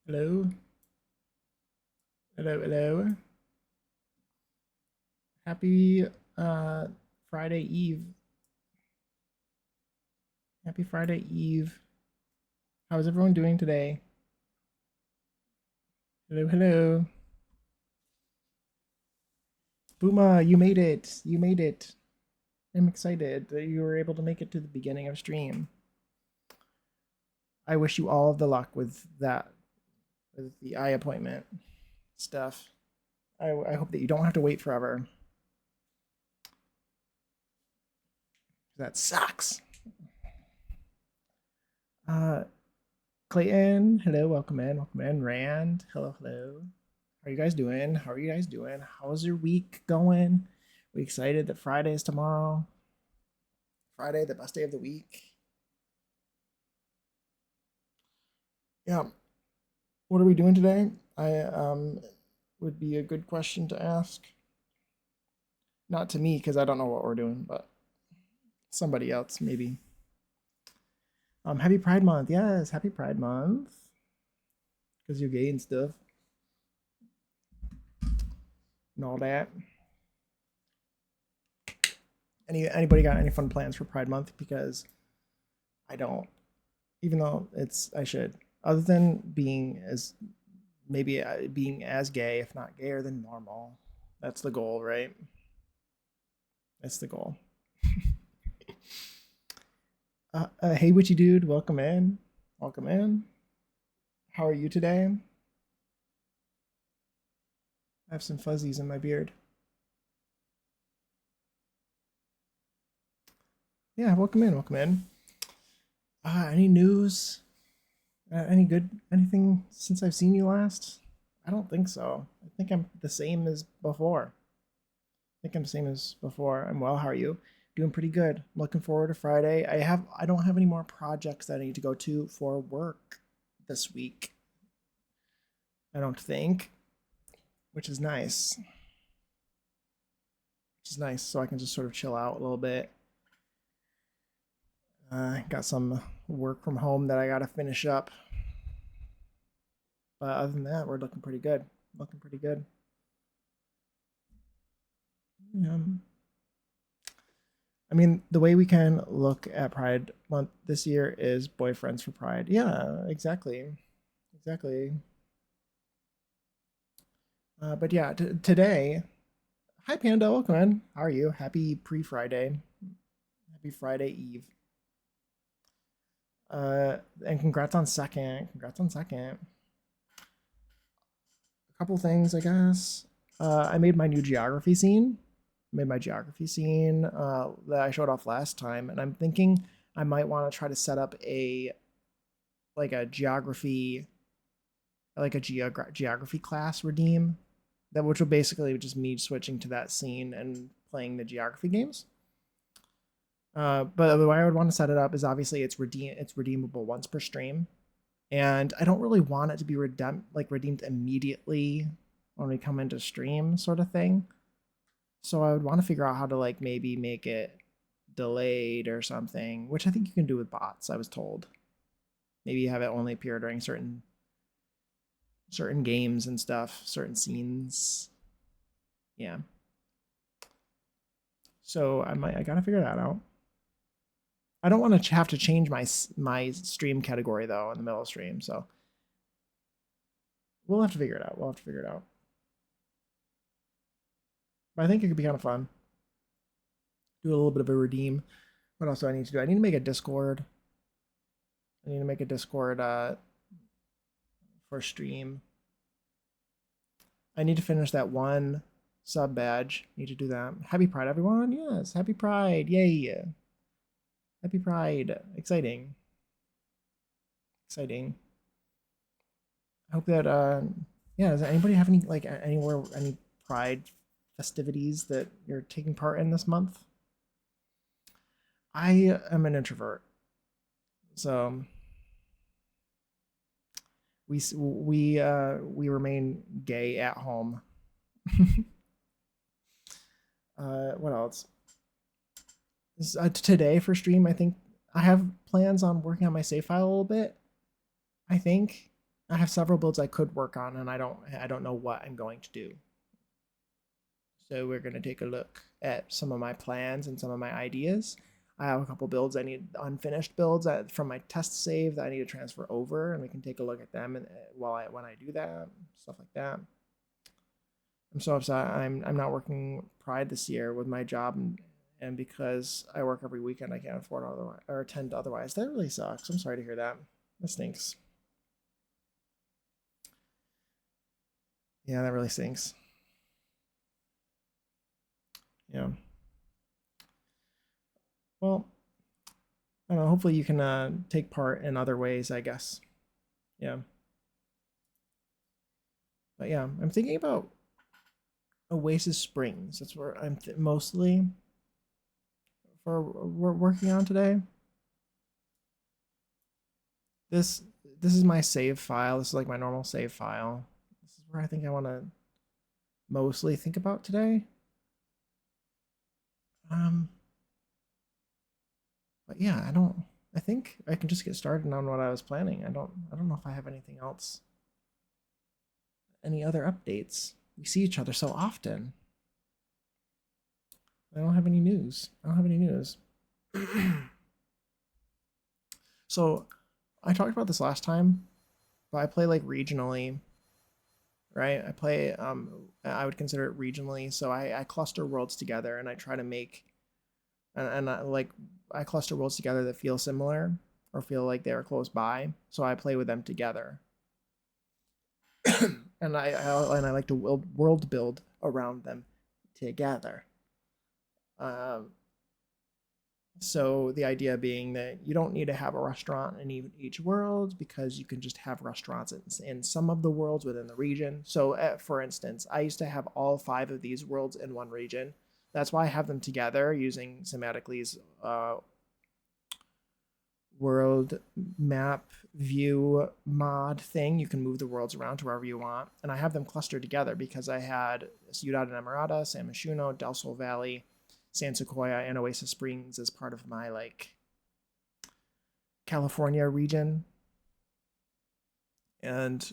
Hello, hello. Happy uh Friday Eve. Happy Friday Eve. How's everyone doing today? Hello. Booma, you made it. You made it. I'm excited that you were able to make it to the beginning of stream. I wish you all of the luck with that, with the eye appointment stuff. I hope that you don't have to wait forever. That sucks. Uh, Clayton, hello, welcome in, welcome in. Rand, hello. How are you guys doing? How are you guys doing? How's your week going? We excited that Friday is tomorrow. Friday, the best day of the week. Yeah. What are we doing today? I would be a good question to ask. Not to me because I don't know what we're doing, but somebody else maybe. Happy Pride Month. Yes, happy Pride Month. Because you're gay and stuff and all that. Anybody got any fun plans for Pride Month? Because I don't. Even though I should. Other than being as maybe being as gay, if not gayer than normal. That's the goal, right? That's the goal. Hey, witchy dude, welcome in. Welcome in. How are you today? I have some fuzzies in my beard. Yeah, welcome in. Welcome in. Any news? Anything since I've seen you last? I don't think so. I think I'm the same as before. I think I'm the same as before. I'm well. How are you? Doing pretty good. Looking forward to Friday. I don't have any more projects that I need to go to for work this week. I don't think, which is nice. Which is nice, so I can just sort of chill out a little bit. Got some work from home that I gotta finish up. But other than that, we're looking pretty good. Looking pretty good. I mean, the way we can look at Pride Month this year is Boyfriends for Pride. Yeah, exactly. Exactly. But yeah, today, hi Panda, welcome in. How are you? Happy pre-Friday. Happy Friday Eve. And congrats on second. Congrats on second. A couple things, I guess. I made my new geography scene. Made my geography scene that I showed off last time, and I'm thinking I might want to try to set up a like a geography like a geography class redeem that which will basically just me switching to that scene and playing the geography games. But the way I would want to set it up is obviously it's redeemable once per stream, and I don't really want it to be redeemed immediately when we come into stream, sort of thing. So I would want to figure out how to like maybe make it delayed or something, which I think you can do with bots. I was told maybe have it only appear during certain games and stuff, certain scenes. Yeah. So I gotta figure that out. I don't want to have to change my stream category though in the middle of stream, so we'll have to figure it out. We'll have to figure it out. But I think it could be kind of fun. Do a little bit of a redeem. What else do I need to do? I need to make a Discord. I need to make a Discord for stream. I need to finish that one sub badge. Need to do that. Happy Pride, everyone! Yes, Happy Pride! Yay! Happy Pride! Exciting. Exciting. I hope that yeah, does anybody have any pride festivities that you're taking part in this month? I am an introvert. So we remain gay at home. What else? Today for stream, I think I have plans on working on my save file a little bit. I think I have several builds I could work on, and I don't know what I'm going to do. So we're gonna take a look at some of my plans and some of my ideas. I have a couple builds I need, unfinished builds from my test save that I need to transfer over, and we can take a look at them and when I do that, stuff like that. I'm so upset. I'm not working Pride this year with my job, and because I work every weekend, I can't afford otherwise or attend otherwise. That really sucks. I'm sorry to hear that. That stinks. Yeah, that really stinks. Yeah. Well, I don't know. Hopefully, you can take part in other ways. I guess. Yeah. But yeah, I'm thinking about Oasis Springs. That's where I'm mostly for we're working on today. This this is my save file. This is like my normal save file. This is where I think I want to mostly think about today. Um, but yeah, I think I can just get started on what I was planning. I don't know if I have anything else. Any other updates? We see each other so often. I don't have any news. I don't have any news. So I talked about this last time, but I play like regionally, right? I play I would consider it regionally. So I cluster worlds together and I try to make and I cluster worlds together that feel similar or feel like they are close by. So I play with them together. and I like to world build around them together. Um, so the idea being that you don't need to have a restaurant in each world because you can just have restaurants in some of the worlds within the region. So, for instance, I used to have all 5 of these worlds in one region. That's why I have them together using Cinematically's world map view mod thing. You can move the worlds around to wherever you want. And I have them clustered together because I had Ciudad Enamorada, San Myshuno, Del Sol Valley, San Sequoia, and Oasis Springs as part of my like California region. And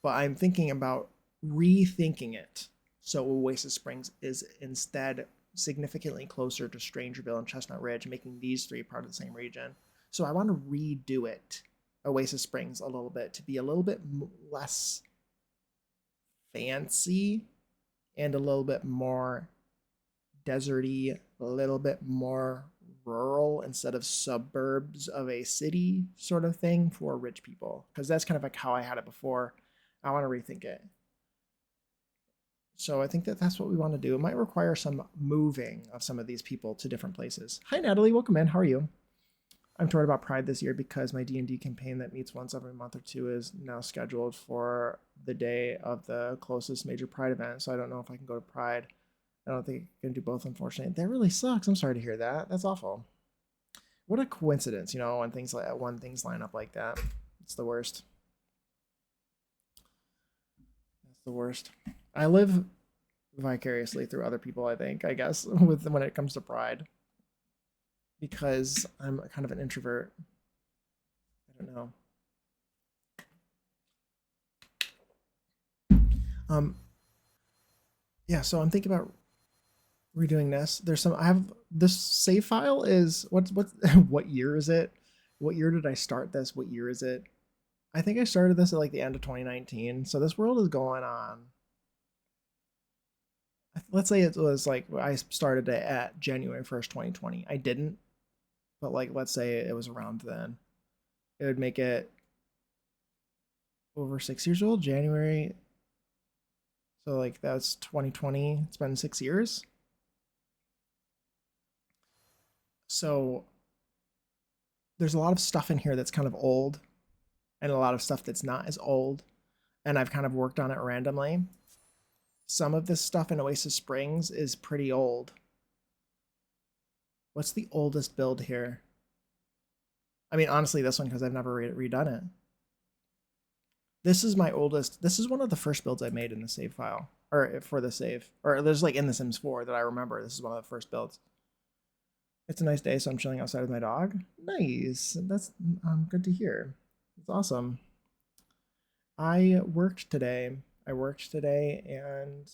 but I'm thinking about rethinking it so Oasis Springs is instead significantly closer to Strangerville and Chestnut Ridge, making these 3 part of the same region. So I want to redo it, Oasis Springs, a little bit to be a little bit less fancy and a little bit more deserty, a little bit more rural instead of suburbs of a city sort of thing for rich people. Because that's kind of like how I had it before. I want to rethink it. So I think that that's what we want to do. It might require some moving of some of these people to different places. Hi, Natalie. Welcome in. How are you? I'm torn about Pride this year because my D&D campaign that meets once every month or two is now scheduled for the day of the closest major Pride event. So I don't know if I can go to Pride. I don't think I can do both, unfortunately. That really sucks. I'm sorry to hear that. That's awful. What a coincidence, when things line up like that. It's the worst. It's the worst. I live vicariously through other people, I think, I guess, with when it comes to Pride. Because I'm kind of an introvert. I don't know. Um yeah, so I'm thinking about redoing this. I have this save file is what what year is it? What year did I start this? What year is it? I think I started this at like the end of 2019. So this world is going on. Let's say it was like I started it at January 1st, 2020. I didn't, but like let's say it was around then. It would make it over 6 years old, January. So like that's 2020. It's been 6 years. So there's a lot of stuff in here that's kind of old and a lot of stuff that's not as old. And I've kind of worked on it randomly. Some of this stuff in Oasis Springs is pretty old. What's the oldest build here? I mean, honestly, this one because I've never redone it. This is my oldest. This is one of the first builds I made in the save file, or for the save, or there's like in The Sims 4 that I remember. This is one of the first builds. It's a nice day, so I'm chilling outside with my dog. Nice. That's good to hear. It's awesome. I worked today. I worked today and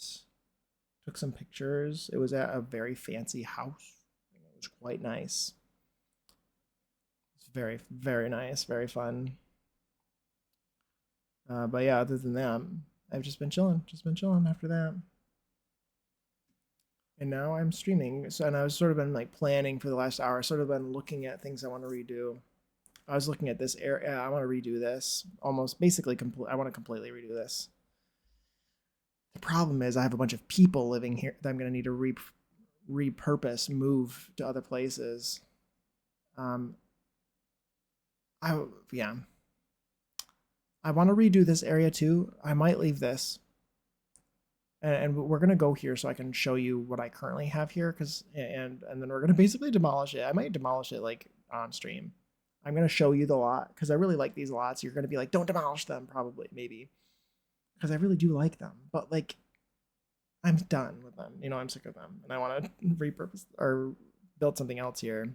took some pictures. It was at a very fancy house. It was quite nice. It's very, very nice, very fun. But yeah, other than that, I've just been chilling after that. And now I'm streaming. So, and I was sort of been like planning for the last hour, sort of been looking at things I want to redo. I was looking at this area. I want to redo this almost basically complete. I want to completely redo this. The problem is I have a bunch of people living here that I'm going to need to repurpose, move to other places. Um, I yeah, I want to redo this area too. I might leave this, and we're gonna go here so I can show you what I currently have here, because and then we're gonna basically demolish it. I might demolish it like on stream. I'm gonna show you the lot because I really like these lots. You're gonna be like, don't demolish them, probably, maybe, because I really do like them. But like, I'm done with them. I'm sick of them, and I want to repurpose or build something else here.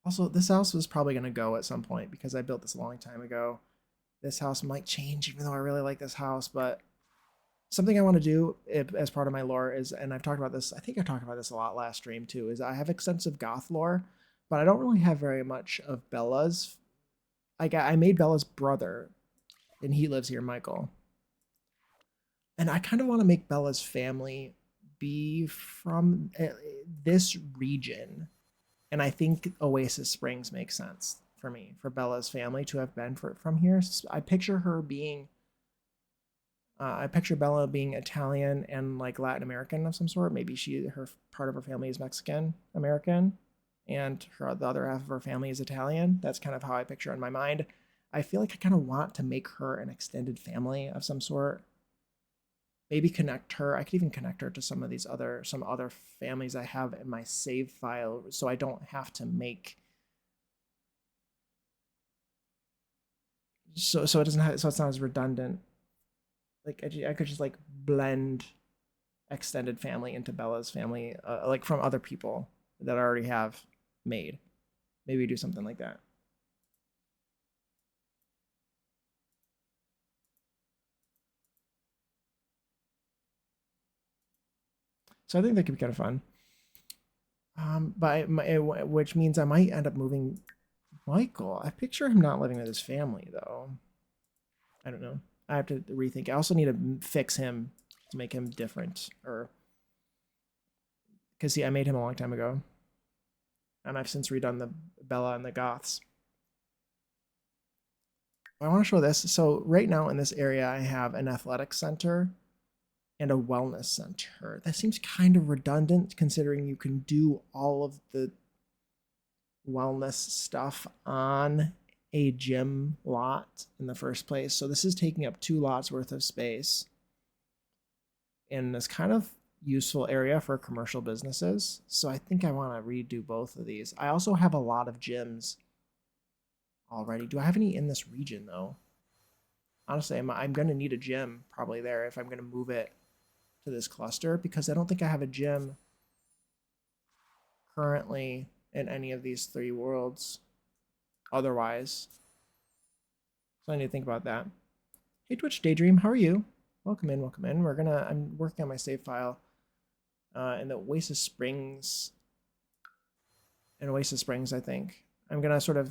Also, this house was probably gonna go at some point because I built this a long time ago. This house might change, even though I really like this house, but something I want to do as part of my lore is, and I've talked about this, I think I talked about this a lot last stream too, is I have extensive goth lore, but I don't really have very much of Bella's. I made Bella's brother, and he lives here, Michael. And I kind of want to make Bella's family be from this region. And I think Oasis Springs makes sense for me, for Bella's family to have been from here. I picture her being I picture Bella being Italian and like Latin American of some sort. Maybe her part of her family is Mexican American, and the other half of her family is Italian. That's kind of how I picture in my mind. I feel like I kind of want to make her an extended family of some sort. Maybe connect her. I could even connect her to some other families I have in my save file, so I don't have to make so it doesn't have so it's not as redundant. Like I could just like blend extended family into Bella's family, like from other people that I already have made. Maybe do something like that. So I think that could be kind of fun. Which means I might end up moving Michael. I picture him not living with his family though. I don't know. I have to rethink. I also need to fix him to make him different, or because see, I made him a long time ago, and I've since redone the Bella and the Goths. I want to show this. So right now in this area, I have an athletic center and a wellness center. That seems kind of redundant considering you can do all of the wellness stuff on a gym lot in the first place. So this is taking up 2 lots worth of space in this kind of useful area for commercial businesses. So I think I want to redo both of these. I also have a lot of gyms already. Do I have any in this region though? Honestly, I'm going to need a gym probably there if I'm going to move it to this cluster, because I don't think I have a gym currently in any of these 3 worlds otherwise. So I need to think about that. Hey Twitch Daydream, how are you? Welcome in, welcome in. I'm working on my save file in the Oasis Springs. In Oasis Springs, I think. I'm gonna sort of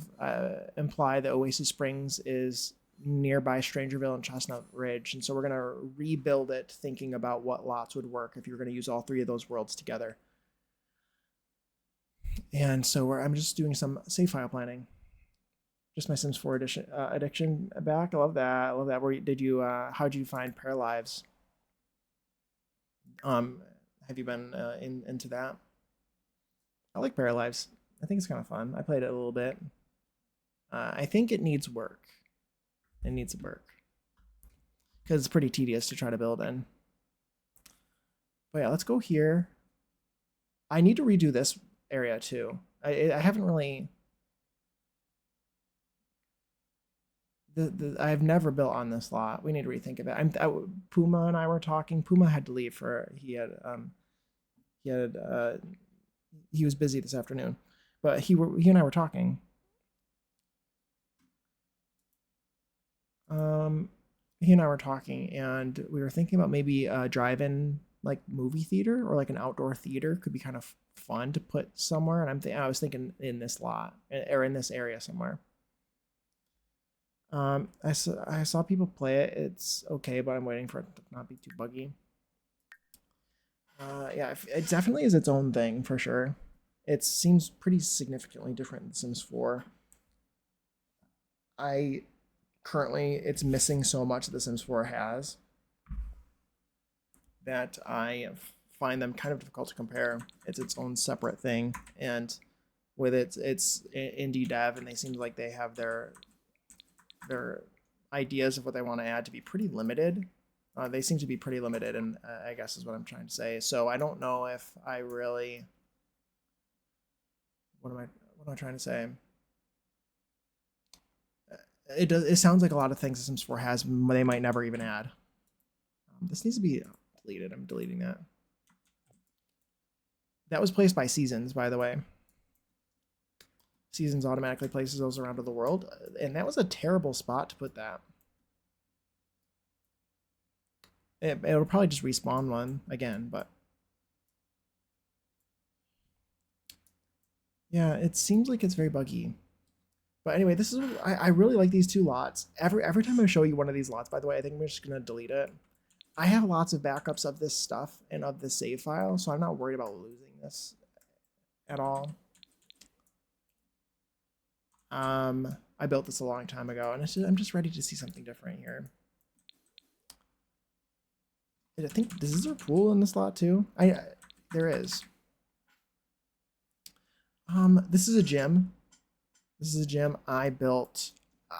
imply that Oasis Springs is nearby Strangerville and Chestnut Ridge, and so we're gonna rebuild it thinking about what lots would work if you're gonna use all 3 of those worlds together. And so I'm just doing some save file planning. Just my Sims 4 addiction back. I love that. I love that. How did you find Paralives? Have you been into that? I like Paralives. I think it's kind of fun. I played it a little bit. I think it needs work. It needs work because it's pretty tedious to try to build in. But yeah, let's go here. I need to redo this area too. I haven't really. I've never built on this lot. We need to rethink of it. Puma and I were talking. Puma had to leave for he was busy this afternoon, but he and I were talking. He and I were talking, and we were thinking about maybe a drive-in like movie theater or like an outdoor theater could be kind of fun to put somewhere. And I was thinking in this lot or in this area somewhere. I saw people play it. It's okay, but I'm waiting for it to not be too buggy. Yeah, it definitely is its own thing for sure. It seems pretty significantly different than Sims 4. I currently it's missing so much that The Sims 4 has that I find them kind of difficult to compare. It's its own separate thing, and with it's indie dev, and they seem like they have their ideas of what they want to add to be pretty limited. They seem to be pretty limited, and I guess is what I'm trying to say. So I don't know if I really. What am I trying to say? It does. It sounds like a lot of things Sims 4 has. They might never even add. This needs to be deleted. I'm deleting that. That was placed by Seasons, by the way. Seasons automatically places those around the world, and that was a terrible spot to put that. It'll probably just respawn one again, but yeah, it seems like it's very buggy. But anyway, this is I really like these two lots. Every time I show you one of these lots, by the way, I think we're just gonna delete it. I have lots of backups of this stuff and of this save file, so I'm not worried about losing this at all. I built this a long time ago, and I'm just ready to see something different here. I think is there a pool in this lot too? There is. This is a gym. This is a gym I built.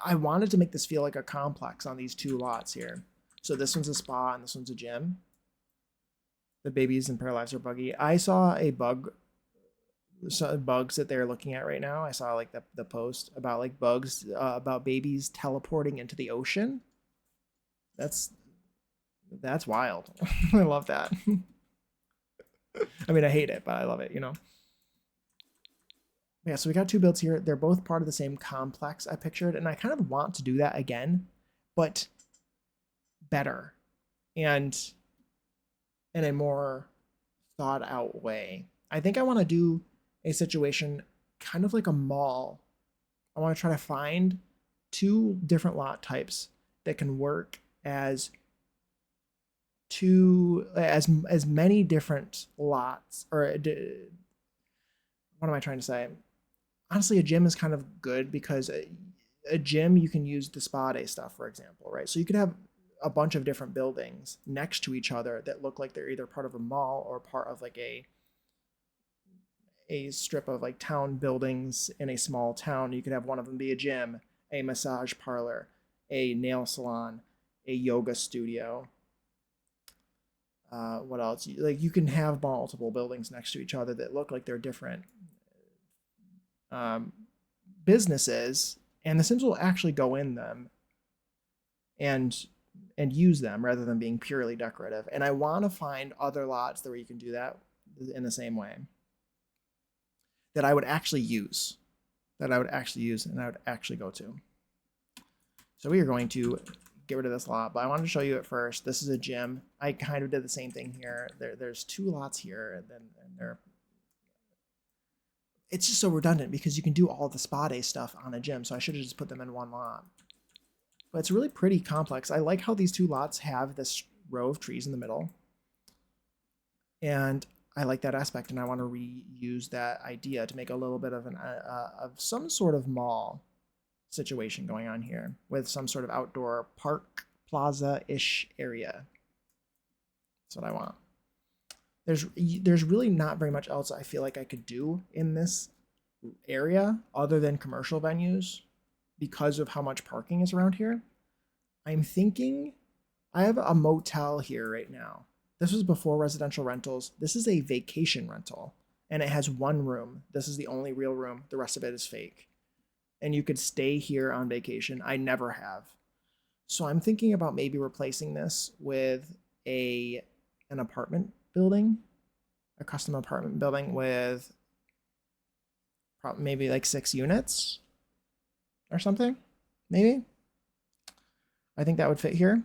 I wanted to make this feel like a complex on these two lots here. So this one's a spa and this one's a gym. The babies and paralyzed are buggy. I saw a bug, some bugs that they're looking at right now. I saw like the post about like bugs about babies teleporting into the ocean. That's wild. I love that. I mean, I hate it, but I love it, you know. Yeah, so we got two builds here. They're both part of the same complex I pictured, and I kind of want to do that again, but better and in a more thought out way. I think I want to do a situation kind of like a mall. I want to try to find two different lot types that can work as as many different lots or what am I trying to say? Honestly, a gym is kind of good because a gym you can use the spa day stuff, for example, right? So you could have a bunch of different buildings next to each other that look like they're either part of a mall or part of like a strip of like town buildings in a small town. You could have one of them be a gym, a massage parlor, a nail salon, a yoga studio. What else? Like you can have multiple buildings next to each other that look like they're different um, businesses, and the Sims will actually go in them and use them rather than being purely decorative. And I want to find other lots where you can do that in the same way that I would actually use, and I would actually go to. So we are going to get rid of this lot, but I wanted to show you it first. This is a gym. I kind of did the same thing here. There's two lots here, and they're it's just so redundant because you can do all the spa day stuff on a gym, so I should have just put them in one lot. But it's really pretty complex. I like how these two lots have this row of trees in the middle. And I like that aspect, and I want to reuse that idea to make a little bit of of some sort of mall situation going on here with some sort of outdoor park plaza-ish area. That's what I want. There's really not very much else I feel like I could do in this area other than commercial venues because of how much parking is around here. I'm thinking I have a motel here right now. This was before residential rentals. This is a vacation rental, and it has one room. This is the only real room. The rest of it is fake. And you could stay here on vacation. I never have. So I'm thinking about maybe replacing this with an apartment building, a custom apartment building with maybe like 6 units or something, maybe. I think that would fit here.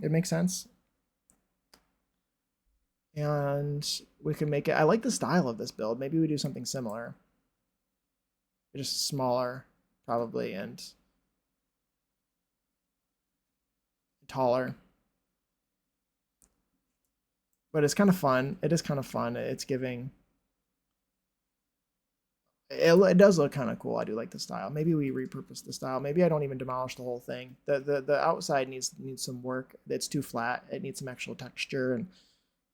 It makes sense. And we can make it, I like the style of this build. Maybe we do something similar. Just smaller, probably, and taller. But it's kind of fun. It is kind of fun. It's giving. It does look kind of cool. I do like the style. Maybe we repurpose the style. Maybe I don't even demolish the whole thing. The outside needs some work. It's too flat. It needs some actual texture and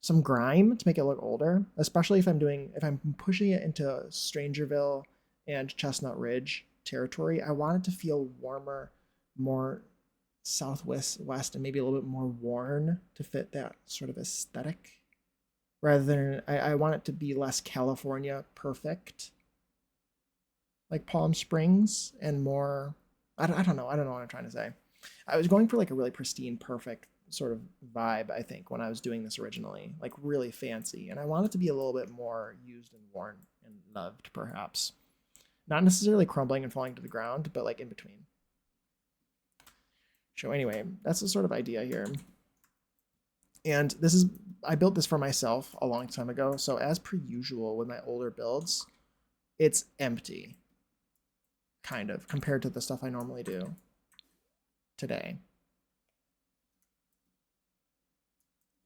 some grime to make it look older. Especially if I'm pushing it into Strangerville and Chestnut Ridge territory. I want it to feel warmer, more southwest west, and maybe a little bit more worn to fit that sort of aesthetic. Rather than I want it to be less California perfect, like Palm Springs, and more. I don't know. I don't know what I'm trying to say. I was going for like a really pristine, perfect sort of vibe, I think, when I was doing this originally, like really fancy. And I want it to be a little bit more used and worn and loved, perhaps. Not necessarily crumbling and falling to the ground, but like in between. So anyway, that's the sort of idea here. And this is, I built this for myself a long time ago. So as per usual with my older builds, it's empty, kind of, compared to the stuff I normally do today.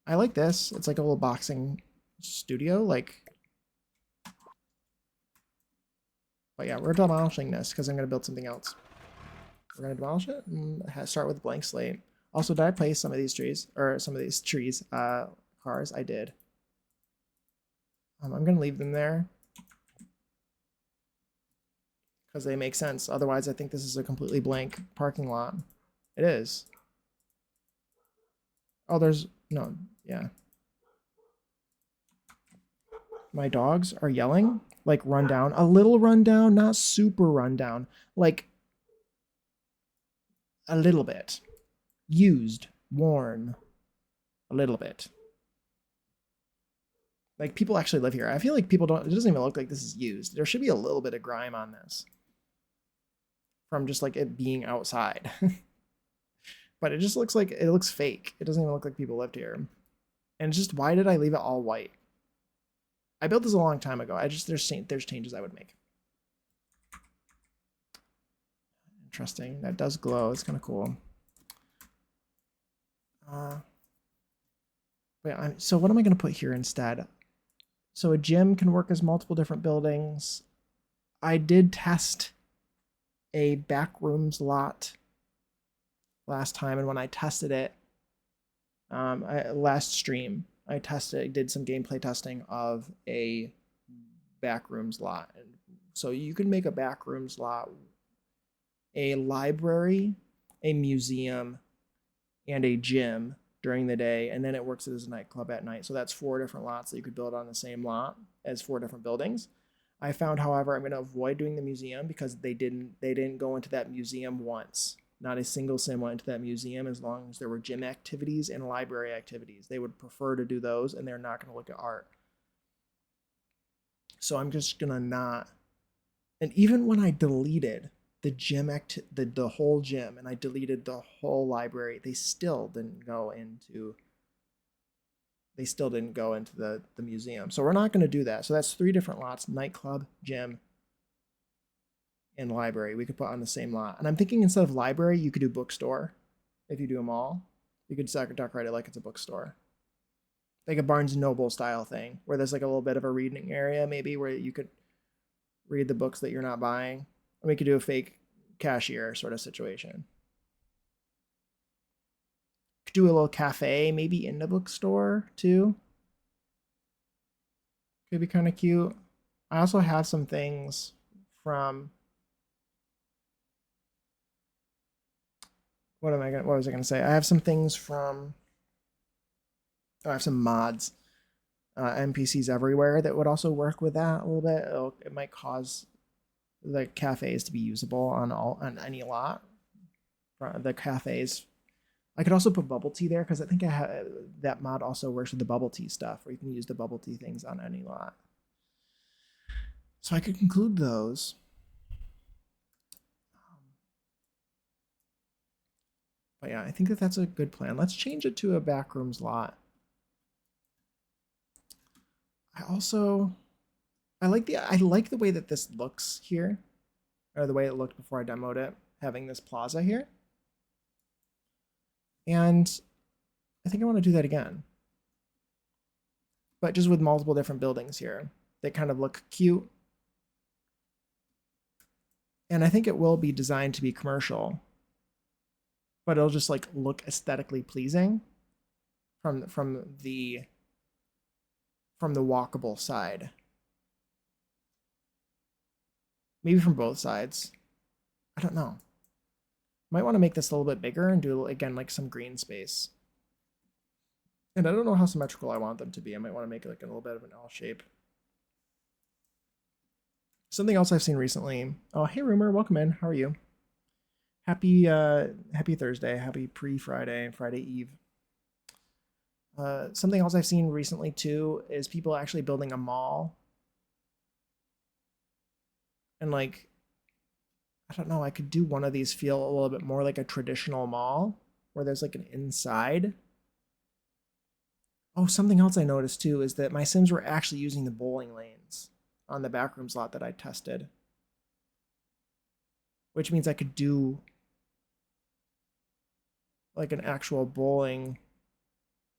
I like this. It's like a little boxing studio, like. But yeah, we're demolishing this because I'm going to build something else. We're going to demolish it and start with a blank slate. Also, did I place some of these trees, cars? I did. I'm going to leave them there because they make sense. Otherwise, I think this is a completely blank parking lot. It is. Oh, there's no, yeah. My dogs are yelling, like rundown, a little rundown, not super rundown, like a little bit. Used, worn, a little bit. Like people actually live here. I feel like people don't, it doesn't even look like this is used. There should be a little bit of grime on this from just like it being outside. But it just looks like, it looks fake. It doesn't even look like people lived here. And it's just, why did I leave it all white? I built this a long time ago. There's changes I would make. Interesting. That does glow. It's kind of cool. So what am I going to put here instead? So a gym can work as multiple different buildings. I did test a back rooms lot last time, and when I tested it, last stream, I did some gameplay testing of a back rooms lot. And so you can make a back rooms lot, a library, a museum, and a gym during the day, and then it works as a nightclub at night. So that's 4 different lots that you could build on the same lot as 4 different buildings. I found, however, I'm going to avoid doing the museum because they didn't go into that museum once. Not a single sim went into that museum as long as there were gym activities and library activities. They would prefer to do those, and they're not going to look at art. So I'm just going to not. And even when I deleted the gym the whole gym, and I deleted the whole library, they still didn't go into the museum. So we're not going to do that. So that's 3 different lots: nightclub, gym, and library we could put on the same lot. And I'm thinking instead of library, you could do bookstore. If you do them all, you could decorate it like it's a bookstore, like a Barnes and Noble style thing, where there's like a little bit of a reading area, maybe, where you could read the books that you're not buying. And we could do a fake cashier sort of situation. Could do a little cafe maybe in the bookstore too. Could be kind of cute. I also have some things from, what was I gonna say? I have some things from, I have some mods, NPCs everywhere that would also work with that a little bit. It might cause the cafes to be usable on any lot. The cafes, I could also put bubble tea there because I think that mod also works with the bubble tea stuff, where you can use the bubble tea things on any lot. So I could conclude those. But yeah, I think that that's a good plan. Let's change it to a backrooms lot. I like the way that this looks here, or the way it looked before I demoed it, having this plaza here. And I think I want to do that again, but just with multiple different buildings here. They kind of look cute. And I think it will be designed to be commercial, but it'll just like look aesthetically pleasing from the walkable side. Maybe from both sides. I don't know. Might want to make this a little bit bigger and do, again, like some green space. And I don't know how symmetrical I want them to be. I might want to make it like a little bit of an L shape. Something else I've seen recently. Oh, hey, Rumor, welcome in. How are you? Happy Thursday. Happy pre-Friday, Friday Eve. Something else I've seen recently too is people actually building a mall. And like, I don't know, I could do one of these feel a little bit more like a traditional mall where there's like an inside. Oh, something else I noticed too is that my Sims were actually using the bowling lanes on the backrooms lot that I tested. Which means I could do like an actual bowling.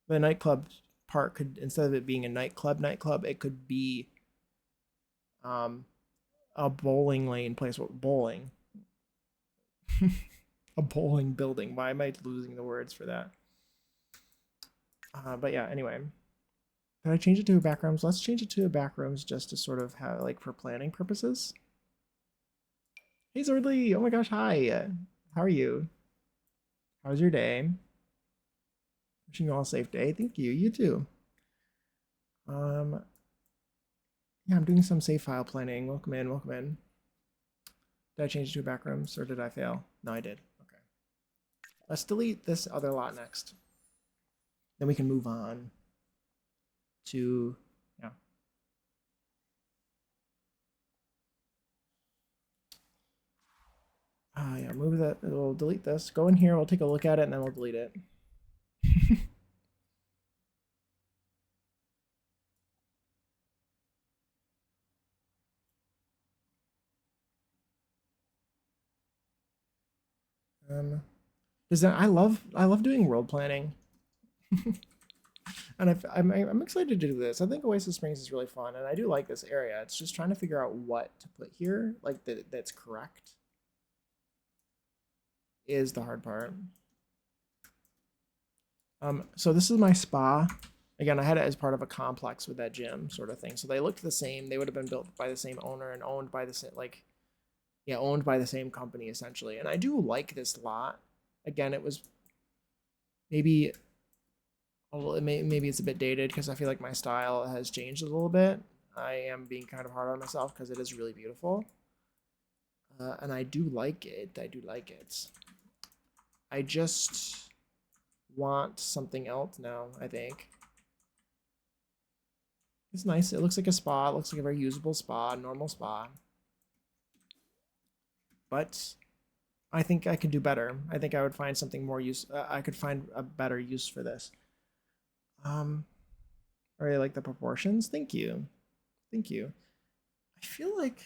The nightclub part could, instead of it being a nightclub, it could be a bowling lane place with bowling. A bowling building. Why am I losing the words for that? But yeah, anyway. Did I change it to a backrooms? Let's change it to a backrooms just to sort of have, like, for planning purposes. Hey, Zordly! Oh my gosh, hi! How are you? How's your day? Wishing you all a safe day. Thank you. You too. Yeah, I'm doing some save file planning. Welcome in, welcome in. Did I change it to a backrooms or did I fail? No, I did. Okay. Let's delete this other lot next. Then we can move on to, yeah. Yeah, move that. We'll delete this. Go in here, we'll take a look at it, and then we'll delete it. Does that, I love doing world planning. And I'm excited to do this. I think Oasis Springs is really fun, and I do like this area. It's just trying to figure out what to put here, like that's correct, is the hard part. So this is my spa. Again, I had it as part of a complex with that gym sort of thing. So they looked the same. They would have been built by the same owner and owned by the same, like, yeah, owned by the same company essentially. And I do like this lot. Again, it was maybe maybe it's a bit dated because I feel like my style has changed a little bit. I am being kind of hard on myself because it is really beautiful. And I do like it. I do like it. I just want something else now, I think. It's nice. It looks like a spa. It looks like a very usable spa, normal spa. But I think I could do better. I think I would find something more use. I could find a better use for this. I really like the proportions. Thank you. Thank you. I feel like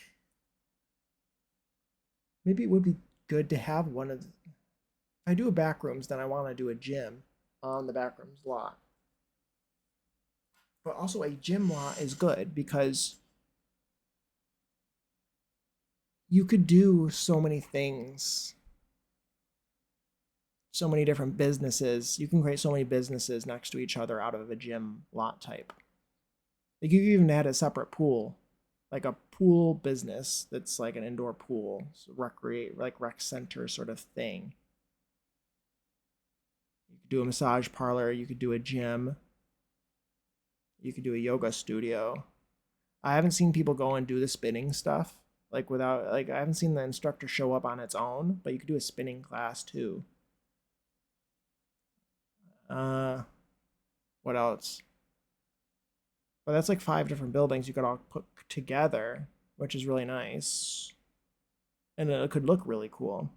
maybe it would be good to have one of. If I do a backrooms, then I want to do a gym on the backrooms lot. But also a gym lot is good because you could do so many things, so many different businesses. You can create so many businesses next to each other out of a gym lot type. Like you even add a separate pool, like a pool business that's like an indoor pool, so rec center sort of thing. You could do a massage parlor. You could do a gym. You could do a yoga studio. I haven't seen people go and do the spinning stuff. Like without, like I haven't seen the instructor show up on its own, but you could do a spinning class too. What else? But that's like 5 different buildings you could all put together, which is really nice. And it could look really cool.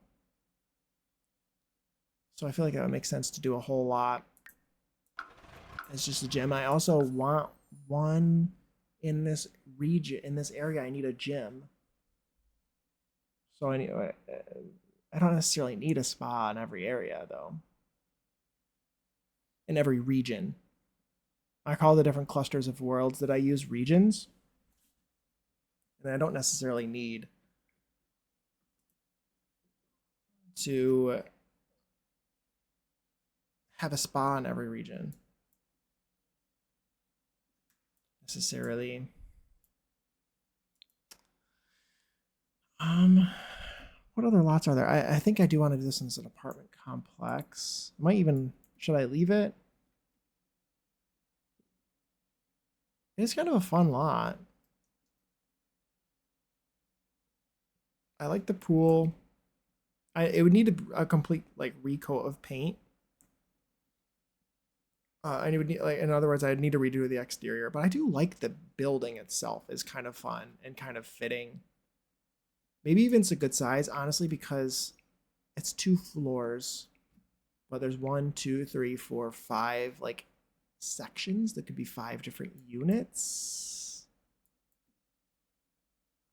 So I feel like it would make sense to do a whole lot as just a gym. I also want one in this region, in this area. I need a gym. So I don't necessarily need a spa in every area though. In every region. I call the different clusters of worlds that I use regions. And I don't necessarily need to have a spa in every region necessarily. What other lots are there? I think I do want to do this as an apartment complex. I might even, should I leave it? It's kind of a fun lot. I like the pool. It would need a complete like recoat of paint. I would need, like, in other words, I'd need to redo the exterior, but I do like the building itself is kind of fun and kind of fitting. Maybe even it's a good size, honestly, because it's 2 floors, but there's 1, 2, 3, 4, 5 like sections that could be 5 different units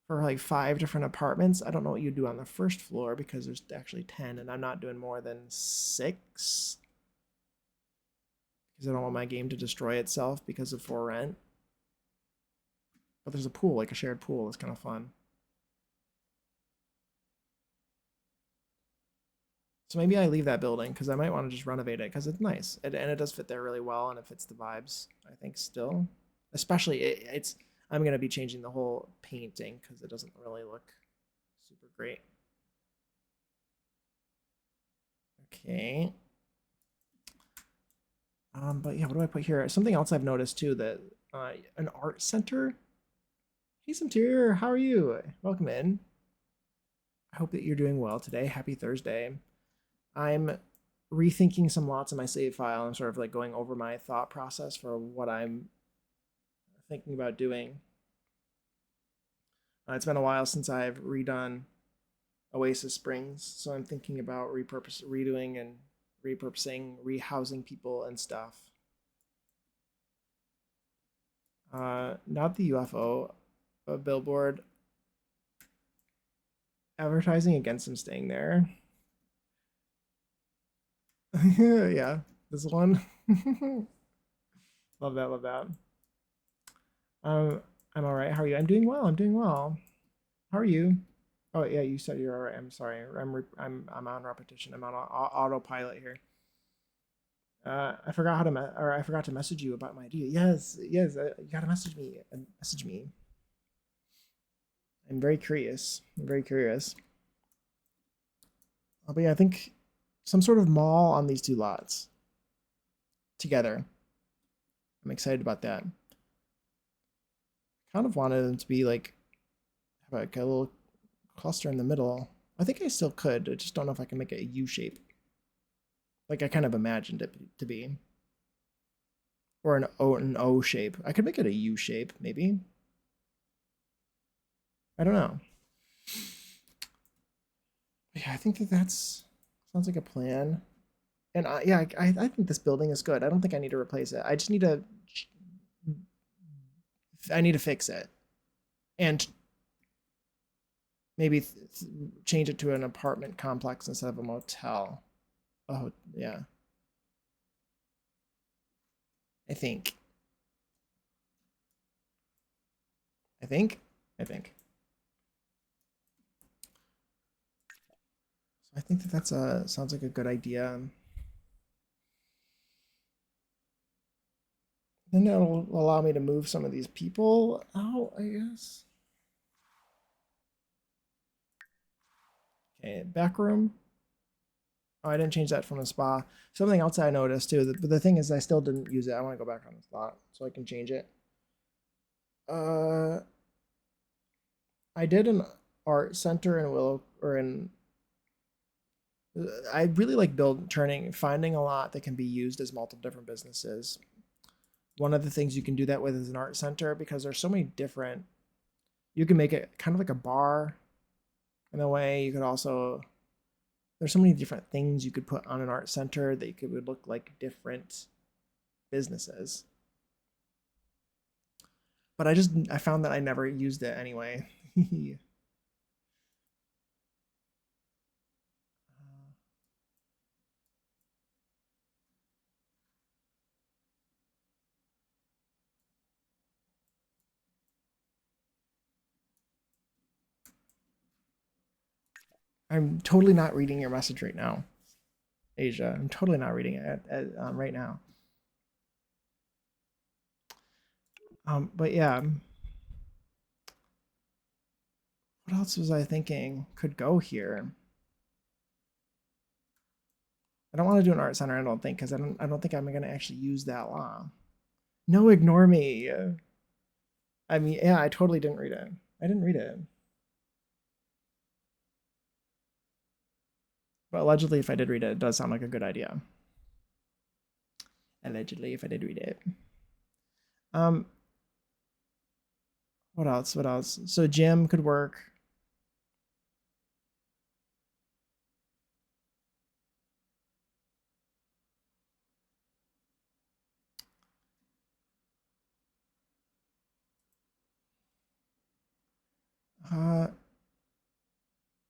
for like 5 different apartments. I don't know what you do on the first floor because there's actually 10, and I'm not doing more than 6 because I don't want my game to destroy itself because of for rent. But there's a pool, like a shared pool. It's kind of fun. So maybe I leave that building because I might want to just renovate it because it's nice and it does fit there really well and it fits the vibes. I think still, especially it's. I'm gonna be changing the whole painting because it doesn't really look super great. Okay. But yeah, what do I put here? Something else I've noticed too, that an art center. Hey, Interior, how are you? Welcome in. I hope that you're doing well today. Happy Thursday. I'm rethinking some lots in my save file. I'm sort of like going over my thought process for what I'm thinking about doing. It's been a while since I've redone Oasis Springs, so I'm thinking about redoing and repurposing, rehousing people and stuff. Not the UFO billboard. Advertising against him staying there. Yeah, this one. Love that, love that. I'm all right. How are you? I'm doing well. I'm doing well. How are you? Oh yeah, you said you're all right. I'm sorry. I'm on repetition. I'm on autopilot here. I forgot how to I forgot to message you about my idea. Yes, yes. You gotta message me. Message me. I'm very curious. I'm very curious. But yeah, I think some sort of mall on these 2 lots together. I'm excited about that. Kind of wanted them to be like have like a little cluster in the middle. I think I still could. I just don't know if I can make it a U shape. Like I kind of imagined it to be. Or an O shape. I could make it a U shape, maybe. I don't know. Yeah, I think that's sounds like a plan. And yeah, I think this building is good. I don't think I need to replace it. I just need to fix it and maybe change it to an apartment complex instead of a motel. Oh yeah, I think. I think. I think. So I think that that's a sounds like a good idea. Then that'll allow me to move some of these people out, I guess. Okay, back room. Oh, I didn't change that from a spa. Something else I noticed too, but the thing is I still didn't use it. I want to go back on the slot so I can change it. I did an art center in Willow, or in I really like finding a lot that can be used as multiple different businesses. One of the things you can do that with is an art center because there's so many different. You can make it kind of like a bar in a way. You could also there's so many different things you could put on an art center that would look like different businesses. But I found that I never used it anyway. I'm totally not reading your message right now, Asia. I'm totally not reading it right now. But yeah, what else was I thinking could go here? I don't want to do an art center, I don't think, because I don't think I'm gonna actually use that law. No, ignore me. I mean, yeah, I totally didn't read it. I didn't read it. But allegedly, if I did read it, it does sound like a good idea. Allegedly, if I did read it. What else? What else? So gym could work.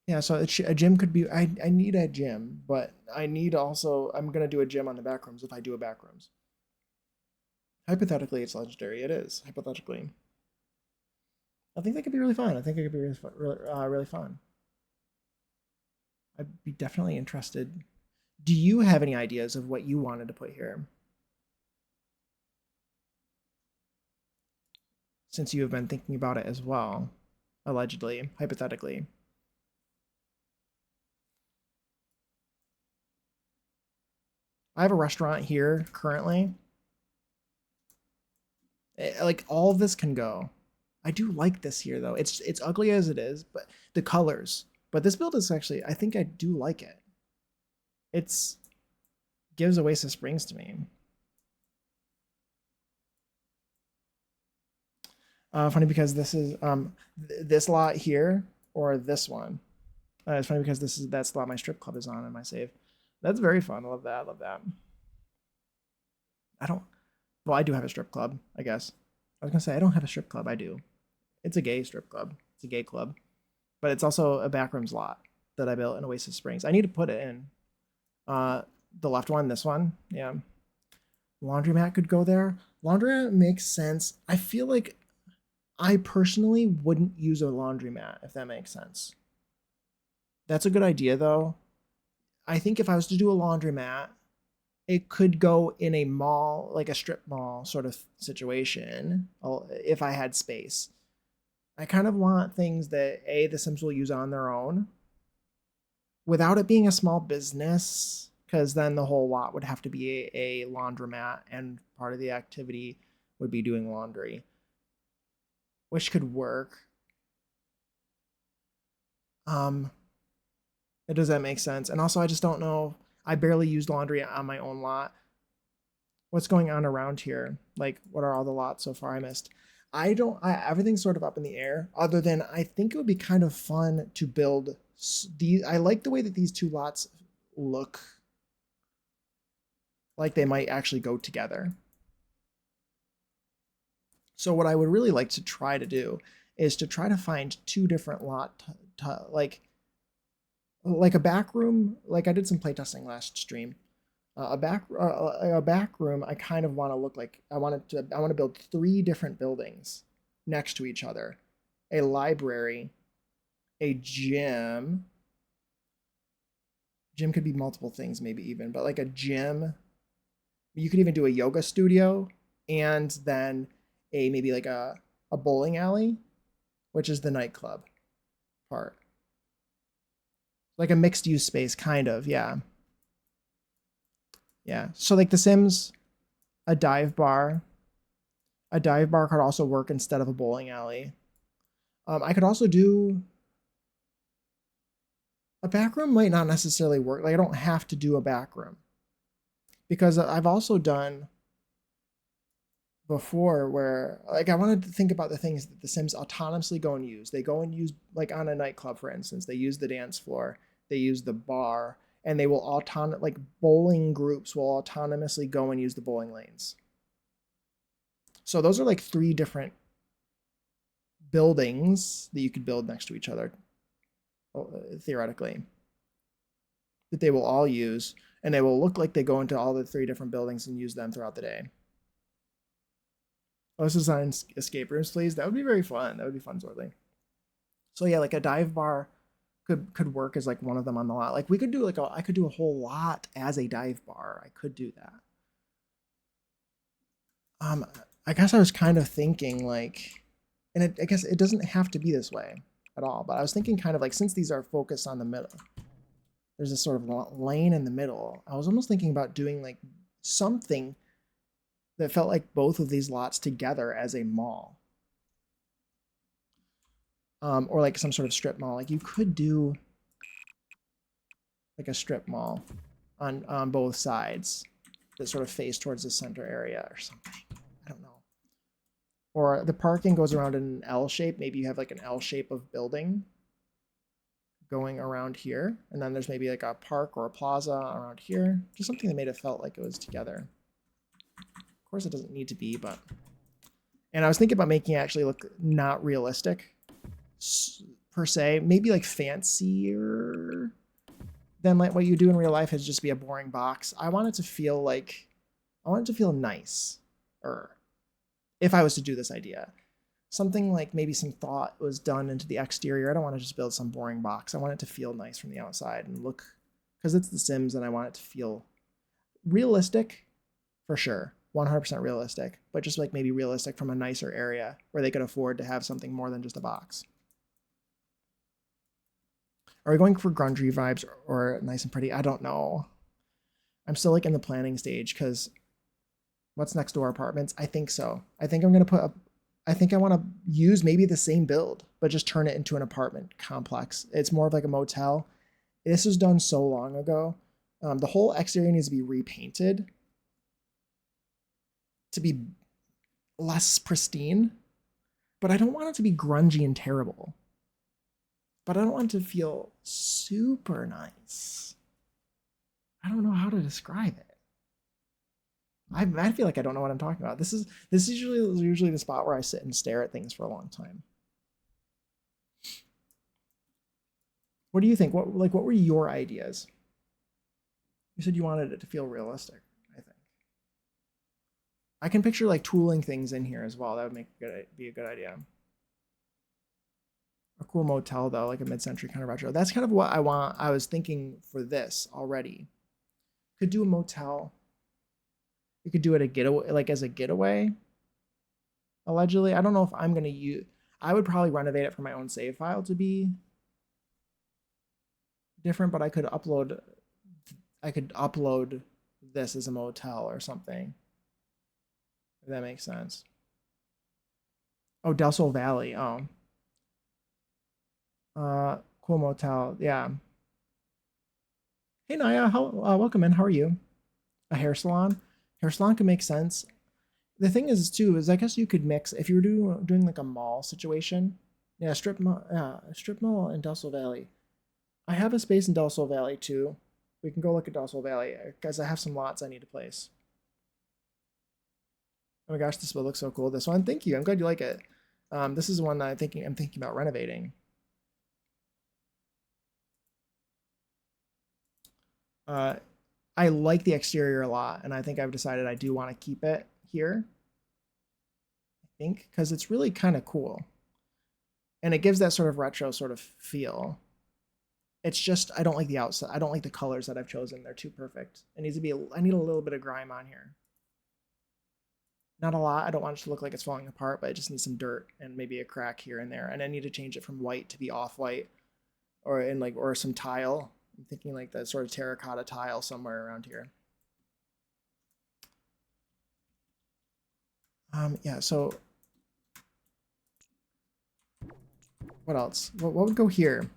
Yeah, so a gym could be. I need a gym, but I need also. I'm gonna do a gym on the back rooms if I do a back rooms. Hypothetically, it's legendary. It is hypothetically. I think that could be really fun. I think it could be really fun. Really fun. I'd be definitely interested. Do you have any ideas of what you wanted to put here? Since you have been thinking about it as well, allegedly, hypothetically. I have a restaurant here currently. Like all of this can go. I do like this here though. It's ugly as it is, but the colors. But this build is actually, I think I do like it. It's gives Oasis Springs to me. Funny because this is this lot here or this one. It's funny because that's the lot my strip club is on in my save. That's very fun. I love that. I love that. I don't. Well, I do have a strip club. I guess I was gonna say I don't have a strip club. I do. It's a gay strip club. It's a gay club, but it's also a backrooms lot that I built in Oasis Springs. I need to put it in. The left one, this one, yeah. Laundromat could go there. Laundromat makes sense. I feel like I personally wouldn't use a laundromat if that makes sense. That's a good idea though. I think if I was to do a laundromat, it could go in a mall, like a strip mall sort of situation, if I had space. I kind of want things that the Sims will use on their own without it being a small business, because then the whole lot would have to be a laundromat and part of the activity would be doing laundry, which could work. Does that make sense? And also, I just don't know. I barely used laundry on my own lot. What's going on around here? Like, what are all the lots so far I missed? Everything's sort of up in the air, other than I think it would be kind of fun to build these. I like the way that these two lots look like they might actually go together. So what I would really like to try to do is to try to find two different like a back room. Like I did some playtesting last stream. A back room. I kind of want to look like I want to build three different buildings next to each other: a library, a gym. Gym could be multiple things, maybe even, but like a gym. You could even do a yoga studio, and then maybe like a bowling alley, which is the nightclub part. Like a mixed use space, kind of, yeah. Yeah. So like The Sims, a dive bar. A dive bar could also work instead of a bowling alley. I could also do a back room might not necessarily work. Like I don't have to do a back room because I've also done before where like I wanted to think about the things that the Sims autonomously go and use. They go and use like on a nightclub, for instance, they use the dance floor. they use the bar, and they will like bowling groups will autonomously go and use the bowling lanes. So those are like 3 different buildings that you could build next to each other, theoretically, that they will all use, and they will look like they go into all the 3 different buildings and use them throughout the day. Let's design escape rooms, please. That would be very fun. That would be fun, Zorley. So yeah, like a dive bar could work as like one of them on the lot. Like we could do like I could do a whole lot as a dive bar. I could do that. I guess I was kind of thinking like, and I guess it doesn't have to be this way at all, but I was thinking kind of like, since these are focused on the middle, there's this sort of lane in the middle. I was almost thinking about doing like something that felt like both of these lots together as a mall. Or like some sort of strip mall. Like you could do like a strip mall on both sides that sort of face towards the center area or something. I don't know. Or the parking goes around in an L shape. Maybe you have like an L shape of building going around here. And then there's maybe like a park or a plaza around here. Just something that made it felt like it was together. Of course, it doesn't need to be, but... And I was thinking about making it actually look not realistic, per se. Maybe like fancier than like what you do in real life is just be a boring box. I want it to feel like... I want it to feel nice. Or if I was to do this idea. Something like maybe some thought was done into the exterior. I don't want to just build some boring box. I want it to feel nice from the outside and look... Because it's The Sims and I want it to feel realistic, for sure. 100% realistic, but just like maybe realistic from a nicer area where they could afford to have something more than just a box. Are we going for grungy vibes or nice and pretty? I don't know. I'm still like in the planning stage because what's next door apartments? I think so. I think I'm going to put up, I think I want to use maybe the same build, but just turn it into an apartment complex. It's more of like a motel. This was done so long ago. The whole exterior needs to be repainted to be less pristine, but I don't want it to be grungy and terrible. But I don't want it to feel super nice. I don't know how to describe it. I feel like I don't know what I'm talking about. This is usually the spot where I sit and stare at things for a long time. What do you think? What were your ideas? You said you wanted it to feel realistic. I can picture like tooling things in here as well. That would be a good idea. A cool motel though, like a mid-century kind of retro. That's kind of what I want. I was thinking for this already. Could do a motel. You could do it a getaway, like as a getaway. Allegedly, I don't know if I'm gonna use. I would probably renovate it for my own save file to be different, but I could upload. This as a motel or something. If that makes sense. Oh, Del Sol Valley. Oh. Cool motel. Yeah. Hey, Naya. Welcome in. How are you? A hair salon? Hair salon can make sense. The thing is, too, is I guess you could mix, if you were doing like a mall situation. Yeah, strip mall in Del Sol Valley. I have a space in Del Sol Valley, too. We can go look at Del Sol Valley, because I have some lots I need to place. Oh my gosh, this will look so cool. This one, thank you. I'm glad you like it. This is one that I'm thinking about renovating. I like the exterior a lot, and I think I've decided I do want to keep it here. I think because it's really kind of cool, and it gives that sort of retro sort of feel. It's just I don't like the outside. I don't like the colors that I've chosen. They're too perfect. It needs to be. I need a little bit of grime on here. Not a lot. I don't want it to look like it's falling apart, but it just needs some dirt and maybe a crack here and there. And I need to change it from white to be off-white, or some tile. I'm thinking like that sort of terracotta tile somewhere around here. Yeah. So what else? What would go here?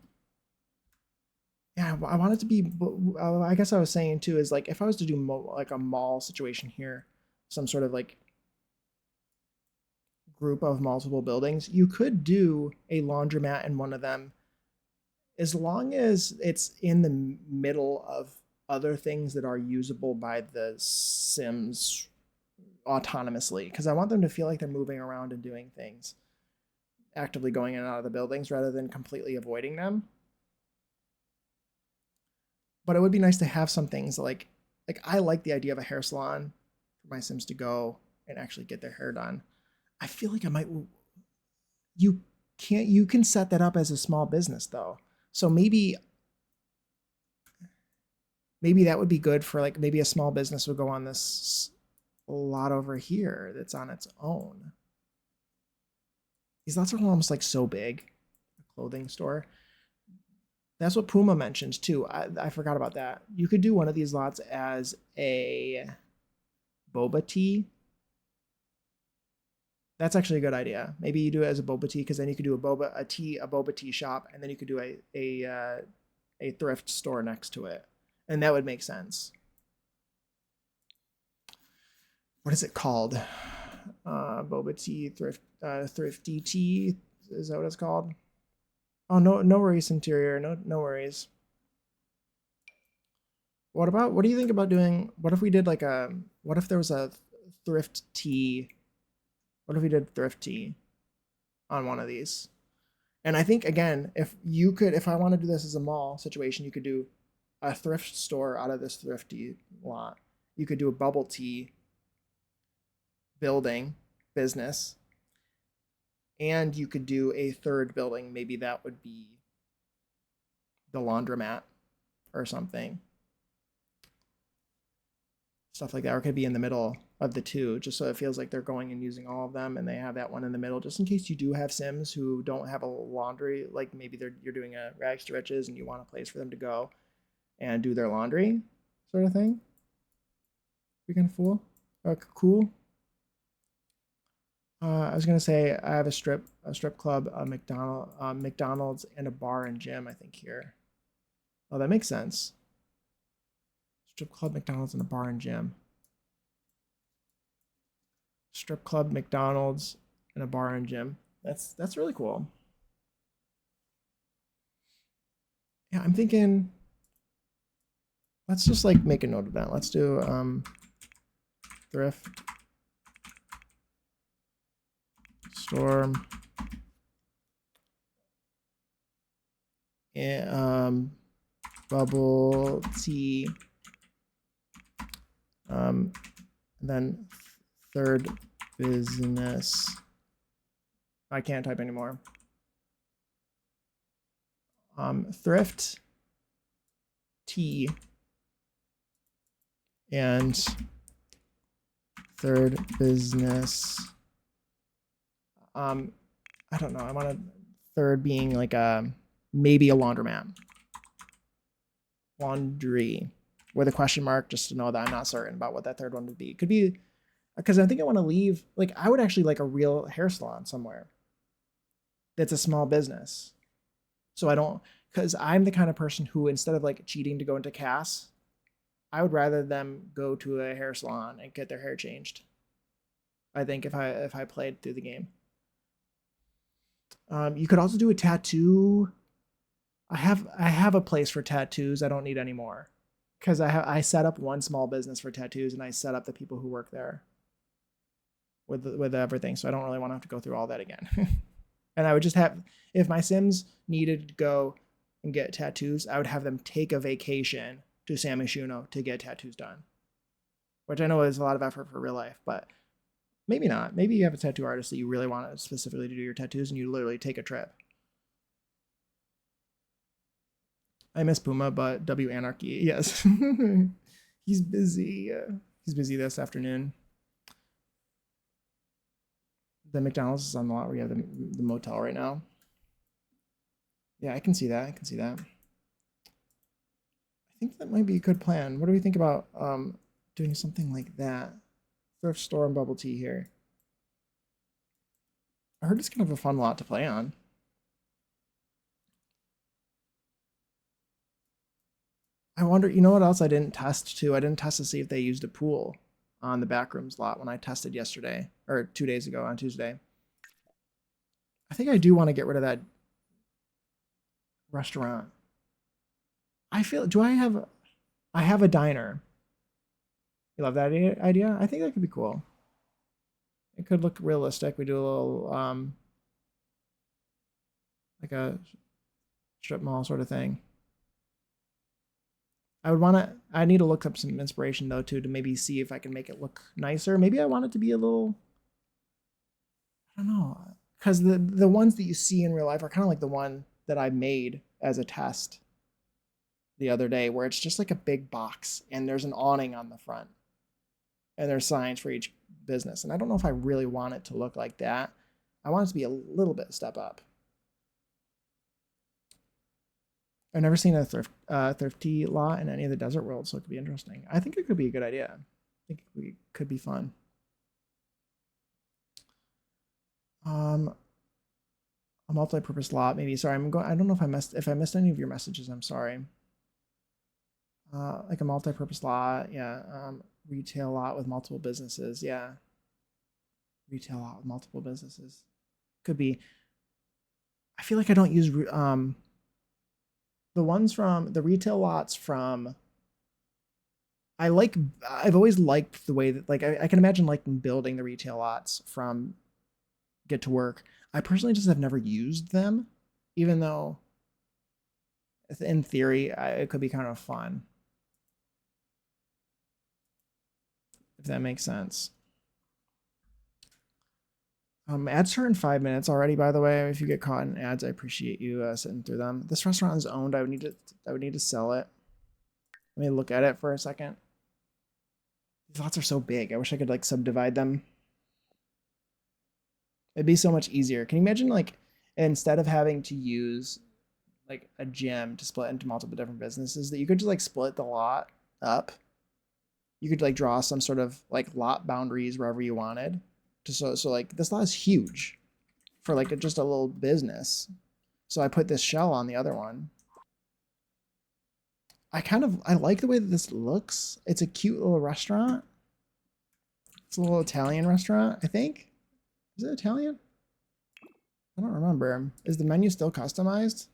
Yeah, I want it to be. I guess I was saying too is like if I was to do like a mall situation here, some sort of like group of multiple buildings, you could do a laundromat in one of them as long as it's in the middle of other things that are usable by the Sims autonomously, because I want them to feel like they're moving around and doing things, actively going in and out of the buildings rather than completely avoiding them. But it would be nice to have some things like I like the idea of a hair salon for my Sims to go and actually get their hair done. I feel like I might you you can set that up as a small business though. So maybe that would be good for like maybe a small business would go on this lot over here that's on its own. These lots are almost like so big. A clothing store. That's what Puma mentioned too. I forgot about that. You could do one of these lots as a boba tea. That's actually a good idea. Maybe you do it as a boba tea because then you could do a boba tea shop, and then you could do a thrift store next to it, and that would make sense. What is it called? Boba tea thrifty tea. Is that what it's called? Oh no, no worries, interior. No worries. What do you think about doing? What if we did like what if there was a thrift tea? What if we did thrift tea on one of these? And I think again, if I want to do this as a mall situation, you could do a thrift store out of this thrifty lot. You could do a bubble tea building business, and you could do a third building. Maybe that would be the laundromat or something. Stuff like that, or it could be in the middle of the two, just so it feels like they're going and using all of them, and they have that one in the middle, just in case you do have Sims who don't have a laundry, like maybe you're doing a rags to riches and you want a place for them to go and do their laundry, sort of thing. Be kind of cool. I was gonna say I have a strip club, a McDonald's, and a bar and gym. I think here. Oh, that makes sense. Strip club, McDonald's, and a bar and gym. Strip club, McDonald's, and a bar and gym. That's really cool. Yeah, I'm thinking. Let's just like make a note of that. Let's do thrift storm. And bubble tea. And then third business. I can't type anymore. Thrift tea and third business. I don't know. I want a third being like maybe a laundromat. Laundry with a question mark, just to know that I'm not certain about what that third one would be. It could be because I think I want to leave. Like I would actually like a real hair salon somewhere. That's a small business. So I don't, because I'm the kind of person who instead of like cheating to go into CAS, I would rather them go to a hair salon and get their hair changed. I think if I played through the game. You could also do a tattoo. I have a place for tattoos. I don't need any more because I set up one small business for tattoos and I set up the people who work there with everything. So I don't really want to have to go through all that again. And I would just have, if my Sims needed to go and get tattoos, I would have them take a vacation to Samashuno to get tattoos done, which I know is a lot of effort for real life, but maybe not. Maybe you have a tattoo artist that you really want specifically to do your tattoos and you literally take a trip. I miss Puma, but W Anarchy, yes. He's busy. He's busy this afternoon. The McDonald's is on the lot where you have the motel right now. Yeah, I can see that. I can see that. I think that might be a good plan. What do we think about doing something like that? Thrift store and bubble tea here. I heard it's kind of a fun lot to play on. I wonder, you know what else I didn't test too? I didn't test to see if they used a pool on the backrooms lot when I tested yesterday or 2 days ago on Tuesday. I think I do want to get rid of that. restaurant. I feel, I have a diner. You love that idea? I think that could be cool. It could look realistic. We do a little, like a strip mall sort of thing. I need to look up some inspiration though too to maybe see if I can make it look nicer. Maybe I want it to be a little, I don't know, because the ones that you see in real life are kind of like the one that I made as a test the other day, where it's just like a big box and there's an awning on the front and there's signs for each business. And I don't know if I really want it to look like that. I want it to be a little bit step up. I've never seen a thrifty lot in any of the desert worlds, so it could be interesting. I think it could be a good idea. I think it could be fun. A multi-purpose lot, maybe. Sorry, I don't know if I missed any of your messages. I'm sorry. Like a multi-purpose lot, yeah. Retail lot with multiple businesses, yeah. Retail lot with multiple businesses could be. I feel like I don't use the ones from the retail lots from. I've always liked the way that, like, I can imagine liking building the retail lots from Get to Work. I personally just have never used them, even though in theory it could be kind of fun, if that makes sense. Ads start in 5 minutes already, by the way. If you get caught in ads, I appreciate you sitting through them. This restaurant is owned. I would need to sell it. Let me look at it for a second. These lots are so big. I wish I could like subdivide them. It'd be so much easier. Can you imagine, like, instead of having to use like a gym to split into multiple different businesses, that you could just like split the lot up. You could like draw some sort of like lot boundaries wherever you wanted. So like this lot is huge for like just a little business. So I put this shell on the other one. I like the way that this looks. It's a cute little restaurant. It's a little Italian restaurant, I think. Is it Italian? I don't remember. Is the menu still customized?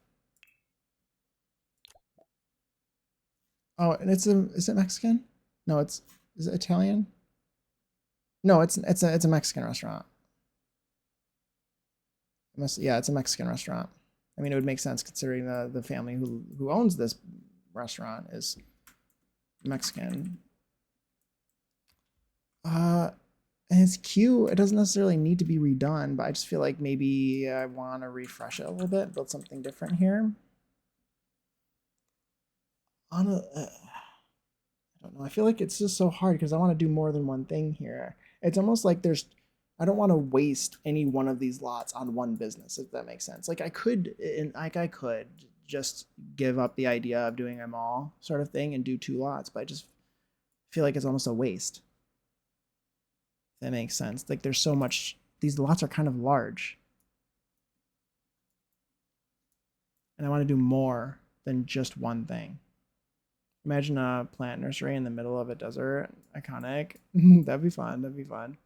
Oh, and is it Mexican? No, is it Italian? No, it's a Mexican restaurant. Yeah, it's a Mexican restaurant. I mean, it would make sense considering the family who owns this restaurant is Mexican. And it's cute. It doesn't necessarily need to be redone, but I just feel like maybe I want to refresh it a little bit, build something different here. I don't know. I feel like it's just so hard because I want to do more than one thing here. It's almost like I don't want to waste any one of these lots on one business, if that makes sense. Like I could just give up the idea of doing a mall sort of thing and do 2 lots, but I just feel like it's almost a waste. If that makes sense. Like there's so much, these lots are kind of large. And I want to do more than just one thing. Imagine a plant nursery in the middle of a desert. Iconic. That'd be fun. That'd be fun.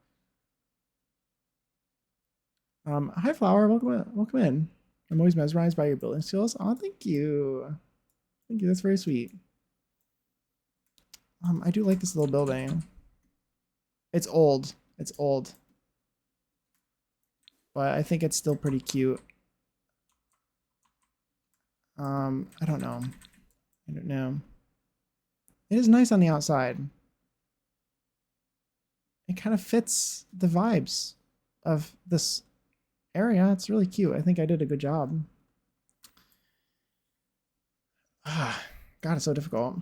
Hi, Flower. Welcome in. I'm always mesmerized by your building skills. Oh, thank you. Thank you. That's very sweet. I do like this little building. It's old. It's old. But I think it's still pretty cute. I don't know. I don't know. It is nice on the outside. It kind of fits the vibes of this area. It's really cute. I think I did a good job. God, it's so difficult.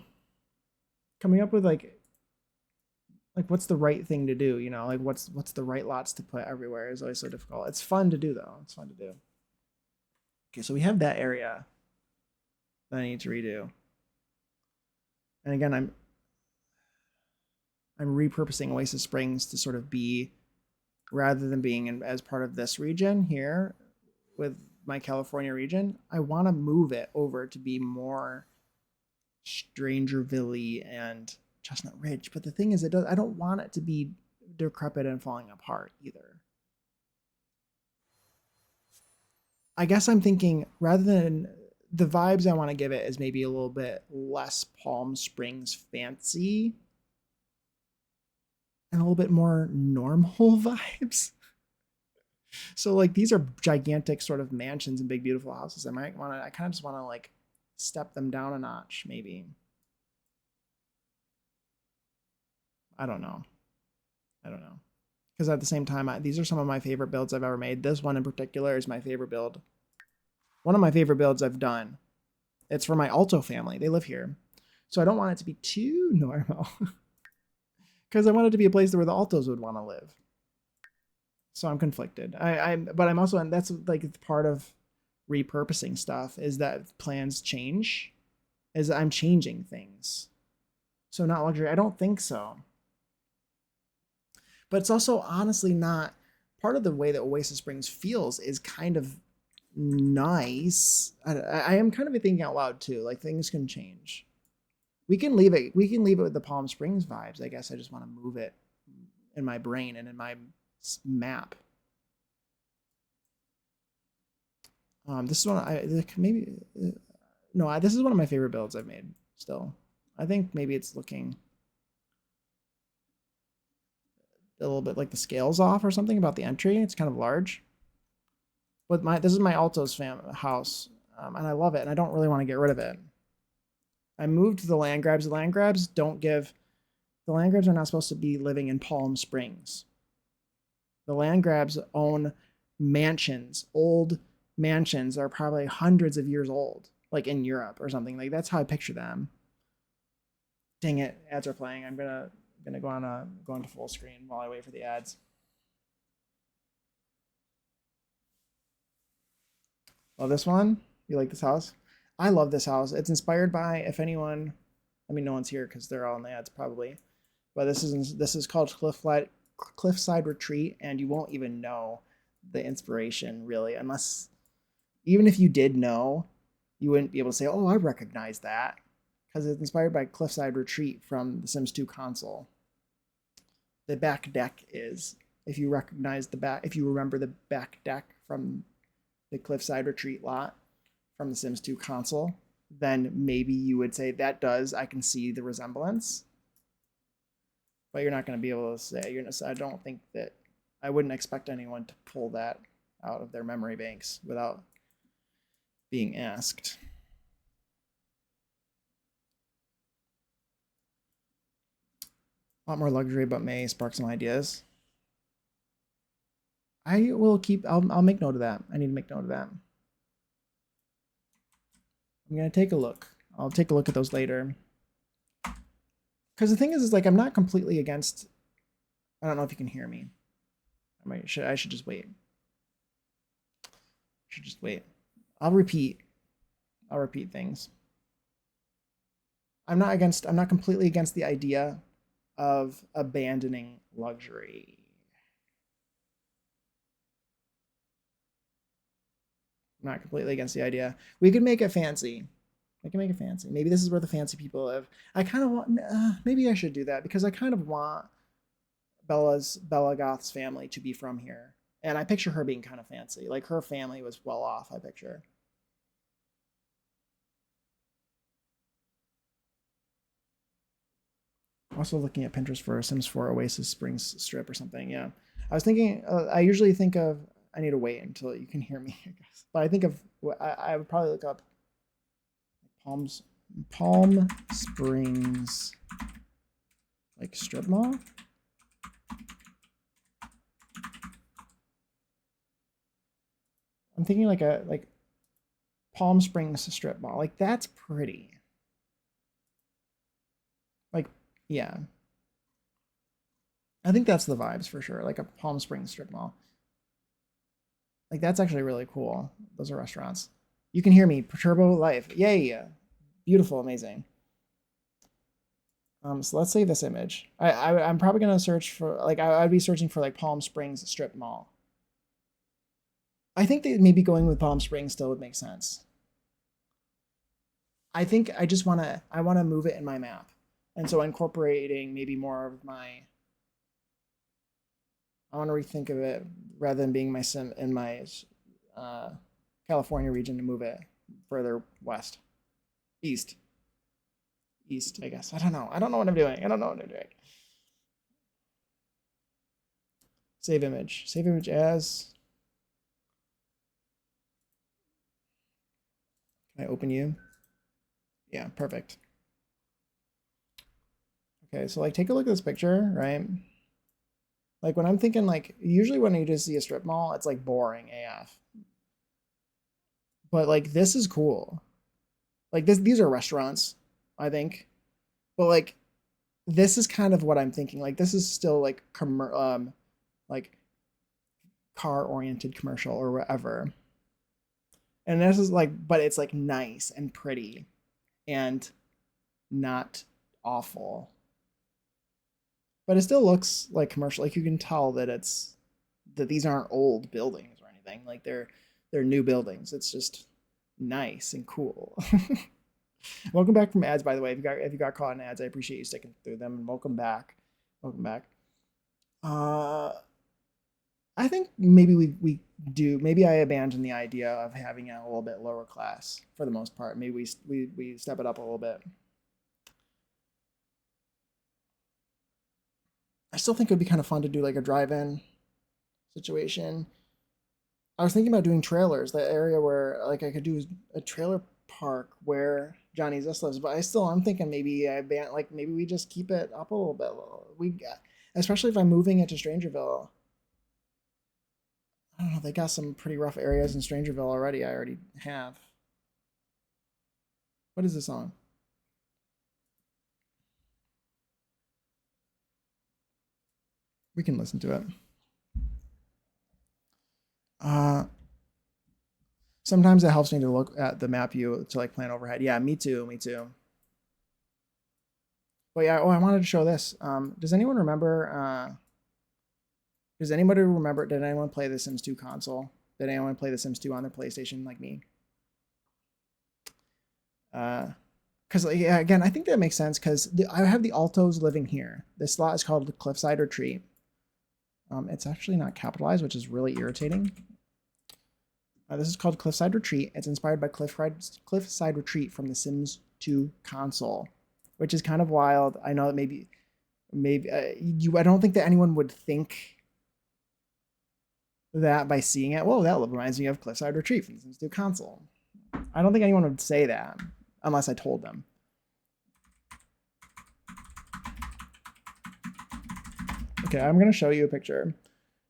Coming up with like what's the right thing to do, you know? Like what's the right lots to put everywhere is always so difficult. It's fun to do though. It's fun to do. Okay, so we have that area that I need to redo. And again, I'm repurposing Oasis Springs to sort of be, rather than being as part of this region here with my California region, I want to move it over to be more Strangerville and Chestnut Ridge. But the thing is, I don't want it to be decrepit and falling apart either. I guess I'm thinking rather than the vibes I want to give it is maybe a little bit less Palm Springs fancy and a little bit more normal vibes. So like these are gigantic sort of mansions and big beautiful houses. I kind of just want to like step them down a notch maybe. I don't know. Because at the same time, these are some of my favorite builds I've ever made. This one in particular is my favorite build. One of my favorite builds I've done. It's for my Alto family. They live here. So I don't want it to be too normal. Because I want it to be a place where the Altos would want to live. So I'm conflicted. But I'm also, and that's like part of repurposing stuff, is that plans change. Is I'm changing things. So not luxury. I don't think so. But it's also honestly not part of the way that Oasis Springs feels is kind of nice. I am kind of thinking out loud too. Like things can change. We can leave it with the Palm Springs vibes. I guess I just want to move it in my brain and in my map. This is one this is one of my favorite builds I've made still. I think maybe it's looking a little bit like the scales off or something about the entry. It's kind of large. But this is my Altos house, and I love it, and I don't really want to get rid of it. I moved the land grabs. The land grabs are not supposed to be living in Palm Springs. The land grabs own mansions, old mansions are probably hundreds of years old, like in Europe or something. Like that's how I picture them. Dang it, ads are playing. I'm gonna go into full screen while I wait for the ads. Oh, this one? You like this house? I love this house. It's inspired by, if anyone, I mean, no one's here because they're all in the ads probably, but this is called Cliffside Retreat, and you won't even know the inspiration really, unless, even if you did know, you wouldn't be able to say, oh, I recognize that, because it's inspired by Cliffside Retreat from the Sims 2 console. The back deck is, if you remember the back deck from the Cliffside Retreat lot from the Sims 2 console, then maybe you would say I can see the resemblance. But you're not going to be able to say, I wouldn't expect anyone to pull that out of their memory banks without being asked. A lot more luxury, but may spark some ideas. I'll make note of that. I need to make note of that. I'm going to take a look. I'll take a look at those later. Because the thing is like, I'm not completely against, I don't know if you can hear me. I should just wait. I'll repeat things. I'm not completely against the idea of abandoning luxury. I'm not completely against the idea. We could make it fancy. Maybe this is where the fancy people live. I kind of want, maybe I should do that because I kind of want Bella Goth's family to be from here. And I picture her being kind of fancy. Like her family was well off, I picture. Also looking at Pinterest for a Sims 4 Oasis Springs strip or something. Yeah. I was thinking, I usually think of, I need to wait until you can hear me, I guess. But I think of, I would probably look up Palm Springs, like strip mall. I'm thinking like Palm Springs strip mall. Like that's pretty. Like, yeah. I think that's the vibes for sure. Like a Palm Springs strip mall. Like that's actually really cool. Those are restaurants. You can hear me. Perturbo Life. Yay. Beautiful, amazing. So let's save this image. I'm probably gonna search for like I'd be searching for like Palm Springs strip mall. I think that maybe going with Palm Springs still would make sense. I think I want to move it in my map, and so incorporating maybe more of my. I want to rethink of it rather than being my sim in my California region to move it further west, east, I guess. I don't know. I don't know what I'm doing. I don't know what I'm doing. Save image. Save image as. Can I open you? Yeah, perfect. Okay, so like take a look at this picture, right? Like when I'm thinking like usually when you just see a strip mall, it's like boring AF. But like this is cool. Like these are restaurants, I think. But like this is kind of what I'm thinking. Like this is still like car oriented commercial or whatever. And this is like, but it's like nice and pretty and not awful. But it still looks like commercial. Like you can tell that these aren't old buildings or anything. Like they're new buildings. It's just nice and cool. Welcome back from ads, by the way. If you got caught in ads, I appreciate you sticking through them. And welcome back. Welcome back. I think maybe we do. Maybe I abandon the idea of having it a little bit lower class for the most part. Maybe we step it up a little bit. I still think it would be kind of fun to do like a drive-in situation. I was thinking about doing trailers, that area where like I could do a trailer park where Johnny Zest lives, but I'm thinking maybe maybe we just keep it up a little bit. Especially if I'm moving it to Strangerville. I don't know, they got some pretty rough areas in Strangerville already. I already have. What is this song? We can listen to it. Sometimes it helps me to look at the map view to like plan overhead. Yeah, me too. But yeah, I wanted to show this. Does anyone remember? Does anybody remember? Did anyone play the Sims 2 console? Did anyone play the Sims 2 on their PlayStation like me? Because yeah, again, I think that makes sense because I have the Altos living here. This lot is called the Cliffside Retreat. It's actually not capitalized, which is really irritating. This is called Cliffside Retreat. It's inspired by Cliffside Retreat from the Sims 2 console, which is kind of wild. I know that maybe I don't think that anyone would think that by seeing it. Whoa, that reminds me of Cliffside Retreat from the Sims 2 console. I don't think anyone would say that unless I told them. Okay, I'm going to show you a picture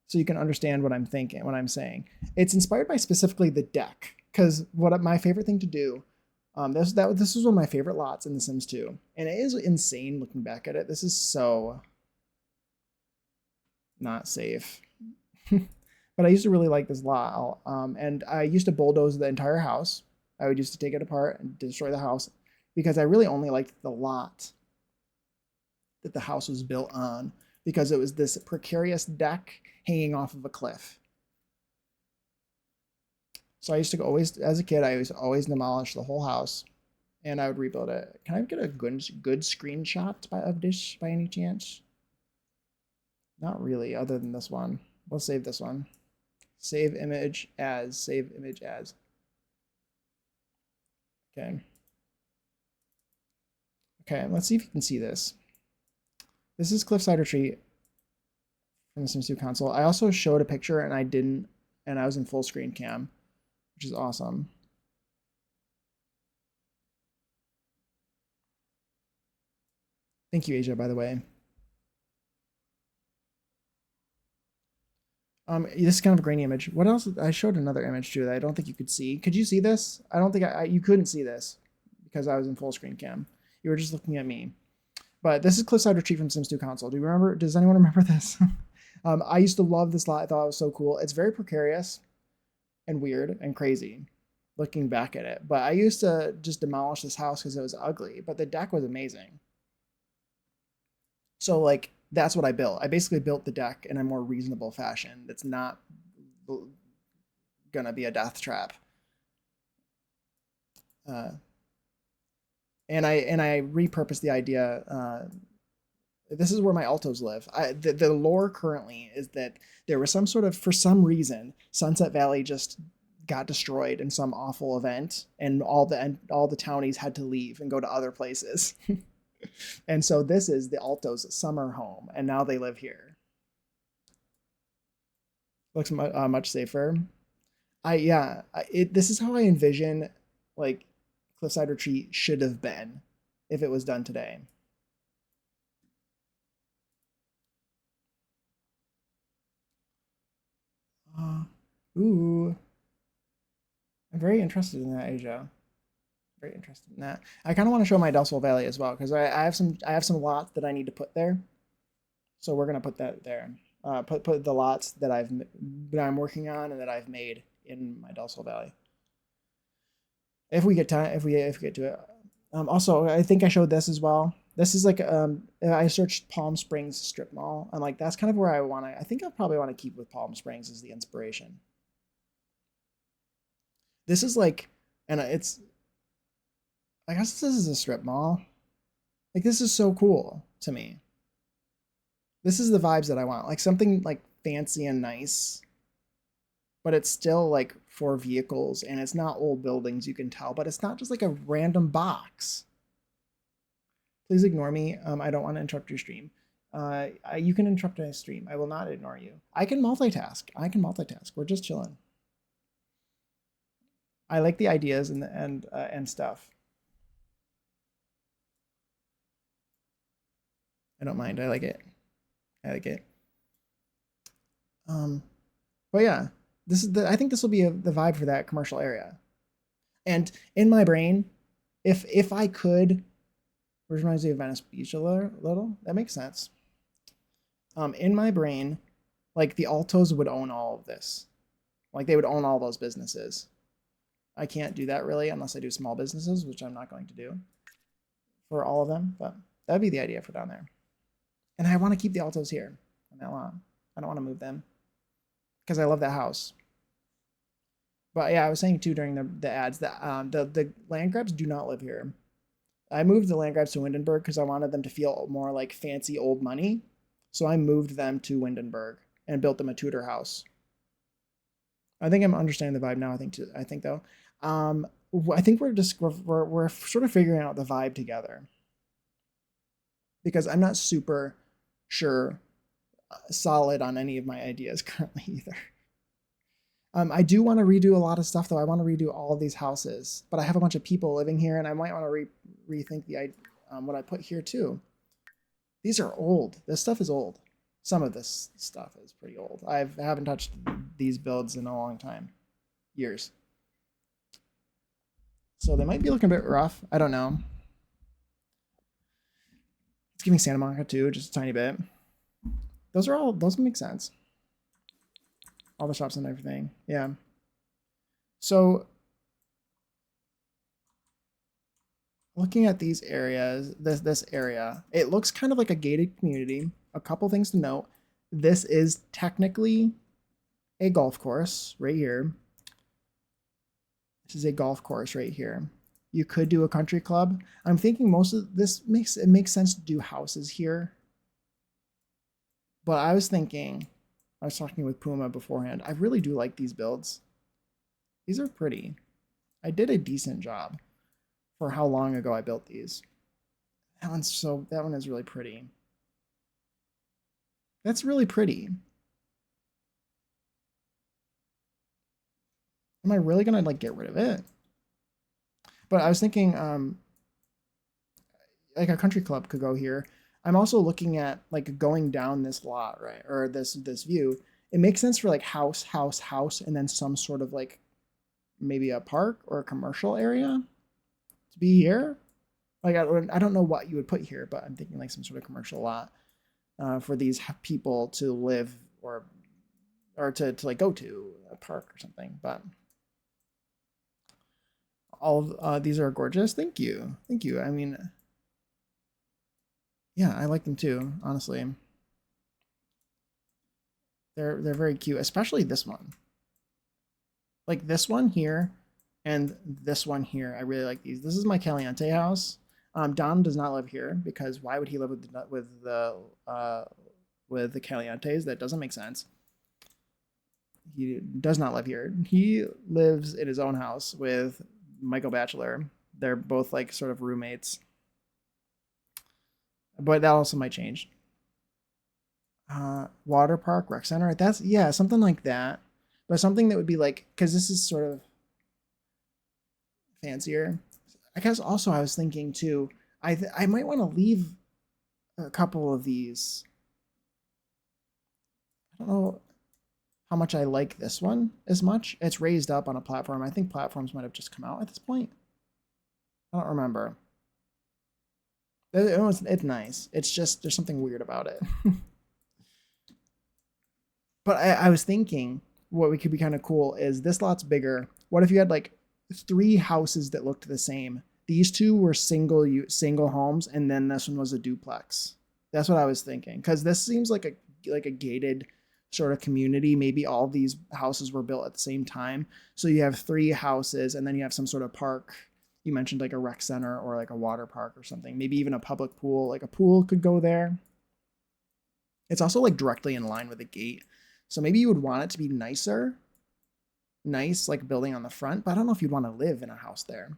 so you can understand what I'm thinking, what I'm saying. It's inspired by specifically the deck, because what my favorite thing to do, this was one of my favorite lots in The Sims 2, and it is insane looking back at it. This is so not safe. But I used to really like this lot, and I used to bulldoze the entire house. I would used to take it apart and destroy the house because I really only liked the lot that the house was built on, because it was this precarious deck hanging off of a cliff. So I used to always, as a kid, I used to always demolish the whole house, and I would rebuild it. Can I get a good screenshot of this by any chance? Not really, other than this one. We'll save this one. Save image as. Save image as. Okay. Okay, let's see if you can see this. This is Cliffside Retreat from the Sims 2 console. I also showed a picture and I was in full screen cam, which is awesome. Thank you, Asia, by the way. This is kind of a grainy image. What else? I showed another image too that I don't think you could see. Could you see this? I don't think you couldn't see this because I was in full screen cam. You were just looking at me. But this is Cliffside Retreat from Sims 2 console. Do you remember? Does anyone remember this? I used to love this lot. I thought it was so cool. It's very precarious and weird and crazy looking back at it. But I used to just demolish this house because it was ugly. But the deck was amazing. So like that's what I built. I basically built the deck in a more reasonable fashion. That's not gonna be a death trap. And I repurposed the idea. This is where my altos live. The lore currently is that there was some sort of, for some reason, Sunset Valley just got destroyed in some awful event, and all the townies had to leave and go to other places. And so this is the Altos' summer home, and now they live here. Looks much safer. This is how I envision like Cliffside Retreat should have been if it was done today. Ooh, I'm very interested in that, Asia. Very interested in that. I kind of want to show my Del Sol Valley as well because I have some lots that I need to put there. So we're gonna put that there. Put the lots that I'm working on and that I've made in my Del Sol Valley. If we get time, if we get to it. Also, I think I showed this as well. This is like I searched Palm Springs strip mall. I'm like, that's kind of where I think I'll probably want to keep with Palm Springs as the inspiration. This is like, and it's, I guess this is a strip mall. Like, this is so cool to me. This is the vibes that I want. Like something like fancy and nice, but it's still like for vehicles and it's not old buildings, you can tell, but it's not just like a random box. Please ignore me. I don't want to interrupt your stream. You can interrupt my stream. I will not ignore you. I can multitask. We're just chilling. I like the ideas and stuff. I don't mind. I like it. But yeah, I think this will be the vibe for that commercial area. And in my brain, if I could, which reminds me of Venice Beach a little, that makes sense. In my brain, like the Altos would own all of this. Like they would own all those businesses. I can't do that really unless I do small businesses, which I'm not going to do for all of them, but that'd be the idea for down there. And I want to keep the Altos here on that lot. I don't want to move them because I love that house. But yeah, I was saying too during the ads that the land grabs do not live here. I moved the land grabs to Windenburg because I wanted them to feel more like fancy old money. So I moved them to Windenburg and built them a Tudor house. I think I'm understanding the vibe now. I think though, I think we're sort of figuring out the vibe together because I'm not super sure solid on any of my ideas currently either. I do want to redo a lot of stuff though. I want to redo all of these houses, but I have a bunch of people living here, and I might want to rethink what I put here too. These are old. This stuff is old. Some of this stuff is pretty old. I haven't touched these builds in a long time, years. So they might be looking a bit rough. I don't know. It's giving Santa Monica too, just a tiny bit. Those make sense. All the shops and everything. Yeah. So looking at these areas, this area, it looks kind of like a gated community. A couple things to note. This is technically a golf course right here. This is a golf course right here. You could do a country club. I'm thinking most of this makes sense to do houses here. But I was talking with Puma beforehand. I really do like these builds. These are pretty. I did a decent job for how long ago I built these. That one is really pretty. That's really pretty. Am I really gonna like get rid of it? But I was thinking like a country club could go here. I'm also looking at like going down this lot, right? Or this view. It makes sense for like house, and then some sort of like maybe a park or a commercial area to be here. Like I don't know what you would put here, but I'm thinking like some sort of commercial lot for these people to live or to like go to a park or something. But all of these are gorgeous. Thank you. I mean, yeah, I like them too, honestly. They're very cute, especially this one. Like this one here and this one here. I really like these. This is my Caliente house. Dom does not live here because why would he live with the Calientes? That doesn't make sense. he does not live here. He lives in his own house with Michael Bachelor. They're both like sort of roommates, but that also might change. Water park, rec center. That's yeah, something like that, but something that would be like because this is sort of fancier. I guess also I was thinking too. I might want to leave a couple of these. I don't know how much I like this one as much. It's raised up on a platform. I think platforms might have just come out at this point. I don't remember. It's nice. It's just there's something weird about it. But I was thinking what we could be kind of cool is this lot's bigger. What if you had like 3 houses that looked the same? These 2 were single homes, and then this one was a duplex. That's what I was thinking, because this seems like a gated sort of community. Maybe all these houses were built at the same time, so you have 3 houses, and then you have some sort of park. You mentioned like a rec center or like a water park or something. Maybe even a public pool. Like a pool could go there. It's also like directly in line with a gate. So maybe you would want it to be nicer, nice like building on the front, but I don't know if you'd want to live in a house there.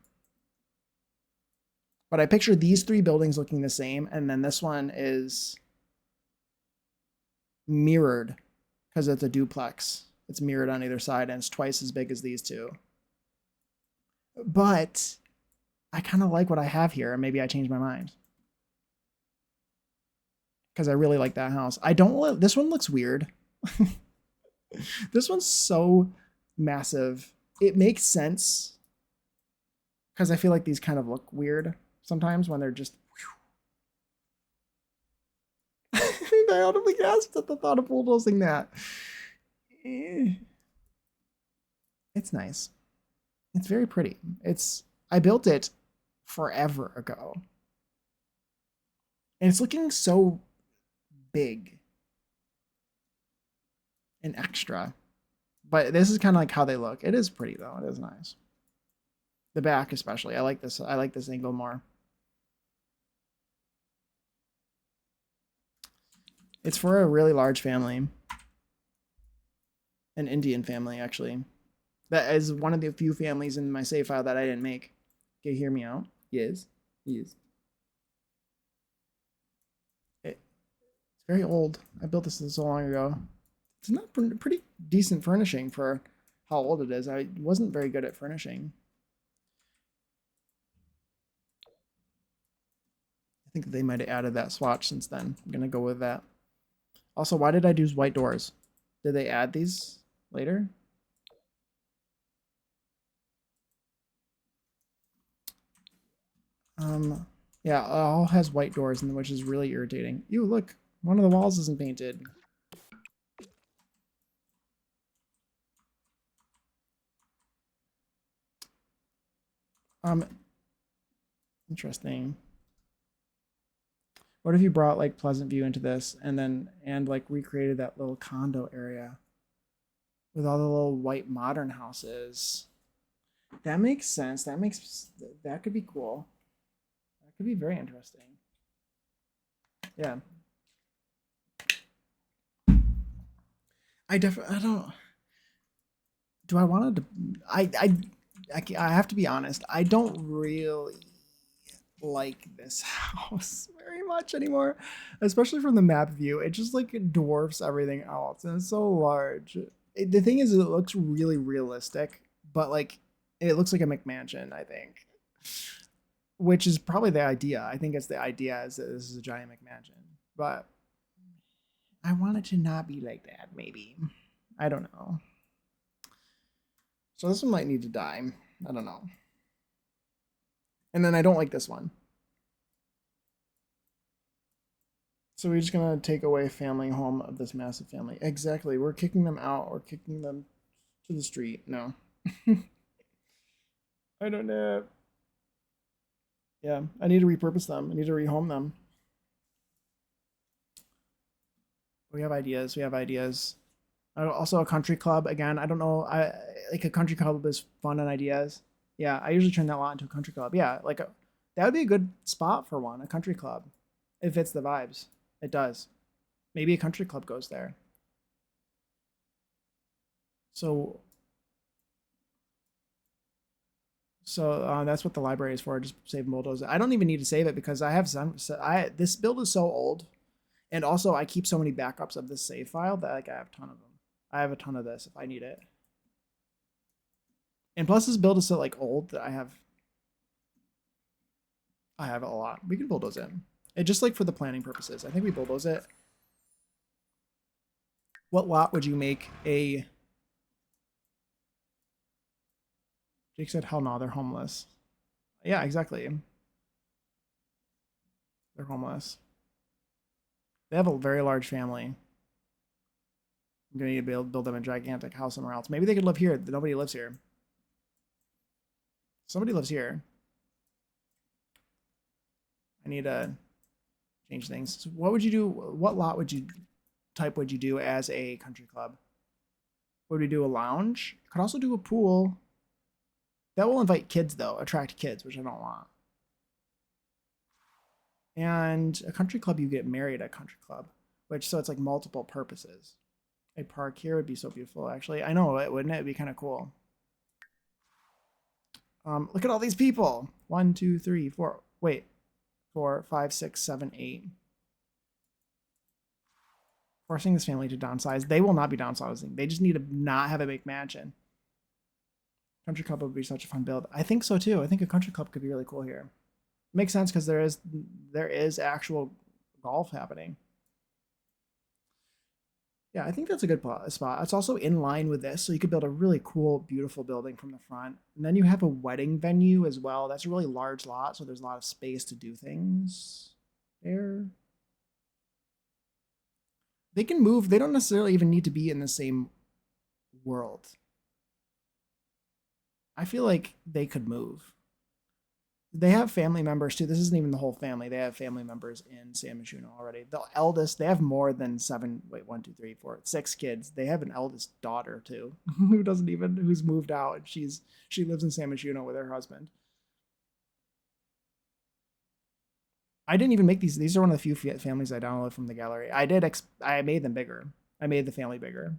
But I picture these 3 buildings looking the same, and then this one is mirrored because it's a duplex. It's mirrored on either side, and it's twice as big as these 2. But I kind of like what I have here, and maybe I changed my mind. Because I really like that house. This one looks weird. This one's so massive. It makes sense because I feel like these kind of look weird sometimes when they're just. I audibly gasped at the thought of bulldozing that. It's nice. It's very pretty. I built it forever ago. And it's looking so big and extra. But this is kind of like how they look. It is pretty though. It is nice. The back especially. I like this angle more. It's for a really large family. An Indian family, actually. That is one of the few families in my save file that I didn't make. Okay, hear me out. Yes. Yes. It's very old. I built this so long ago. It's not pretty decent furnishing for how old it is. I wasn't very good at furnishing. I think they might have added that swatch since then. I'm going to go with that. Also, why did I do white doors? Did they add these later? Yeah, it all has white doors, which is really irritating. Ew, look, one of the walls isn't painted. Interesting. What if you brought like Pleasant View into this and like recreated that little condo area with all the little white modern houses? That makes sense. That could be cool. That could be very interesting. Yeah. I don't. Do I want to? I have to be honest. I don't really like this house very much anymore, especially from the map view. It just like dwarfs everything else, and it's so large. The thing is, it looks really realistic, but like it looks like a McMansion, I think, which is probably the idea. I think it's the idea is that this is a giant McMansion, but I want it to not be like that. Maybe I don't know. So this one might need to die. I don't know. And then I don't like this one. So we're just gonna take away family home of this massive family. Exactly. We're kicking them out or kicking them to the street. No. I don't know. Yeah, I need to repurpose them. I need to rehome them. We have ideas. We have ideas. Also a country club again. I don't know. I like a country club is fun and ideas. Yeah, I usually turn that lot into a country club. Yeah, like that would be a good spot for one. A country club. It fits the vibes. It does. Maybe a country club goes there. So that's what the library is for. Just save and bulldoze it. I don't even need to save it because I have some. So this build is so old, and also I keep so many backups of this save file that like I have a ton of them. I have a ton of this if I need it. And plus, this build is so like old that I have a lot. We can bulldoze in. It just like for the planning purposes. I think we bulldoze it. What lot would you make a? Jake said, "Hell no, they're homeless." Yeah, exactly. They're homeless. They have a very large family. I'm gonna need to build them a gigantic house somewhere else. Maybe they could live here. Nobody lives here. Somebody lives here. I need to change things. So what would you do? What lot would you type would you do as a country club? Would we do a lounge? Could also do a pool. That will invite kids though, attract kids, which I don't want. And a country club, you get married at a country club, which so it's like multiple purposes. A park here would be so beautiful, actually. I know it, wouldn't it? It'd be kind of cool. Look at all these people. 1, 2, 3, 4. Wait, 4, 5, 6, 7, 8. Forcing this family to downsize. They will not be downsizing. They just need to not have a big mansion. Country club would be such a fun build. I think so too. I think a country club could be really cool here. Makes sense because there is actual golf happening. Yeah, I think that's a good spot. It's also in line with this, so you could build a really cool, beautiful building from the front. And then you have a wedding venue as well. That's a really large lot, so there's a lot of space to do things there. They can move. They don't necessarily even need to be in the same world. I feel like they could move. They have family members too. This isn't even the whole family. They have family members in San Myshuno already. The eldest, they have more than 7, wait, 1, 2, 3, 4, 6 kids. They have an eldest daughter too, who's moved out. She lives in San Myshuno with her husband. I didn't even make these. These are one of the few families I downloaded from the gallery. I made them bigger. I made the family bigger.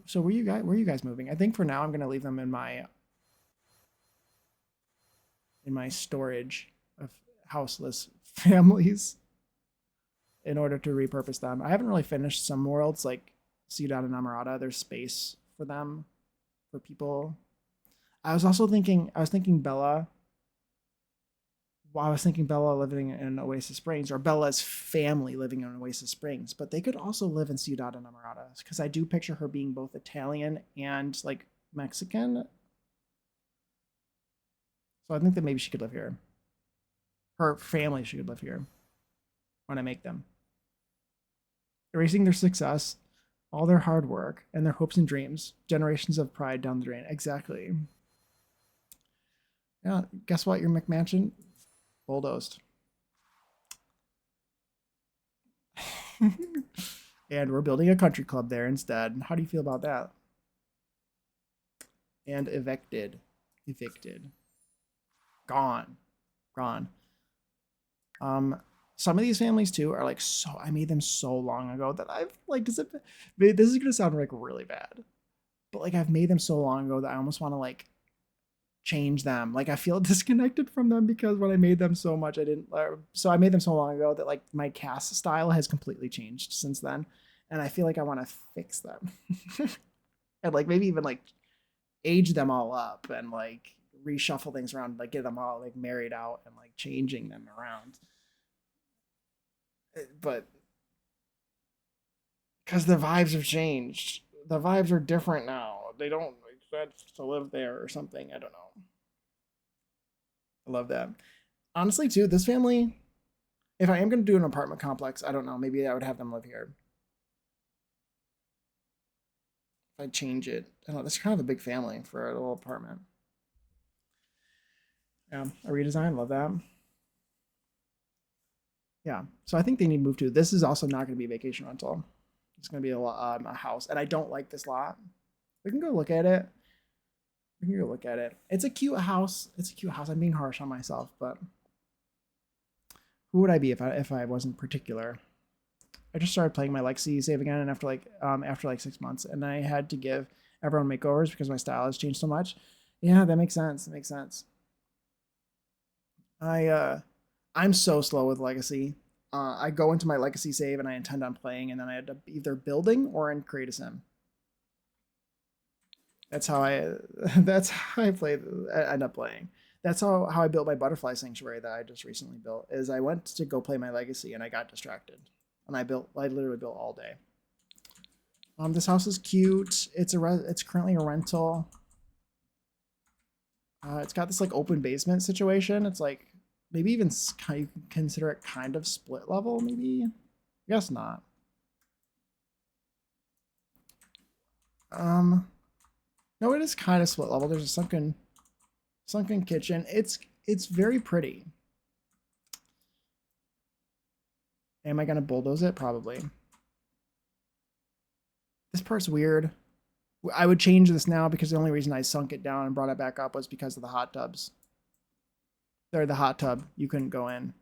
So where you guys moving? I think for now I'm gonna leave them in my storage of houseless families in order to repurpose them. I haven't really finished some worlds like Ciudad and Amarada. There's space for them, for people. I was thinking Bella. Well, I was thinking Bella living in Oasis Springs or Bella's family living in Oasis Springs, but they could also live in Ciudad and Amarada because I do picture her being both Italian and like Mexican. So I think that maybe she could live here. Her family should live here when I make them. Erasing their success, all their hard work, and their hopes and dreams. Generations of pride down the drain. Exactly. Yeah, guess what? Your McMansion bulldozed. And we're building a country club there instead. How do you feel about that? And evicted. Gone. Some of these families too are like I made them so long ago that I've like this is gonna sound like really bad, but like I've made them so long ago that I almost want to like change them. Like I feel disconnected from them because when I made them so much, so I made them so long ago that like my cast style has completely changed since then, and I feel like I want to fix them, and like maybe even like age them all up and like reshuffle things around, like get them all like married out and like changing them around. But because the vibes have changed, the vibes are different now. They don't expect to live there or something. I don't know. I love that. Honestly, too, this family, if I am going to do an apartment complex, I don't know. Maybe I would have them live here. If I change it, I don't know. This is kind of a big family for a little apartment. Yeah, a redesign. Love that. Yeah, so I think they need to move to. This is also not going to be a vacation rental. It's going to be a house, and I don't like this lot. We can go look at it. It's a cute house. I'm being harsh on myself, but who would I be if I wasn't particular? I just started playing my Legacy save again, and after like 6 months, and I had to give everyone makeovers because my style has changed so much. Yeah, that makes sense. That makes sense. I'm so slow with Legacy. I go into my Legacy save and I intend on playing, and then I end up either building or in Create a Sim. That's how I that's how I play. I end up playing. That's how I built my Butterfly Sanctuary that I just recently built. Is I went to go play my Legacy and I got distracted, and I literally built all day. This house is cute. It's currently a rental. It's got this like open basement situation. It's like maybe even kind you can consider it kind of split level. Maybe, I guess not. No, it is kind of split level. There's a sunken kitchen. It's very pretty. Am I gonna bulldoze it? Probably. This part's weird. I would change this now because the only reason I sunk it down and brought it back up was because of the hot tubs. They're the hot tub. You couldn't go in.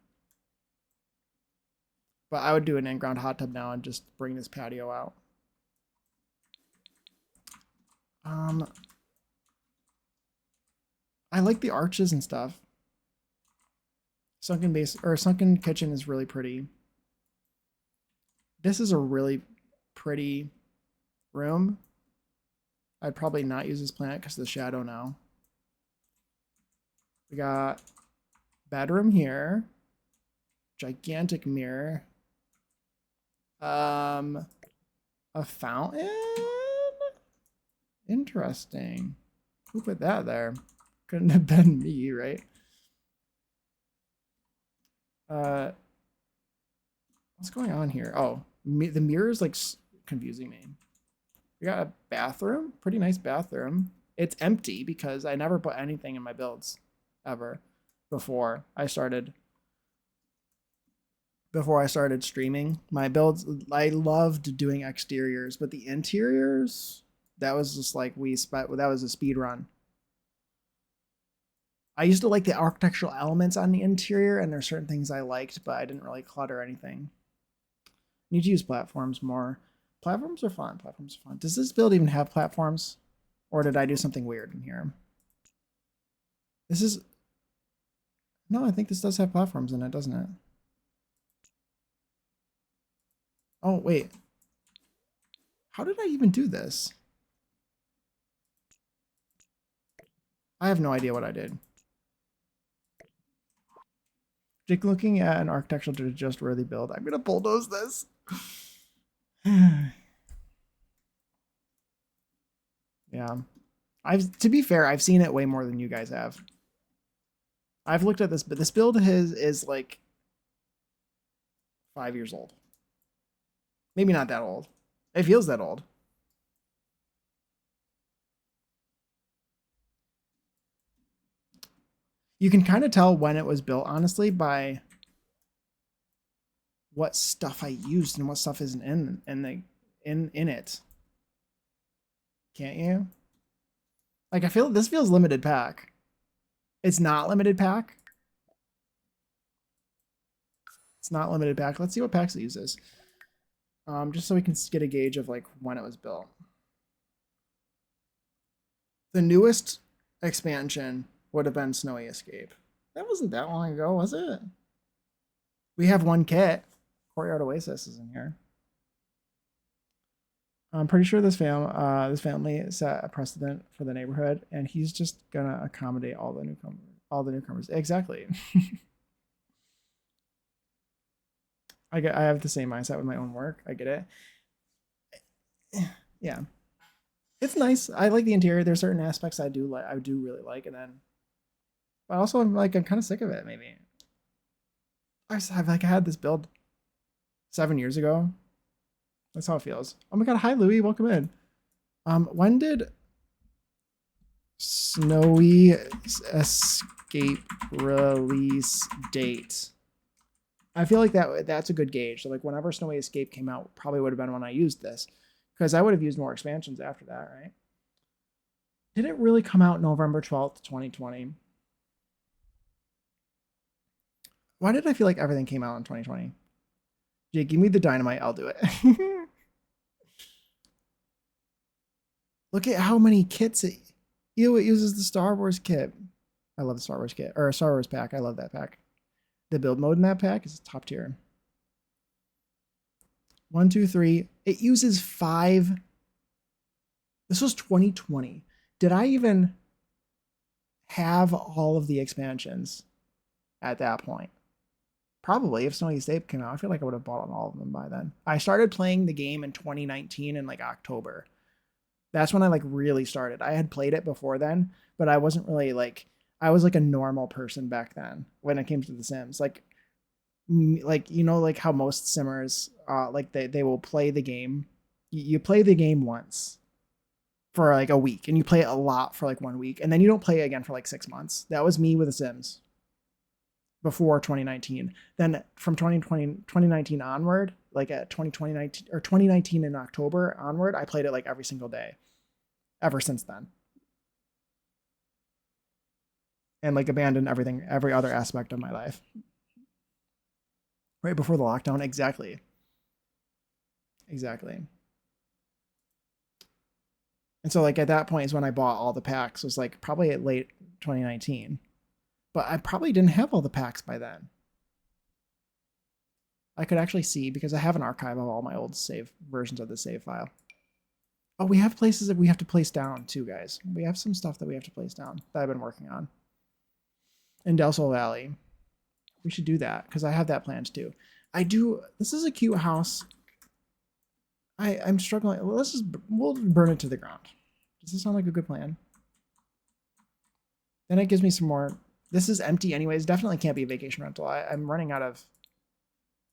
But I would do an in-ground hot tub now and just bring this patio out. I like the arches and stuff. Sunken kitchen is really pretty. This is a really pretty room. I'd probably not use this plant because of the shadow now. We got bedroom here. Gigantic mirror. A fountain? Interesting. Who put that there? Couldn't have been me, right? What's going on here? Oh, the mirror is like confusing me. We got a bathroom, pretty nice bathroom. It's empty because I never put anything in my builds ever before I started streaming. My builds, I loved doing exteriors, but the interiors, that was just like that was a speed run. I used to like the architectural elements on the interior, and there's certain things I liked, but I didn't really clutter anything. Need to use platforms more. Platforms are fun. Platforms are fun. Does this build even have platforms? Or did I do something weird in here? This is... No, I think this does have platforms in it, doesn't it? Oh, wait. How did I even do this? I have no idea what I did. Jake, looking at an architectural just worthy build. I'm gonna bulldoze this. Yeah. To be fair, I've seen it way more than you guys have. I've looked at this, but this build is like 5 years old. Maybe not that old. It feels that old. You can kind of tell when it was built, honestly, by what stuff I used and what stuff isn't in it. Can't you? Like, I feel this feels limited pack. It's not limited pack. It's not limited pack. Let's see what packs it uses. Just so we can get a gauge of like when it was built. The newest expansion would have been Snowy Escape. That wasn't that long ago, was it? We have one kit. Courtyard Oasis is in here. I'm pretty sure this family set a precedent for the neighborhood, and he's just gonna accommodate all the newcomers. Exactly. I have the same mindset with my own work. I get it. Yeah. It's nice. I like the interior. There's certain aspects I do really like, and then but also I'm kind of sick of it, maybe. I've had this build 7 years ago. That's how it feels. Oh my god, hi Louie, welcome in. When did Snowy Escape release date? I feel like that's a good gauge. So like whenever Snowy Escape came out, probably would have been when I used this, because I would have used more expansions after that, right? Did it really come out November 12th, 2020? Why did I feel like everything came out in 2020? Jake, give me the dynamite. I'll do it. Look at how many kits it uses the Star Wars kit. I love the Star Wars kit, or Star Wars pack. I love that pack. The build mode in that pack is top tier. 1, 2, 3. It uses 5. This was 2020. Did I even have all of the expansions at that point? Probably. If Snowy Escape came out, I feel like I would have bought on all of them by then. I started playing the game in 2019 in like October. That's when I like really started. I had played it before then, but I wasn't really like, I was like a normal person back then when it came to The Sims. Like you know, like how most simmers like they will play the game. You play the game once for like a week, and you play it a lot for like 1 week, and then you don't play it again for like 6 months. That was me with The Sims before 2019. Then from 2019 onward, like at 2019 in October onward, I played it like every single day ever since then, and like abandoned everything, every other aspect of my life right before the lockdown. Exactly. And so like at that point is when I bought all the packs. It was like probably at late 2019, but I probably didn't have all the packs by then. I could actually see because I have an archive of all my old save versions of the save file. Oh, we have places that we have to place down too, guys. We have some stuff that we have to place down that I've been working on. In Del Sol Valley. We should do that because I have that planned too. I do. This is a cute house. I'm struggling. We'll burn it to the ground. Does this sound like a good plan? Then it gives me some more. This is empty anyways. Definitely can't be a vacation rental. I'm running out of.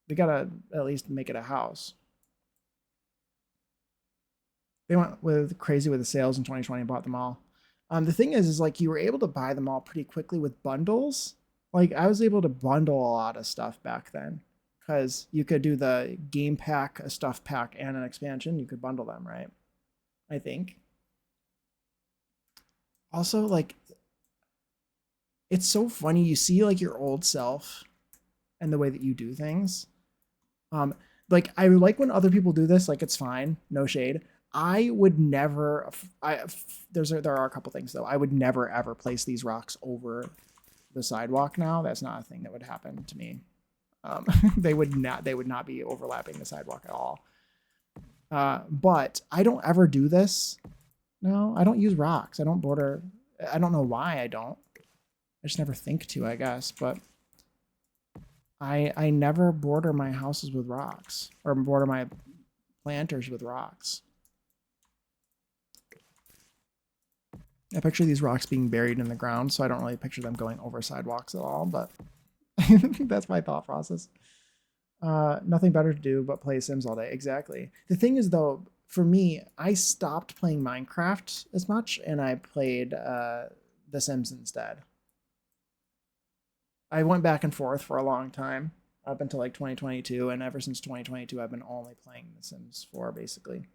We gotta at least make it a house. They went with crazy with the sales in 2020 and bought them all. The thing is like you were able to buy them all pretty quickly with bundles. Like I was able to bundle a lot of stuff back then because you could do the game pack, a stuff pack, and an expansion. You could bundle them, right? I think. Also, like, it's so funny. You see like your old self and the way that you do things. Like I like when other people do this. Like it's fine, no shade. I would never. There are a couple things though. I would never ever place these rocks over the sidewalk now. That's not a thing that would happen to me. They would not be overlapping the sidewalk at all. But I don't ever do this. No, I don't use rocks. I don't border. I don't know why I don't. I just never think to, I guess. But I never border my houses with rocks or border my planters with rocks. I picture these rocks being buried in the ground, so I don't really picture them going over sidewalks at all, but that's my thought process. Nothing better to do but play Sims all day. Exactly. The thing is, though, for me, I stopped playing Minecraft as much, and I played The Sims instead. I went back and forth for a long time, up until like 2022, and ever since 2022, I've been only playing The Sims 4, basically.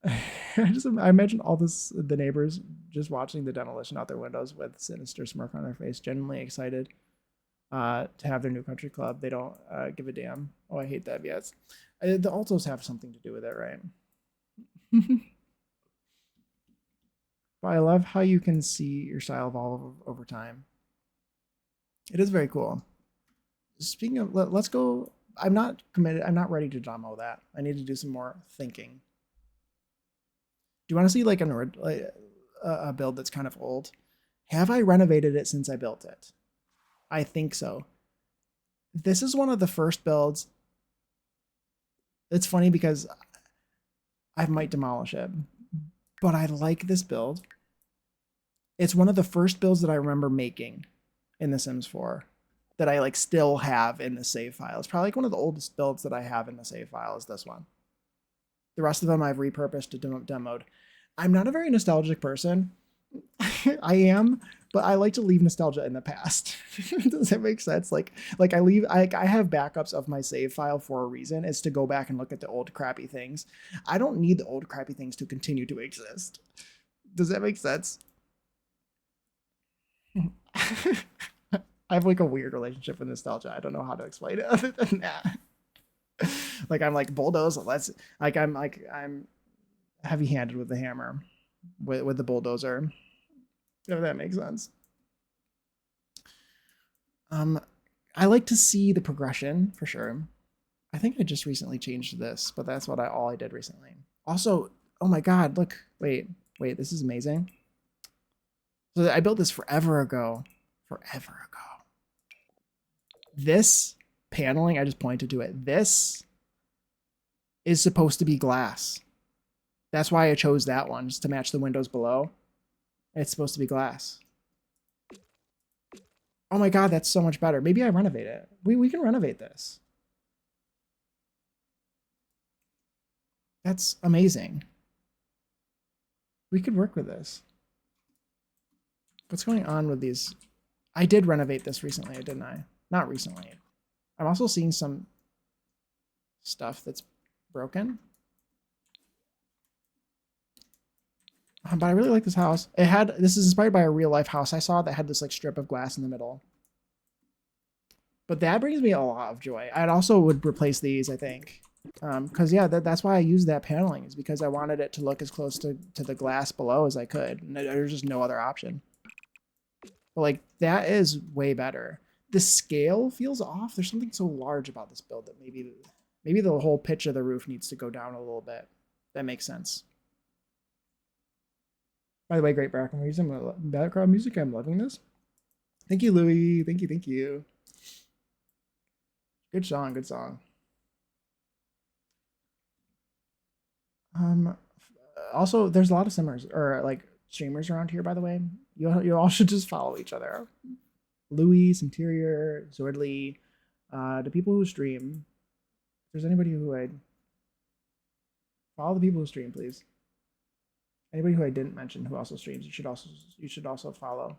I imagine all the neighbors just watching the demolition out their windows with sinister smirk on their face, genuinely excited to have their new country club. They don't give a damn. Oh, I hate that. Yes, the altos have something to do with it, right? But I love how you can see your style evolve over time. It is very cool. Speaking of, let's go. I'm not committed. I'm not ready to demo that. I need to do some more thinking. Do you want to see like a build that's kind of old? Have I renovated it since I built it? I think so. This is one of the first builds. It's funny because I might demolish it, but I like this build. It's one of the first builds that I remember making in The Sims 4 that I like still have in the save file. It's probably like one of the oldest builds that I have in the save file is this one. The rest of them I've repurposed to demoed. I'm not a very nostalgic person. I am, but I like to leave nostalgia in the past. Does that make sense? Like I have backups of my save file for a reason. Is to go back and look at the old crappy things. I don't need the old crappy things to continue to exist. Does that make sense? I have like a weird relationship with nostalgia. I don't know how to explain it other than that. Like I'm like bulldoze. I'm heavy-handed with the hammer, with the bulldozer. If that makes sense. I like to see the progression for sure. I think I just recently changed this, but that's what all I did recently. Also, oh my god, look, wait, this is amazing. So I built this forever ago. This paneling, I just pointed to it. This is supposed to be glass. That's why I chose that one, just to match the windows below. It's supposed to be glass. Oh my god, that's so much better. Maybe I renovate it. We can renovate this. That's amazing. We could work with this. What's going on with these? I did renovate this recently, didn't I? Not recently. I'm also seeing some stuff that's broken. But I really like this house. This is inspired by a real life house I saw that had this like strip of glass in the middle. But that brings me a lot of joy. I also would replace these, I think. Because yeah, that's why I used that paneling, is because I wanted it to look as close to the glass below as I could. And there's just no other option. But like, that is way better. The scale feels off. There's something so large about this build that maybe the whole pitch of the roof needs to go down a little bit. That makes sense. By the way, great background music. I'm loving this. Thank you, Louis. Thank you. Good song. Also, there's a lot of simmers or like streamers around here, by the way. You all should just follow each other. Louis, Interior, Zordly, the people who stream. If there's anybody who I'd follow, the people who stream, please. Anybody who I didn't mention who also streams, you should also follow.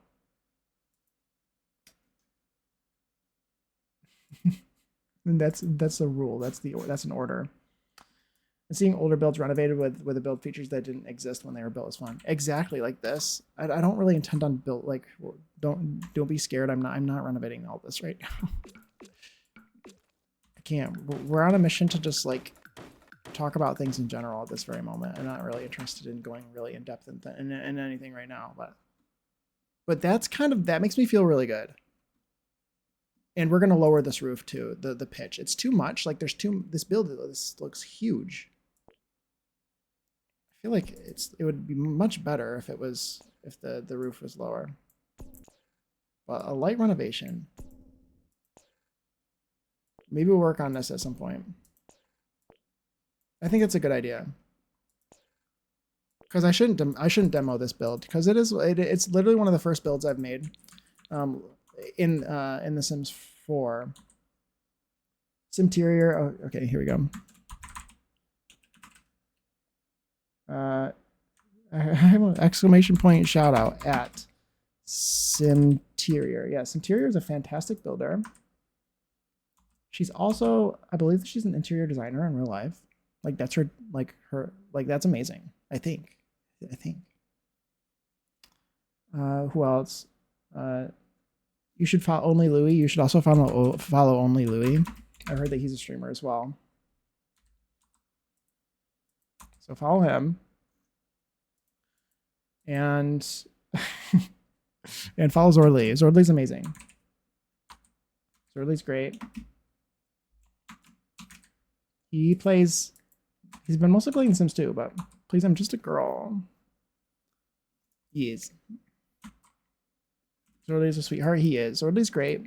And that's the rule. That's an order. And seeing older builds renovated with the build features that didn't exist when they were built is fun. Exactly like this. I don't really intend on build like don't be scared. I'm not renovating all this right now. I can't. We're on a mission to just like talk about things in general at this very moment. I'm not really interested in going really in depth in anything right now, but that makes me feel really good. And we're gonna lower this roof too, the pitch. It's too much. Like this looks huge. I feel like it would be much better if the roof was lower. But a light renovation. Maybe we'll work on this at some point. I think it's a good idea. Because I shouldn't demo this build, because it's literally one of the first builds I've made in The Sims 4. Simterior. Oh, okay, here we go. I have an exclamation point shout out at Simterior. Yeah, Simterior is a fantastic builder. She's also, I believe she's an interior designer in real life. Like that's that's amazing. I think. Who else? You should follow Only Louis. You should also follow Only Louis. I heard that he's a streamer as well. So follow him. And and follow Zordly. Zordly's amazing. Zordly's great. He's been mostly playing Sims 2, but please, I'm just a girl. He is. Zordly's a sweetheart. He is. Zordly's great.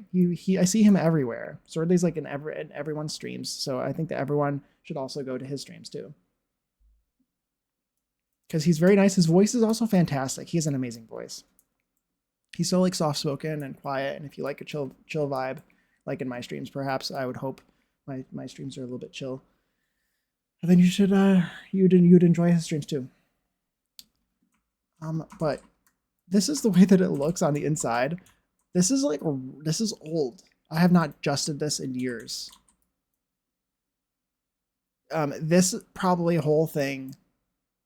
I see him everywhere. Zordly's like in everyone's streams, so I think that everyone should also go to his streams too. Because he's very nice. His voice is also fantastic. He has an amazing voice. He's so like soft spoken and quiet, and if you like a chill vibe, like in my streams, perhaps I would hope my streams are a little bit chill. And then you should you'd enjoy his streams too. But this is the way that it looks on the inside. This is old. I have not adjusted this in years. This probably whole thing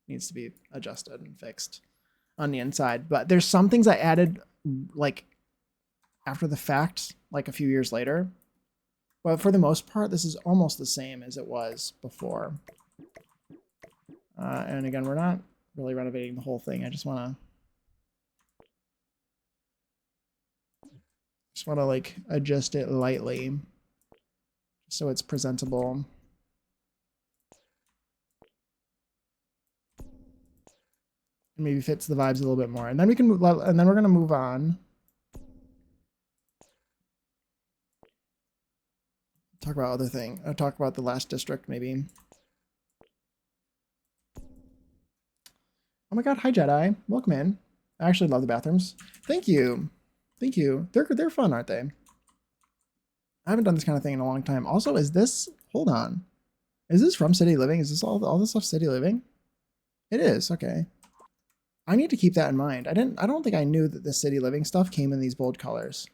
needs to be adjusted and fixed on the inside. But there's some things I added like after the fact, like a few years later. But for the most part, this is almost the same as it was before. And again, we're not really renovating the whole thing. I just want to like adjust it lightly so it's presentable. Maybe fits the vibes a little bit more. And then we can move, and then we're going to move on. Talk about other thing. Talk about the last district, maybe. Oh my god, hi Jedi. Welcome in. I actually love the bathrooms. Thank you. Thank you. They're fun, aren't they? I haven't done this kind of thing in a long time. Also, is this, hold on. Is this from City Living? Is this all this stuff City Living? It is, okay. I need to keep that in mind. I don't think I knew that the City Living stuff came in these bold colors.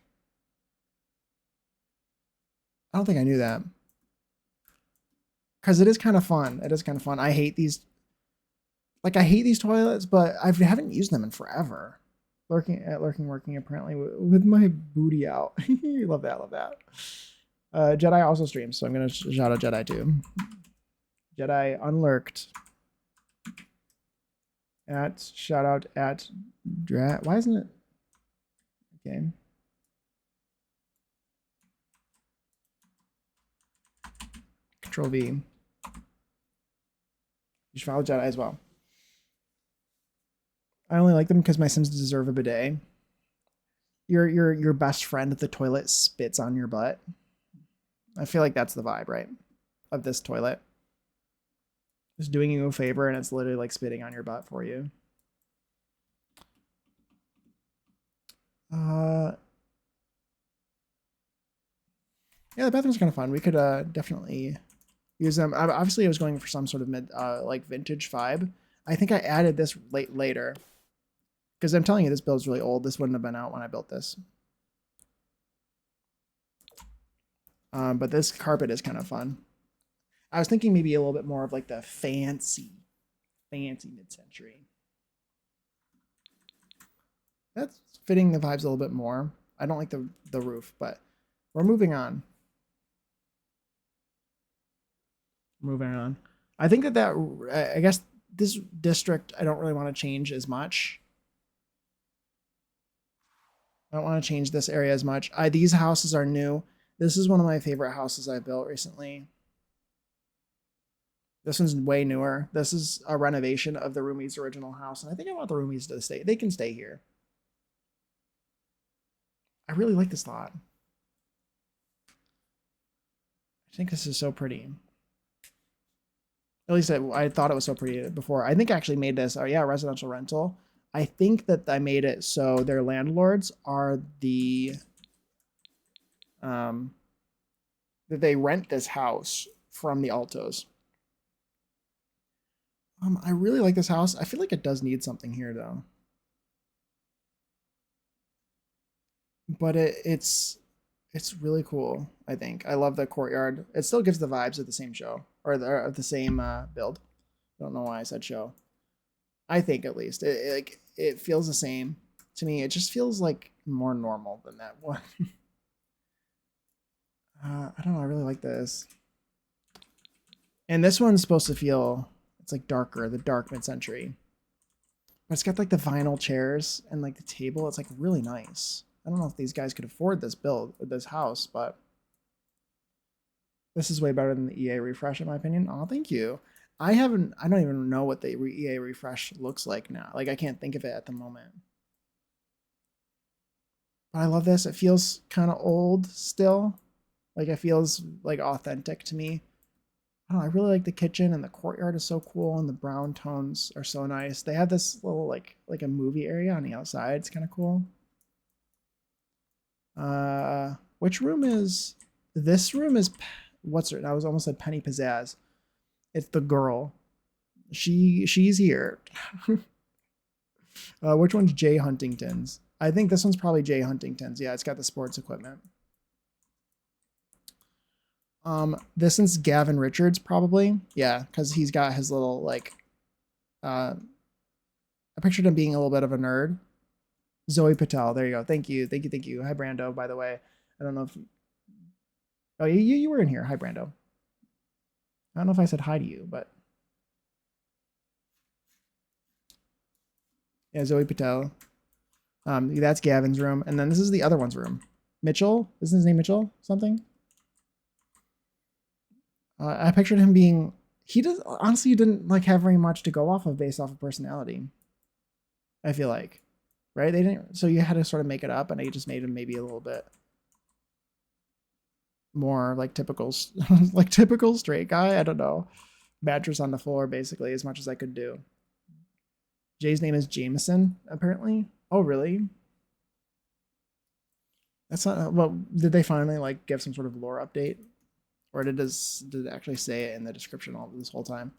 I don't think I knew that. Because it is kind of fun. It is kind of fun. I hate these. Like, I hate these toilets, but I haven't used them in forever. Working, apparently, with my booty out. Love that, love that. Jedi also streams, so I'm going to shout out Jedi too. Jedi unlurked. Shout out at why isn't it? Okay. Control V. You should follow Jedi as well. I only like them because my Sims deserve a bidet. Your best friend at the toilet spits on your butt. I feel like that's the vibe, right? Of this toilet. Just doing you a favor and it's literally like spitting on your butt for you. Yeah, the bathrooms are kind of fun. We could definitely use them. Obviously, I was going for some sort of like vintage vibe. I think I added this later. Because I'm telling you, this build's really old. This wouldn't have been out when I built this. But this carpet is kind of fun. I was thinking maybe a little bit more of like the fancy mid-century. That's fitting the vibes a little bit more. I don't like the roof, but we're moving on. Moving on. I think I guess this district, I don't really want to change as much. I don't want to change this area as much. These houses are new. This is one of my favorite houses I built recently. This one's way newer. This is a renovation of the Roomies' original house, and I think I want the Roomies to stay. They can stay here. I really like this lot. I think this is so pretty. At least I thought it was so pretty before. I think I actually made this, residential rental. I think that I made it so their landlords are that they rent this house from the Altos. I really like this house. I feel like it does need something here though. But it's really cool, I think. I love the courtyard. It still gives the vibes of the same show or the same build. I don't know why I said show. I think at least it feels the same to me. It just feels like more normal than that one. I don't know. I really like this. And this one's supposed to feel, it's like darker, the dark mid-century. But it's got like the vinyl chairs and like the table. It's like really nice. I don't know if these guys could afford this build, this house, but this is way better than the EA refresh in my opinion. Oh, thank you. I don't even know what the EA refresh looks like now. Like I can't think of it at the moment. But I love this. It feels kind of old still. Like it feels like authentic to me. I don't know, I really like the kitchen and the courtyard is so cool and the brown tones are so nice. They have this little like a movie area on the outside. It's kind of cool. Which room is this room is what's her? I was almost said Penny Pizzazz. It's the girl. She's here. Which one's Jay Huntington's? I think this one's probably Jay Huntington's. Yeah, it's got the sports equipment. This one's Gavin Richards probably. Yeah, because he's got his little like I pictured him being a little bit of a nerd. Zoe Patel. There you go. Thank you. Thank you. Thank you. Hi, Brando, by the way. I don't know if... Oh, you were in here. Hi, Brando. I don't know if I said hi to you, but... Yeah, Zoe Patel. That's Gavin's room. And then this is the other one's room. Mitchell? Isn't his name Mitchell? Something? I pictured him being... He does... Honestly, he didn't like have very much to go off of based off of personality. I feel like. Right? They didn't... So you had to sort of make it up, and they just made him maybe a little bit more like typical like typical straight guy. I don't know. Mattress on the floor, basically, as much as I could do. Jay's name is Jameson, apparently. Oh, really? That's not... Well, did they finally like give some sort of lore update? Or did it actually say it in the description all this whole time?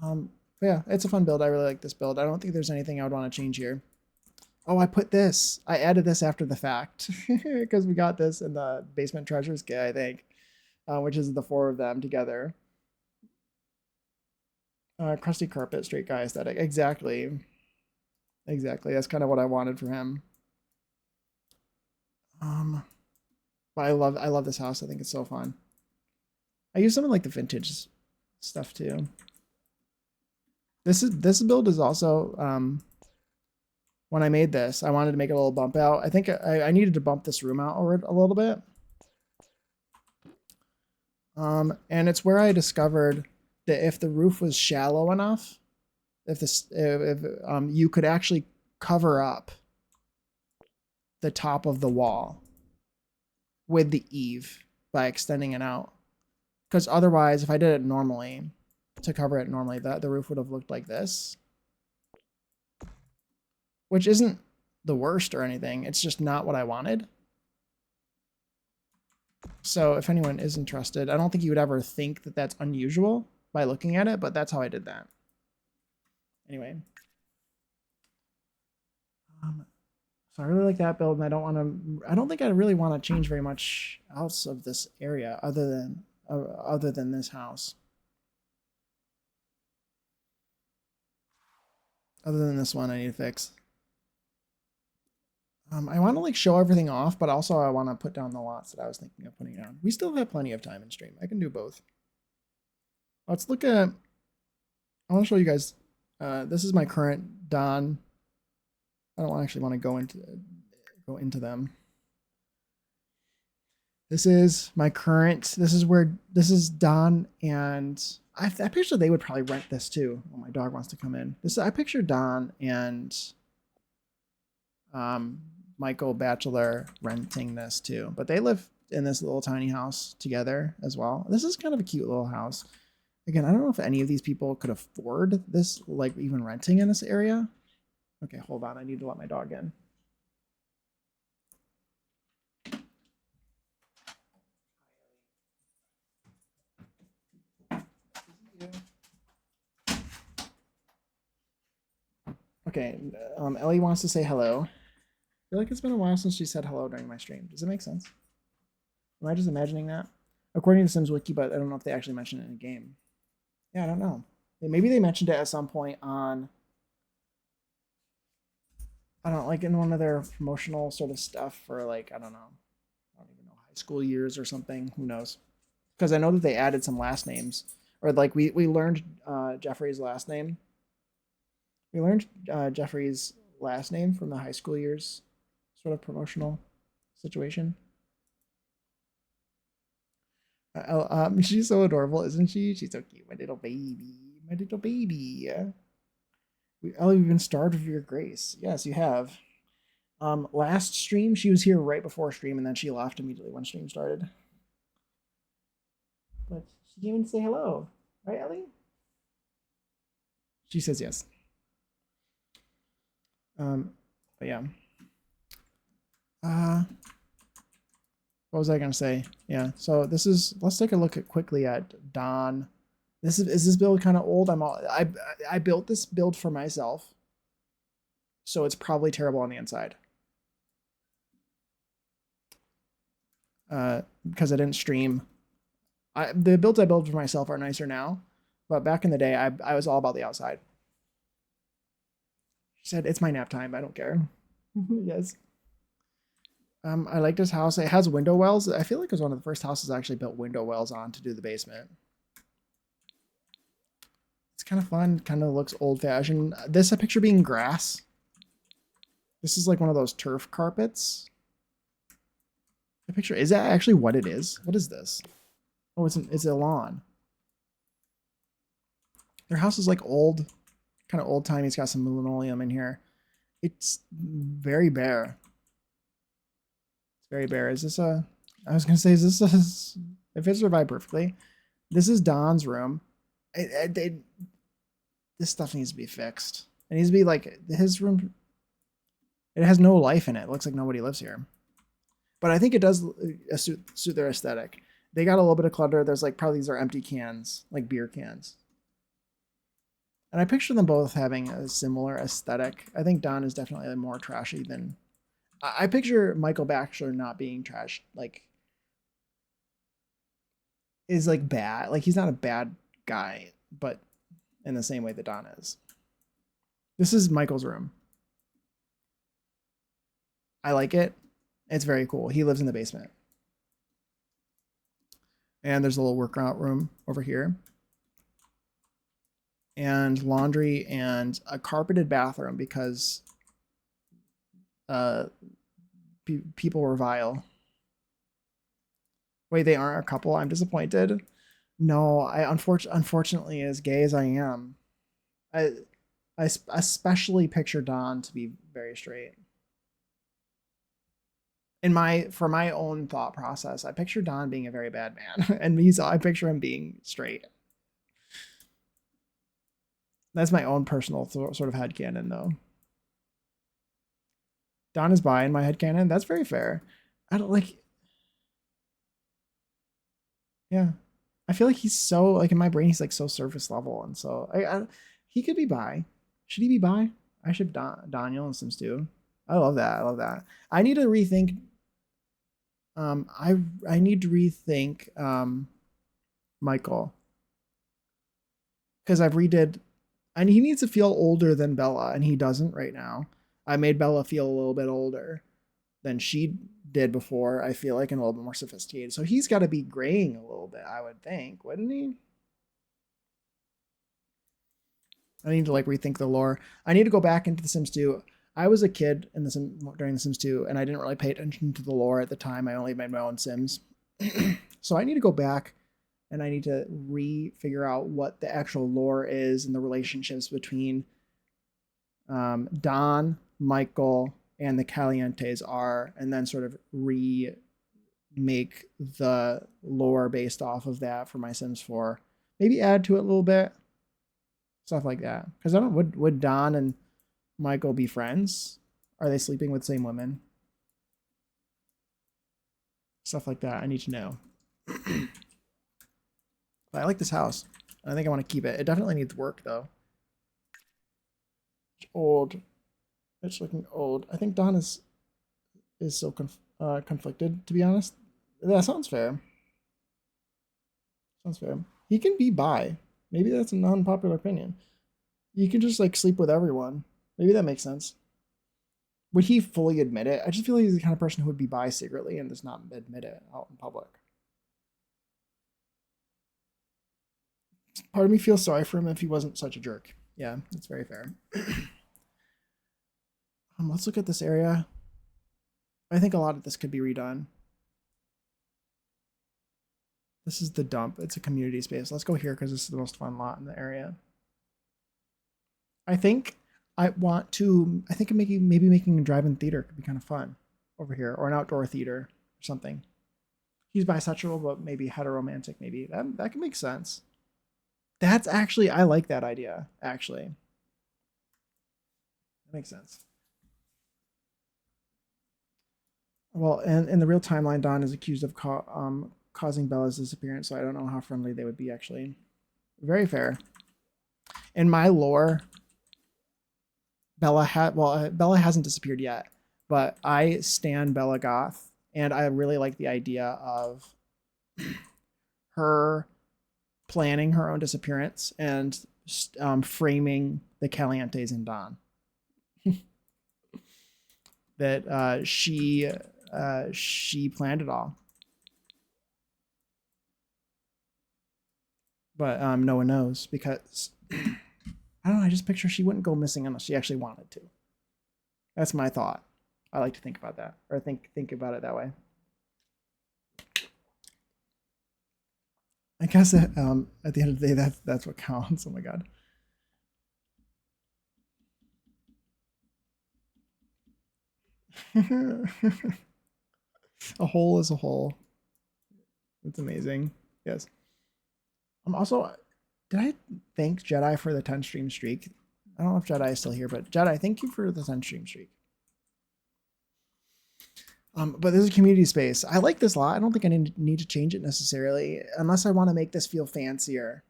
But yeah, it's a fun build. I really like this build. I don't think there's anything I would want to change here. Oh, I put this. I added this after the fact because we got this in the Basement Treasures kit, I think, which is the 4 of them together. Crusty carpet, straight guy aesthetic. Exactly. Exactly. That's kind of what I wanted for him. But I love this house. I think it's so fun. I use some of like the vintage stuff too. This build is also when I made this, I wanted to make a little bump out. I think I needed to bump this room out over a little bit. And it's where I discovered that if the roof was shallow enough, if you could actually cover up the top of the wall with the eave by extending it out. Because otherwise, if I did it normally, to cover it normally, the roof would have looked like this. Which isn't the worst or anything. It's just not what I wanted. So if anyone is interested, I don't think you would ever think that that's unusual by looking at it, but that's how I did that. Anyway. So I really like that build, and I don't think I really want to change very much else of this area other than this house. Other than this one I need to fix. I want to like show everything off, but also I want to put down the lots that I was thinking of putting down. We still have plenty of time in stream. I can do both. Let's look at... I want to show you guys... this is my current Don. I don't actually want to go into them. This is my current... This is Don, and I picture they would probably rent this too. Oh, my dog wants to come in. I picture Don and Michael Batchelor renting this too, but they live in this little tiny house together as well. This is kind of a cute little house. Again, I don't know if any of these people could afford this, like even renting in this area. Okay, hold on. I need to let my dog in. Okay, Ellie wants to say hello. I feel like it's been a while since she said hello during my stream. Does it make sense? Am I just imagining that? According to Sims Wiki, but I don't know if they actually mentioned it in a game. Yeah, I don't know. Maybe they mentioned it at some point on... I don't know, like in one of their promotional sort of stuff for like, I don't know. I don't even know, high school years or something. Who knows? Because I know that they added some last names. Or like we learned Jeffrey's last name. We learned Jeffrey's last name from the high school years sort of promotional situation. She's so adorable, isn't she? She's so cute, my little baby. My little baby. Ellie, we've been starved of your grace. Yes, you have. Last stream, she was here right before stream, and then she left immediately when stream started. But she came in to say hello. Right, Ellie? She says yes. But yeah. What was I gonna say? Yeah, so this is... Let's take a look quickly at Don. Is this build kind of old? I built this build for myself, so it's probably terrible on the inside. Because I didn't stream. The builds I built for myself are nicer now, but back in the day, I was all about the outside. She said, it's my nap time. I don't care. Yes. I liked his house. It has window wells. I feel like it was one of the first houses I actually built window wells on to do the basement. It's kind of fun. Kind of looks old fashioned. This a picture being grass. This is like one of those turf carpets. The picture, is that actually what it is? What is this? Oh, it's a lawn. Their house is like old, kind of old timey. It's got some linoleum in here. It's very bare. It's very bare. Is this a, I was going to say, is this a, if it survived perfectly, this is Don's room. This stuff needs to be fixed. It needs to be like his room. It has no life in it. It looks like nobody lives here. But I think it does suit their aesthetic. They got a little bit of clutter. There's like, probably these are empty cans, like beer cans. And I picture them both having a similar aesthetic. I think Don is definitely more trashy than... I picture Michael Baxter not being trash, like... is like bad. Like, he's not a bad guy, but in the same way that Don is. This is Michael's room. I like it. It's very cool. He lives in the basement. And there's a little workout room over here. And laundry and a carpeted bathroom because people were vile. Wait, they aren't a couple? I'm disappointed. No, I unfortunately, as gay as I am, I especially picture Don to be very straight. For my own thought process, I picture Don being a very bad man, and I picture him being straight. That's my own personal sort of headcanon, though. Don is bi in my headcanon. That's very fair. I don't like... Yeah. I feel like he's so, like, in my brain, he's like so surface level. And so he could be bi. Should he be bi? I should Daniel and Sims 2. I love that. I love that. I need to rethink... I need to rethink Michael, because I've redid, and he needs to feel older than Bella, and he doesn't right now. I made Bella feel a little bit older than she did before, I feel like, and a little bit more sophisticated. So he's got to be graying a little bit, I would think, wouldn't he? I need to like rethink the lore. I need to go back into The Sims 2. I was a kid during The Sims 2, and I didn't really pay attention to the lore at the time. I only made my own Sims. So I need to go back and I need to figure out what the actual lore is and the relationships between Don, Michael, and the Calientes are, and then sort of remake the lore based off of that for my Sims 4. Maybe add to it a little bit. Stuff like that. Because I don't, would Don and Michael be friends? Are they sleeping with the same women? Stuff like that. I need to know. But I like this house. I think I want to keep it. It definitely needs work, though. It's old. It's looking old. I think Don is so conflicted, to be honest. That sounds fair. Sounds fair. He can be bi. Maybe that's a non-popular opinion. You can just like sleep with everyone. Maybe that makes sense. Would he fully admit it? I just feel like he's the kind of person who would be bi secretly and does not admit it out in public. Part of me feels sorry for him if he wasn't such a jerk. Yeah, that's very fair. Let's look at this area. I think a lot of this could be redone. This is the dump. It's a community space. Let's go here because this is the most fun lot in the area. I think maybe making a drive-in theater could be kind of fun over here, or an outdoor theater or something. He's bisexual, but maybe heteromantic. Maybe that could make sense. That's actually, I like that idea. Actually, that makes sense. Well, and in the real timeline, Don is accused of causing Bella's disappearance, so I don't know how friendly they would be. Actually, very fair. In my lore, Bella hasn't disappeared yet, but I stan Bella Goth, and I really like the idea of her planning her own disappearance and framing the Calientes and Don. that she planned it all. But no one knows because I don't know. I just picture she wouldn't go missing unless she actually wanted to. That's my thought. I like to think about that, or think about it that way. I guess at the end of the day, that's what counts. Oh my god. A hole is a hole. It's amazing. Yes. I'm also. Did I thank Jedi for the 10 stream streak? I don't know if Jedi is still here, but Jedi, thank you for the 10 stream streak. But this is a community space. I like this lot. I don't think I need to change it necessarily, unless I want to make this feel fancier,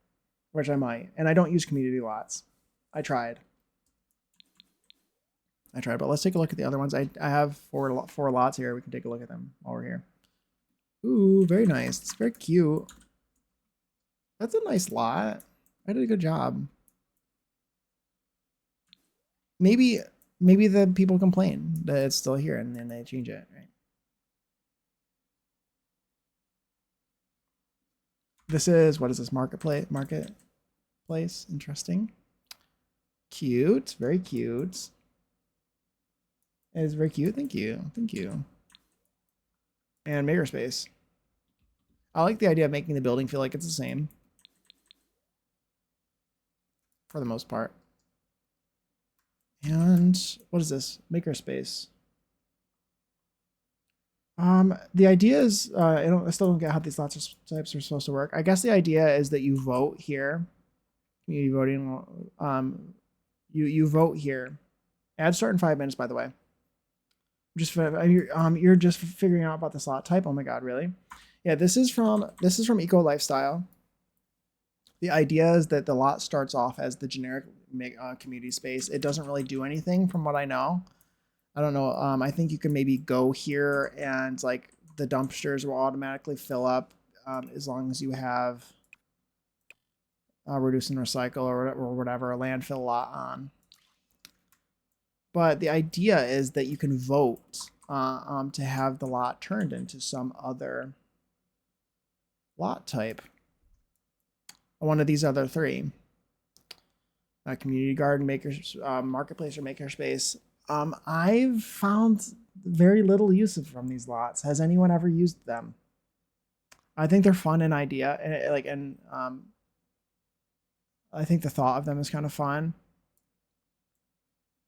which I might. And I don't use community lots. I tried, but let's take a look at the other ones. I have four lots here. We can take a look at them while we're here. Ooh, very nice. It's very cute. That's a nice lot. I did a good job. Maybe the people complain that it's still here and then they change it, right? This is, what is this, marketplace? Interesting. Cute, very cute. It is very cute. Thank you. And makerspace. I like the idea of making the building feel like it's the same. For the most part. And what is this? Makerspace. The idea is, I still don't get how these lots types are supposed to work. I guess the idea is that you vote here. Community voting. You vote here. Ad start in 5 minutes, by the way. You're just figuring out about the slot type. Oh my god, really? Yeah, this is from Eco Lifestyle. The idea is that the lot starts off as the generic community space. It doesn't really do anything from what I know. I don't know. I think you can maybe go here and like the dumpsters will automatically fill up as long as you have reduce and recycle or whatever a landfill lot on. But the idea is that you can vote to have the lot turned into some other lot type. One of these other three. Community garden, makers, marketplace, or makerspace. I've found very little use from these lots. Has anyone ever used them? I think they're fun and idea, and I think the thought of them is kind of fun.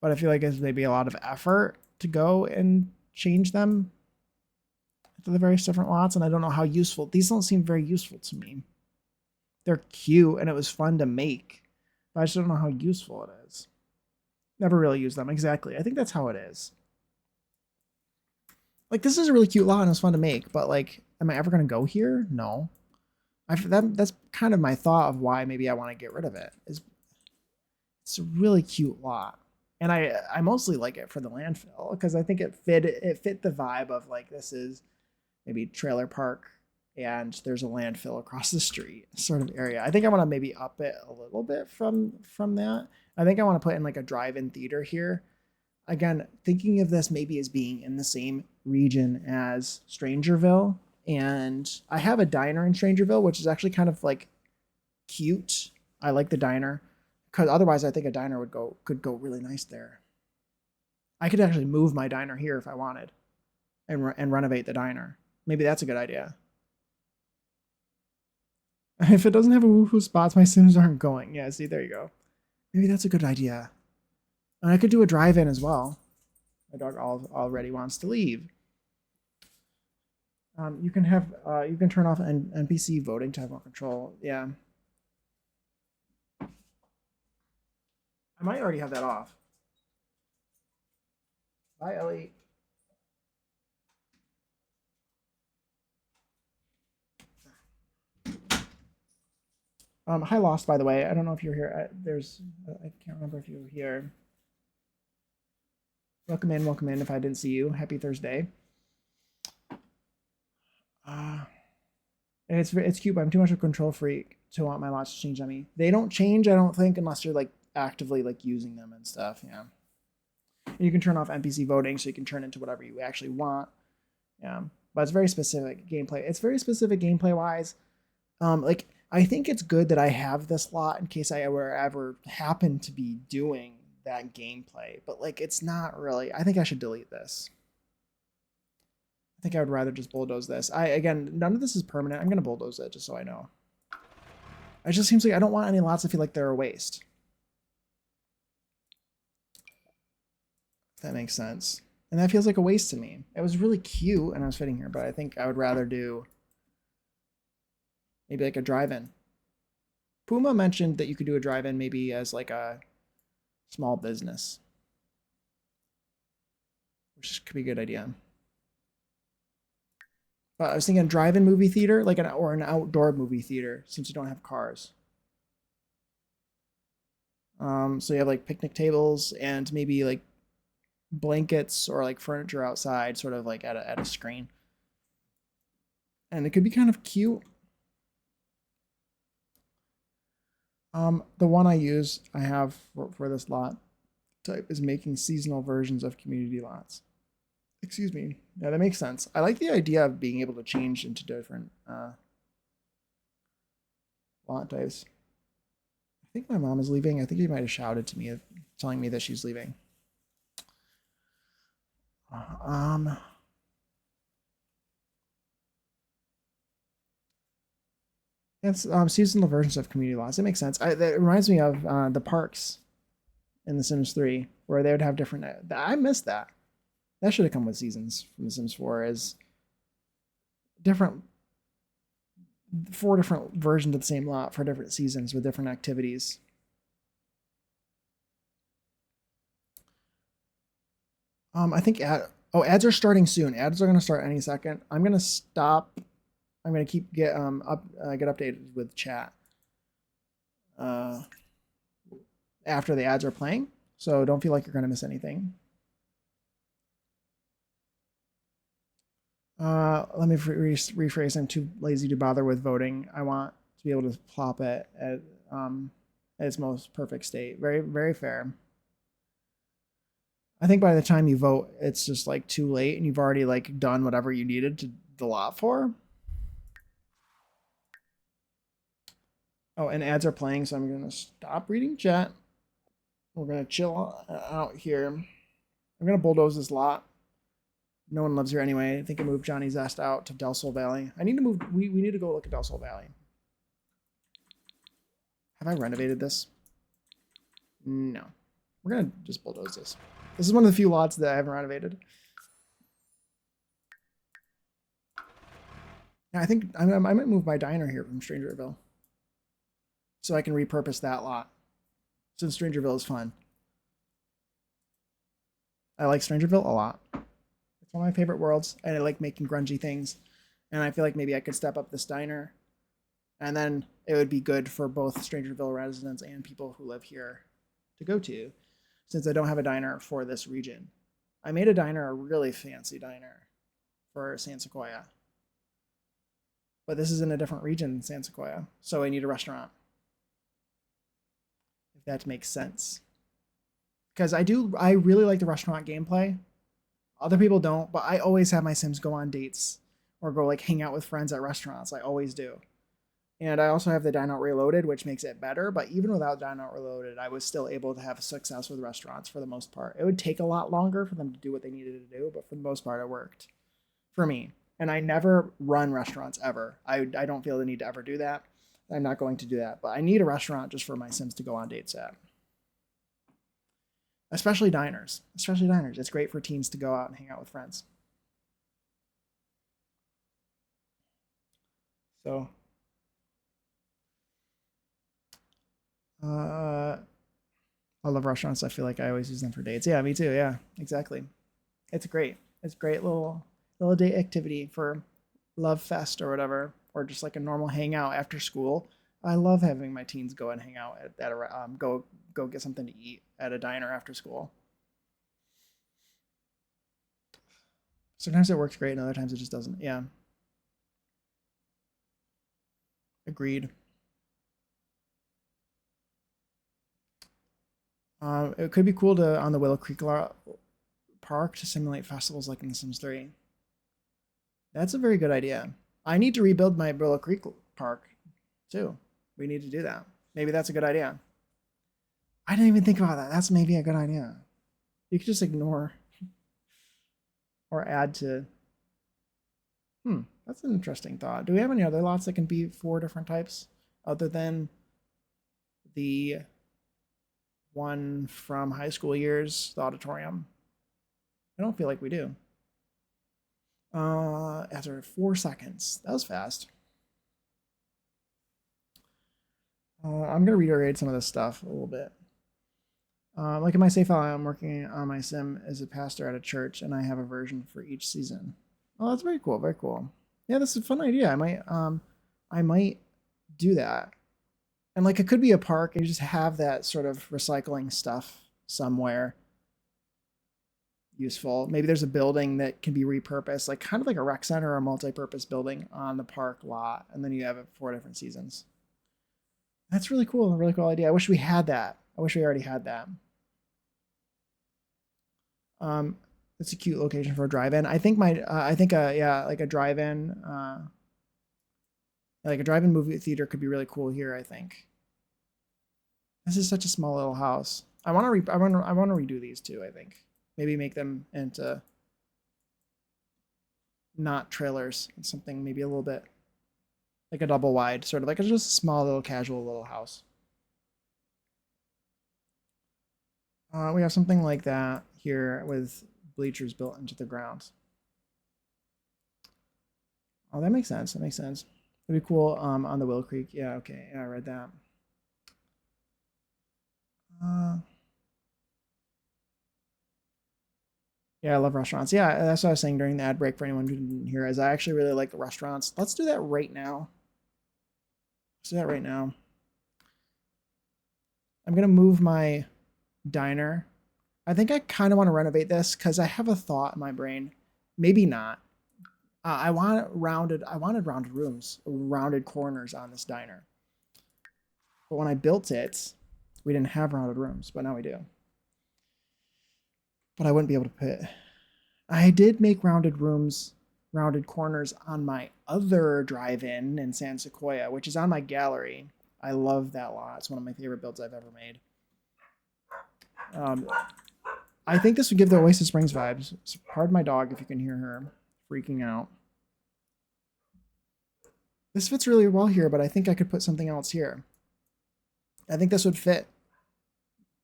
But I feel like it's maybe a lot of effort to go and change them to the various different lots, and I don't know how useful. These don't seem very useful to me. They're cute, and it was fun to make, but I just don't know how useful it is. Never really used them. Exactly. I think that's how it is. Like, this is a really cute lot, and it was fun to make, but, like, am I ever going to go here? No. That's kind of my thought of why maybe I want to get rid of it. It's a really cute lot. And I mostly like it for the landfill because I think it fit the vibe of like this is maybe trailer park and there's a landfill across the street sort of area. I think I want to maybe up it a little bit from that. I think I want to put in like a drive-in theater here. Again, thinking of this maybe as being in the same region as Strangerville. And I have a diner in Strangerville, which is actually kind of like cute. I like the diner. Because otherwise, I think a diner could go really nice there. I could actually move my diner here if I wanted, and renovate the diner. Maybe that's a good idea. If it doesn't have a woohoo spots, my Sims aren't going. Yeah, see, there you go. Maybe that's a good idea. And I could do a drive-in as well. My dog already wants to leave. You can turn off NPC voting to have more control. Yeah. I might already have that off. Bye, Ellie. Hi, Lost, by the way. I don't know if you're here. I can't remember if you were here. Welcome in if I didn't see you. Happy Thursday. And it's cute, but I'm too much of a control freak to want my lots to change on me. They don't change, I don't think, unless you're like actively like using them and stuff. Yeah. And you can turn off NPC voting, so you can turn into whatever you actually want. Yeah, but it's very specific gameplay. It's very specific gameplay wise. Like I think it's good that I have this lot in case I ever happen to be doing that gameplay. But like, it's not really. I think I should delete this. I think I would rather just bulldoze this. Again, none of this is permanent. I'm gonna bulldoze it just so I know. It just seems like I don't want any lots to feel like they're a waste. If that makes sense. And that feels like a waste to me. It was really cute and I was fitting here, but I think I would rather do maybe like a drive-in. Puma mentioned that you could do a drive-in maybe as like a small business, which could be a good idea. But I was thinking drive-in movie theater, like an outdoor movie theater, since you don't have cars. So you have like picnic tables and maybe like blankets or like furniture outside, sort of like at a screen. And it could be kind of cute. The one I have for this lot type is making seasonal versions of community lots. Excuse me. Yeah, that makes sense. I like the idea of being able to change into different lot types. I think my mom is leaving. I think she might have shouted to me, telling me that she's leaving. It's seasonal versions of community lots. It makes sense. That reminds me of the parks in The Sims 3, where they would have different. I missed that. That should have come with seasons from The Sims 4 as different 4 different versions of the same lot for different seasons with different activities. I think ads are starting soon. Ads are going to start any second. I'm going to stop. I'm going to keep get updated with chat after the ads are playing. So don't feel like you're going to miss anything. Let me rephrase. I'm too lazy to bother with voting. I want to be able to plop it at its most perfect state. Very, very fair. I think by the time you vote, it's just like too late and you've already like done whatever you needed to the lot for. Oh, and ads are playing, so I'm going to stop reading chat. We're going to chill out here. I'm going to bulldoze this lot. No one lives here anyway. I think I moved Johnny Zest out to Del Sol Valley. I need to move. We need to go look at Del Sol Valley. Have I renovated this? No. We're going to just bulldoze this. This is one of the few lots that I haven't renovated. Yeah, I think I might move my diner here from Strangerville, so I can repurpose that lot, since Strangerville is fun. I like Strangerville a lot. It's one of my favorite worlds, and I like making grungy things. And I feel like maybe I could step up this diner, and then it would be good for both Strangerville residents and people who live here to go to, since I don't have a diner for this region. I made a diner, a really fancy diner, for San Sequoia. But this is in a different region in San Sequoia, so I need a restaurant. If that makes sense. Because I really like the restaurant gameplay. Other people don't, but I always have my Sims go on dates or go like hang out with friends at restaurants. I always do. And I also have the Dine Out Reloaded, which makes it better. But even without Dine Out Reloaded, I was still able to have success with restaurants for the most part. It would take a lot longer for them to do what they needed to do, but for the most part, it worked for me. And I never run restaurants ever. I don't feel the need to ever do that. I'm not going to do that. But I need a restaurant just for my Sims to go on dates at. Especially diners. Especially diners. It's great for teens to go out and hang out with friends. So, I love restaurants. I feel like I always use them for dates. Yeah, me too. Yeah, exactly. It's great. It's a great little date activity for Love Fest or whatever, or just like a normal hangout after school. I love having my teens go and hang out at a go get something to eat at a diner after school. Sometimes it works great, and other times it just doesn't. Yeah, agreed. It could be cool to on the Willow Creek lot. park to simulate festivals like in The Sims 3. That's a very good idea. I need to rebuild my Willow Creek Park too. We need to do that. Maybe that's a good idea. I didn't even think about that. That's maybe a good idea. You could just ignore or add to. That's an interesting thought. Do we have any other lots that can be 4 different types other than the one from high school years, the auditorium? I don't feel like we do. After 4 seconds. That was fast. I'm going to reiterate some of this stuff a little bit. Like in my save file, I'm working on my sim as a pastor at a church, and I have a version for each season. Oh, that's very cool. Very cool. Yeah, this is a fun idea. I might do that. And like it could be a park, and you just have that sort of recycling stuff somewhere useful. Maybe there's a building that can be repurposed, like kind of like a rec center or a multi-purpose building on the park lot, and then you have it 4 different seasons. That's really cool. A really cool idea. I wish we had that. I wish we already had that. It's a cute location for a drive-in. I think yeah, like a drive-in, like a drive-in movie theater could be really cool here. I think this is such a small little house. I want to redo these too. I think maybe make them into not trailers and something maybe a little bit like a double wide, sort of like just a small little casual little house. We have something like that here with bleachers built into the ground. Oh, that makes sense. That makes sense. It'd be cool on the Willow Creek. Yeah, okay. Yeah, I read that. Yeah, I love restaurants. Yeah, that's what I was saying during the ad break for anyone who didn't hear, is I actually really like restaurants. Let's do that right now. Let's do that right now. I'm going to move my diner. I think I kind of want to renovate this because I have a thought in my brain. Maybe not. I wanted rounded rooms, rounded corners on this diner. But when I built it, we didn't have rounded rooms, but now we do. But I wouldn't be able to put. I did make rounded rooms, rounded corners on my other drive-in in San Sequoia, which is on my gallery. I love that lot. It's one of my favorite builds I've ever made. I think this would give the Oasis Springs vibes. So pardon my dog if you can hear her freaking out. This fits really well here, but I think I could put something else here. I think this would fit.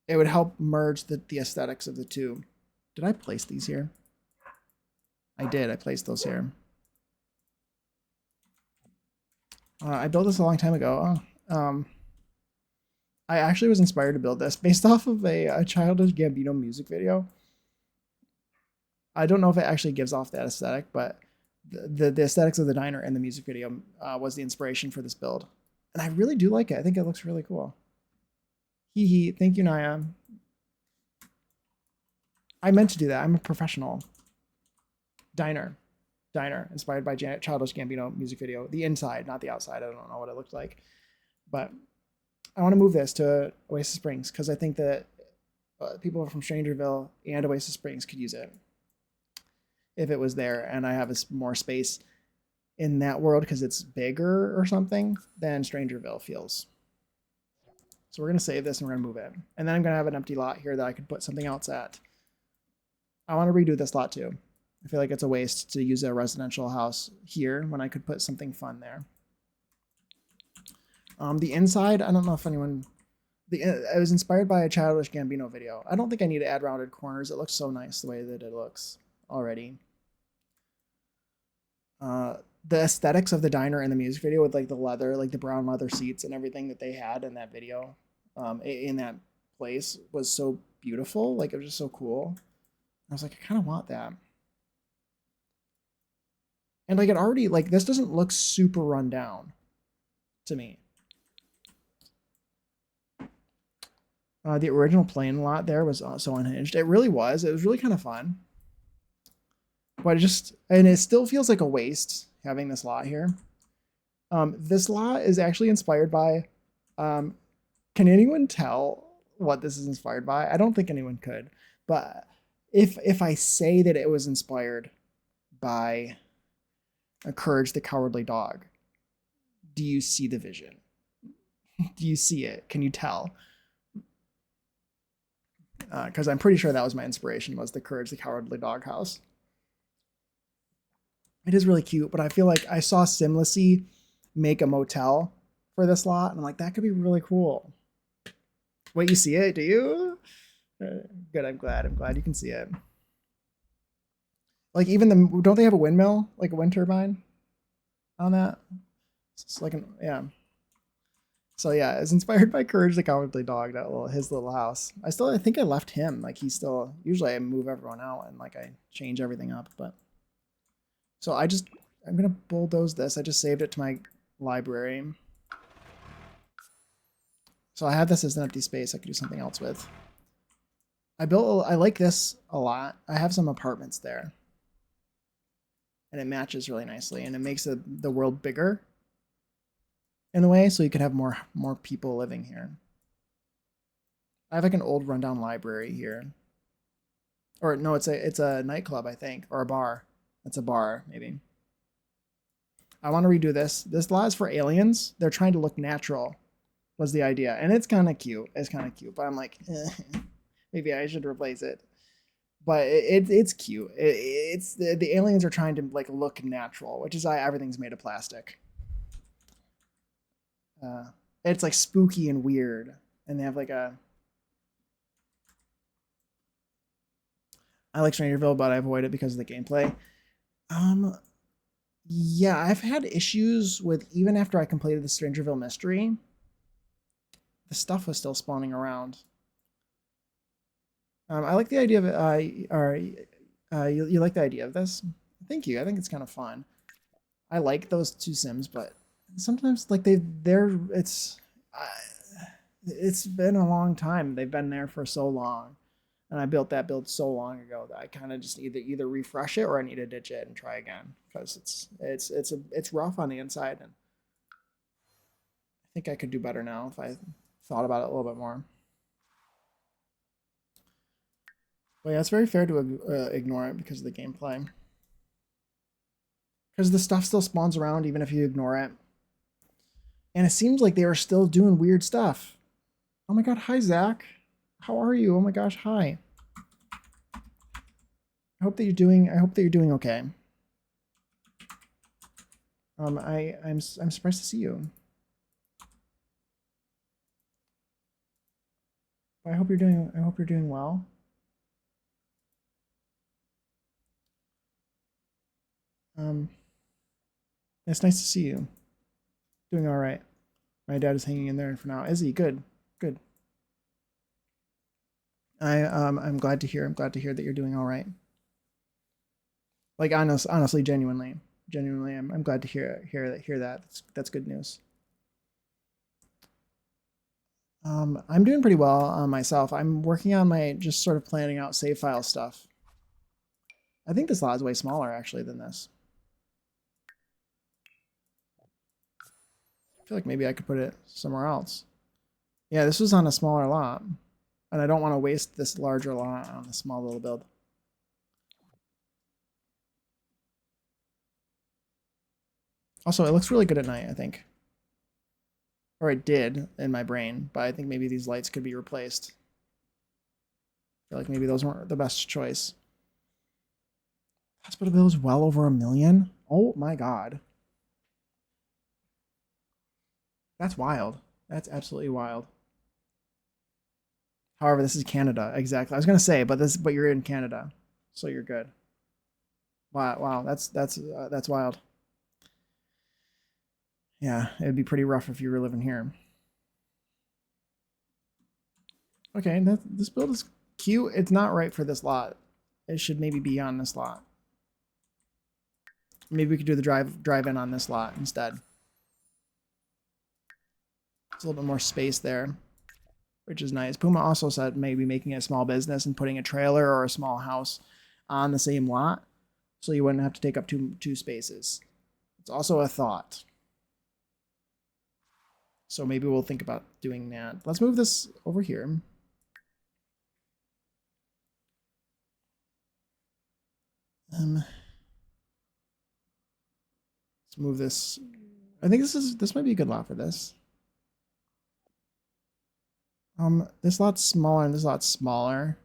It would help merge the aesthetics of the two. Did I place these here? I did. I placed those here. I built this a long time ago. I actually was inspired to build this based off of a Childish Gambino music video. I don't know if it actually gives off that aesthetic, but the aesthetics of the diner and the music video was the inspiration for this build. And I really do like it. I think it looks really cool. Hee hee. Thank you, Naya. I meant to do that. I'm a professional. Diner, inspired by Childish Gambino music video. The inside, not the outside. I don't know what it looked like. But I want to move this to Oasis Springs because I think that people from Strangerville and Oasis Springs could use it if it was there, and I have more space in that world because it's bigger or something than Strangerville feels. So we're going to save this and we're going to move it. And then I'm going to have an empty lot here that I could put something else at. I want to redo this lot too. I feel like it's a waste to use a residential house here when I could put something fun there. The inside, I don't know if anyone... I was inspired by a Childish Gambino video. I don't think I need to add rounded corners. It looks so nice the way that it looks already. The aesthetics of the diner and the music video with like the leather, like the brown leather seats and everything that they had in that video, in that place was so beautiful. Like it was just so cool. I was like, I kind of want that. And like it already, like this doesn't look super run down to me. The original plane lot there was so unhinged. It really was. It was really kind of fun. But it still feels like a waste having this lot here. This lot is actually inspired by, can anyone tell what this is inspired by? I don't think anyone could, but if I say that it was inspired by a Courage the Cowardly Dog, do you see the vision? Do you see it? Can you tell? Because I'm pretty sure that was my inspiration, was the Courage the Cowardly Dog house. It is really cute, but I feel like I saw Simlessy make a motel for this lot, and I'm like, that could be really cool. Wait, you see it? Do you? Good. I'm glad. I'm glad you can see it. Like even don't they have a windmill, like a wind turbine on that? It's like yeah. So yeah, it's inspired by Courage the Cowardly Dog. His little house. I think I left him. Like he's still. Usually I move everyone out and like I change everything up, but. So I'm gonna bulldoze this. I just saved it to my library. So I have this as an empty space I could do something else with. I like this a lot. I have some apartments there. And it matches really nicely and it makes the world bigger in a way so you could have more people living here. I have like an old rundown library here. Or no, it's a nightclub, I think, or a bar. It's a bar, maybe. I want to redo this. This lot is for aliens. They're trying to look natural, was the idea. And it's kind of cute. It's kind of cute. But I'm like, maybe I should replace it. But it's cute. It's the aliens are trying to like look natural, which is why everything's made of plastic. It's like spooky and weird. And they have like a... I like Strangerville, but I avoid it because of the gameplay. Yeah, I've had issues with, even after I completed the Strangerville mystery, the stuff was still spawning around. I like the idea of it. You like the idea of this? Thank you. I think it's kind of fun. I like those two Sims, but sometimes like it's been a long time. They've been there for so long. And I built that build so long ago that I kind of just either refresh it or I need to ditch it and try again because it's rough on the inside, and I think I could do better now if I thought about it a little bit more. But yeah, it's very fair to ignore it because of the gameplay. Because the stuff still spawns around even if you ignore it. And it seems like they are still doing weird stuff. Oh my god, hi Zach. How are you? Oh my gosh, hi. I hope that you're doing okay. I'm surprised to see you. I hope you're doing well. It's nice to see you. Doing all right. My dad is hanging in there for now. Is he? Good. Good. I'm glad to hear. I'm glad to hear that you're doing all right. Like honestly, genuinely, I'm glad to hear that. That's good news. I'm doing pretty well myself. I'm working on my just sort of planning out save file stuff. I think this lot is way smaller actually than this. I feel like maybe I could put it somewhere else. Yeah, this was on a smaller lot, and I don't want to waste this larger lot on a small little build. Also, it looks really good at night, I think. Or it did in my brain, but I think maybe these lights could be replaced. I feel like maybe those weren't the best choice. Hospital bill is well over $1 million. Oh my god. That's wild. That's absolutely wild. However, this is Canada. Exactly. I was gonna say, but you're in Canada, so you're good. Wow. That's wild. Yeah, it'd be pretty rough if you were living here. Okay, this build is cute. It's not right for this lot. It should maybe be on this lot. Maybe we could do the drive in on this lot instead. It's a little bit more space there, which is nice. Puma also said maybe making a small business and putting a trailer or a small house on the same lot, so you wouldn't have to take up two spaces. It's also a thought. So maybe we'll think about doing that. Let's move this over here. Let's move this. I think this might be a good lot for this. This lot's smaller and this lot's smaller.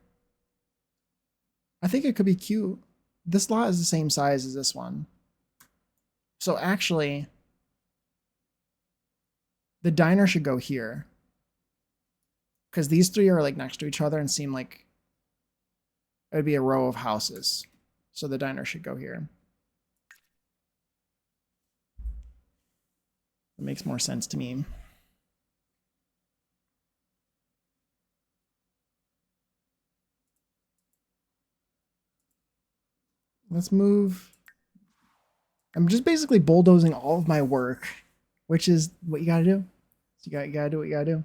I think it could be cute. This lot is the same size as this one. So actually, the diner should go here. Because these three are like next to each other and seem like it would be a row of houses. So the diner should go here. It makes more sense to me. Let's move. I'm just basically bulldozing all of my work, which is what you gotta do. So you gotta do what you gotta do.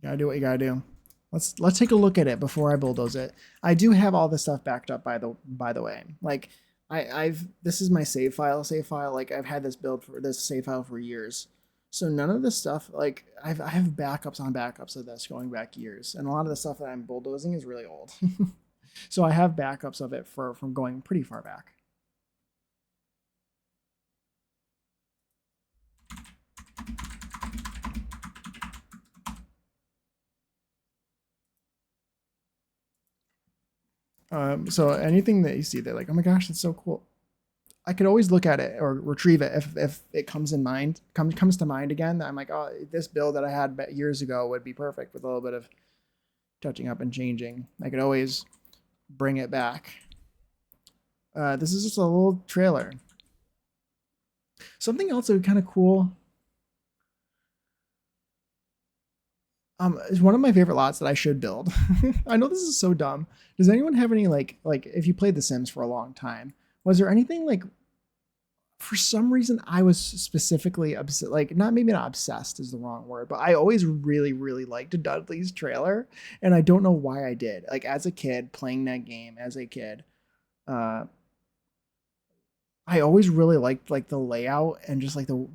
You gotta do what you gotta do. Let's take a look at it before I bulldoze it. I do have all this stuff backed up by the way. Like I've this is my save file. Like I've had this build for this save file for years. So none of this stuff, like I have backups on backups of this going back years, and a lot of the stuff that I'm bulldozing is really old. So I have backups of it from going pretty far back. So anything that you see, they're like, oh my gosh, that's so cool. I could always look at it or retrieve it if it comes to mind again. I'm like, oh, this build that I had years ago would be perfect with a little bit of touching up and changing. I could always bring it back. This is just a little trailer. Something else that would be kind of cool. Is one of my favorite lots that I should build. I know this is so dumb. Does anyone have any like if you played The Sims for a long time, was there anything like for some reason I was specifically obsessed, like not obsessed is the wrong word, but I always really, really liked Dudley's trailer. And I don't know why I did. Like as a kid playing that game as a kid, I always really liked like the layout and just like the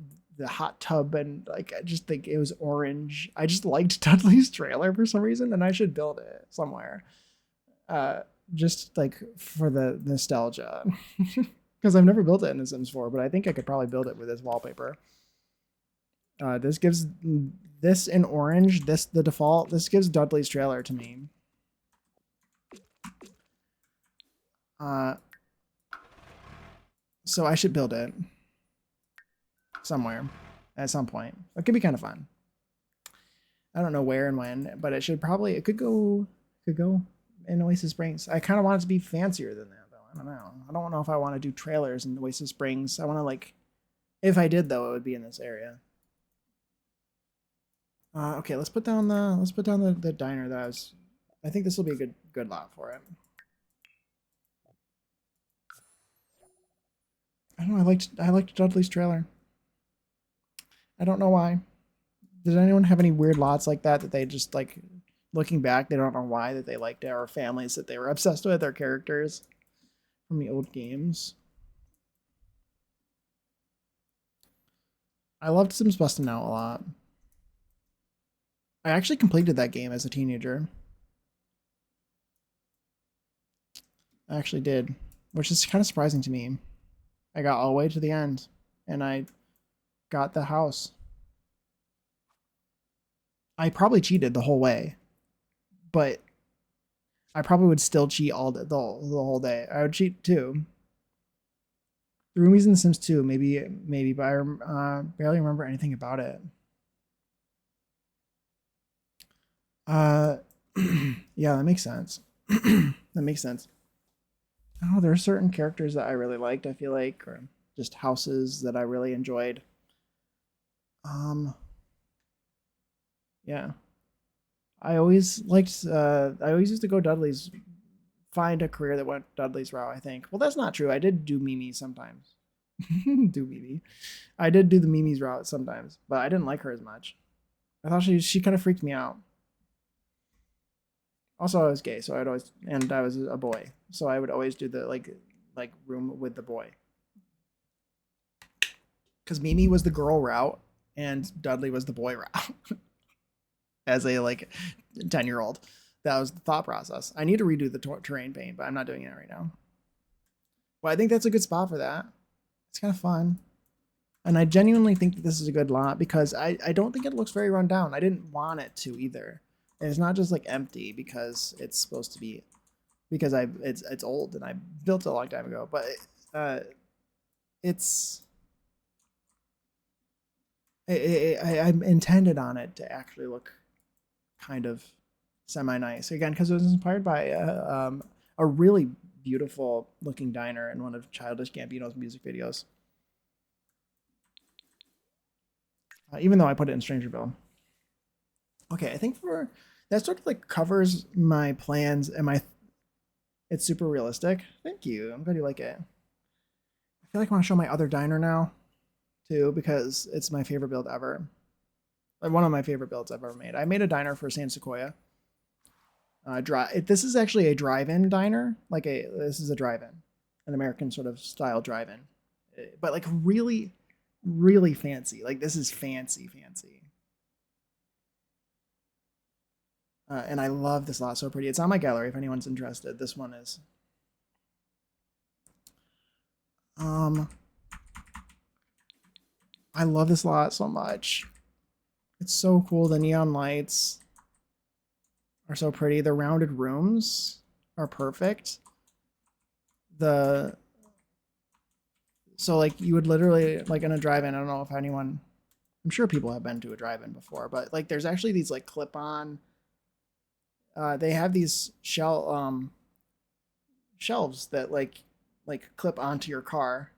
hot tub, and like I just think it was orange. I just liked Dudley's trailer for some reason, and I should build it somewhere. Just like for the nostalgia. Because I've never built it in The Sims 4, but I think I could probably build it with this wallpaper. This gives this in orange, the default, this gives Dudley's trailer to me. So I should build it somewhere at some point. It could be kind of fun. I don't know where and when, but it could go in Oasis Springs. I kind of want it to be fancier than that though. I don't know. I don't know if I want to do trailers in Oasis Springs. I want to like, if I did though, it would be in this area. Okay, let's put down the diner that I think this will be a good lot for it. I don't know, I liked Dudley's trailer. I don't know why. Did anyone have any weird lots like that they just like looking back, they don't know why that they liked it, or families that they were obsessed with, their characters from the old games? I loved Sims Bustin' Out a lot. I actually completed that game as a teenager. I actually did, which is kind of surprising to me. I got all the way to the end, and I got the house. I probably cheated the whole way, but I probably would still cheat the whole day. I would cheat too. The Roomies in The Sims 2, maybe, but I barely remember anything about it. Yeah, that makes sense. That makes sense. Oh, there are certain characters that I really liked, I feel like, or just houses that I really enjoyed. Yeah. I always used to go Dudley's, find a career that went Dudley's route, I think. Well, that's not true. I did do Mimi sometimes. Do Mimi. I did do the Mimi's route sometimes, but I didn't like her as much. I thought she kind of freaked me out. Also, I was gay, so I was a boy, so I would always do the like room with the boy. Because Mimi was the girl route and Dudley was the boy route. as a like 10-year-old. That was the thought process. I need to redo the terrain paint, but I'm not doing it right now. Well, I think that's a good spot for that. It's kind of fun. And I genuinely think that this is a good lot because I don't think it looks very run down. I didn't want it to either. And it's not just like empty because it's supposed to be, because it's old and I built it a long time ago, but I intended on it to actually look kind of semi-nice. Again, because it was inspired by a really beautiful looking diner in one of Childish Gambino's music videos. Even though I put it in Strangerville. Okay, I think for that sort of like covers my plans and it's super realistic. Thank you. I'm glad you like it. I feel like I want to show my other diner now too because it's my favorite build ever. Like one of my favorite builds I've ever made. I made a diner for San Sequoia. This is actually a drive-in diner. This is a drive-in, an American sort of style drive-in, but like really, really fancy. Like this is fancy. And I love this lot, so pretty. It's on my gallery if anyone's interested. This one is. I love this lot so much. It's so cool. The neon lights are so pretty. The rounded rooms are perfect. So like you would literally like in a drive-in, I don't know if anyone, I'm sure people have been to a drive-in before, but like there's actually these like clip-on, they have these shelves that like clip onto your car.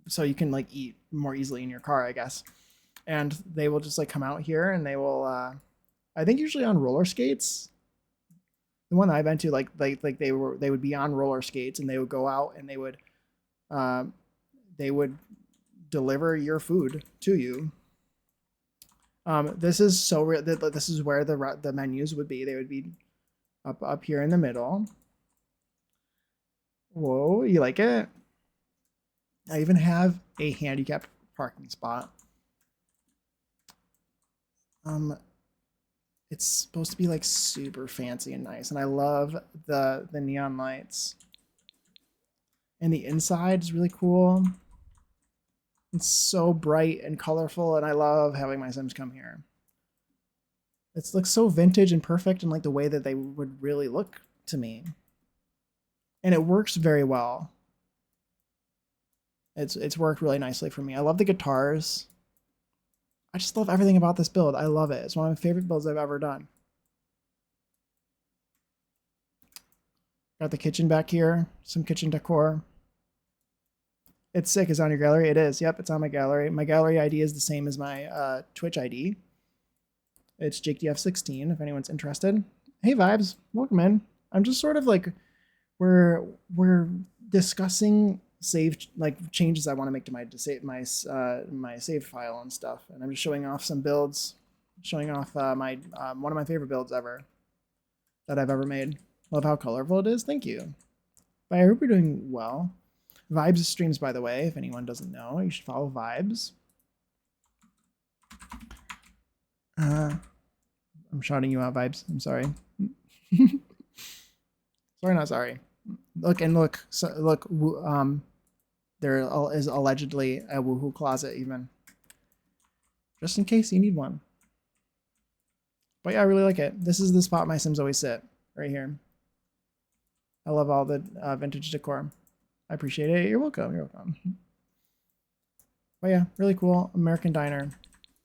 So you can like eat more easily in your car, I guess. And they will just like come out here and they will, I think usually on roller skates. The one that I've been to, like they would be on roller skates and they would go out and they would deliver your food to you. This is so real. This is where the menus would be. They would be up here in the middle. Whoa, you like it? I even have a handicapped parking spot. It's supposed to be like super fancy and nice, and I love the neon lights. And the inside is really cool. It's so bright and colorful, and I love having my Sims come here. It looks so vintage and perfect in like the way that they would really look to me. And it works very well. It's worked really nicely for me. I love the guitars. I just love everything about this build. I love it. It's one of my favorite builds I've ever done. Got the kitchen back here. Some kitchen decor. It's sick. Is it on your gallery? It is. Yep, it's on my gallery. My gallery ID is the same as my Twitch ID. It's JakeDF16 if anyone's interested. Hey Vibes, welcome in. I'm just sort of like we're discussing changes I want to make to my save file and stuff, and I'm just showing off some builds, showing off my one of my favorite builds ever that I've ever made. Love how colorful it is. Thank you. But I hope you're doing well. Vibes streams, by the way, if anyone doesn't know, you should follow Vibes. I'm shouting you out, Vibes. I'm sorry. Sorry, not sorry. Look, there is allegedly a Woohoo closet even. Just in case you need one. But yeah, I really like it. This is the spot my Sims always sit, right here. I love all the vintage decor. I appreciate it. You're welcome. You're welcome. But yeah, really cool American diner.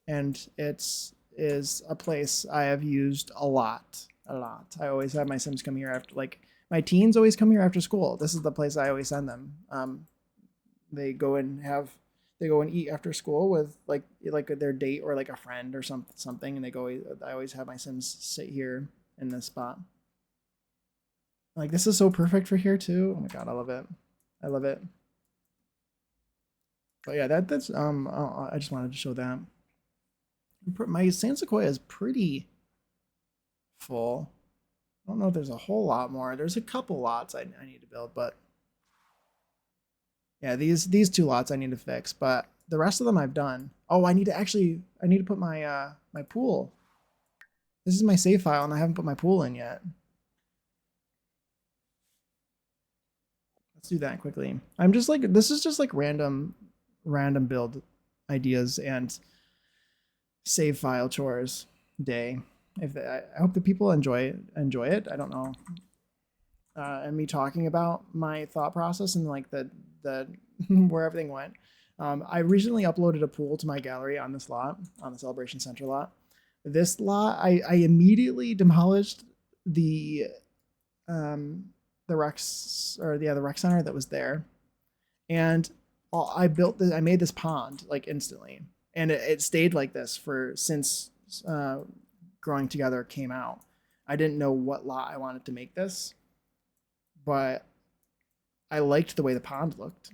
And it is a place I have used a lot. I always have my Sims come here after, like, my teens always come here after school. This is the place I always send them. They go and eat after school with like their date or like a friend or something, and I always have my Sims sit here in this spot. Like this is so perfect for here too. Oh my god, I love it. I love it. But yeah, that's I just wanted to show that. My San Sequoia is pretty full. I don't know if there's a whole lot more. There's a couple lots I need to build, but yeah, these two lots I need to fix. But the rest of them I've done. Oh, I need to put my my pool. This is my save file and I haven't put my pool in yet. Let's do that quickly. I'm just like, this is just like random build ideas and save file chores day. If I hope the people enjoy it. I don't know. And me talking about my thought process and like the where everything went. I recently uploaded a pool to my gallery on this lot, on the Celebration Center lot. This lot, I immediately demolished the the rec center that was there, and I made this pond like instantly, and it stayed like this for since Growing Together came out. I didn't know what lot I wanted to make this, but I liked the way the pond looked,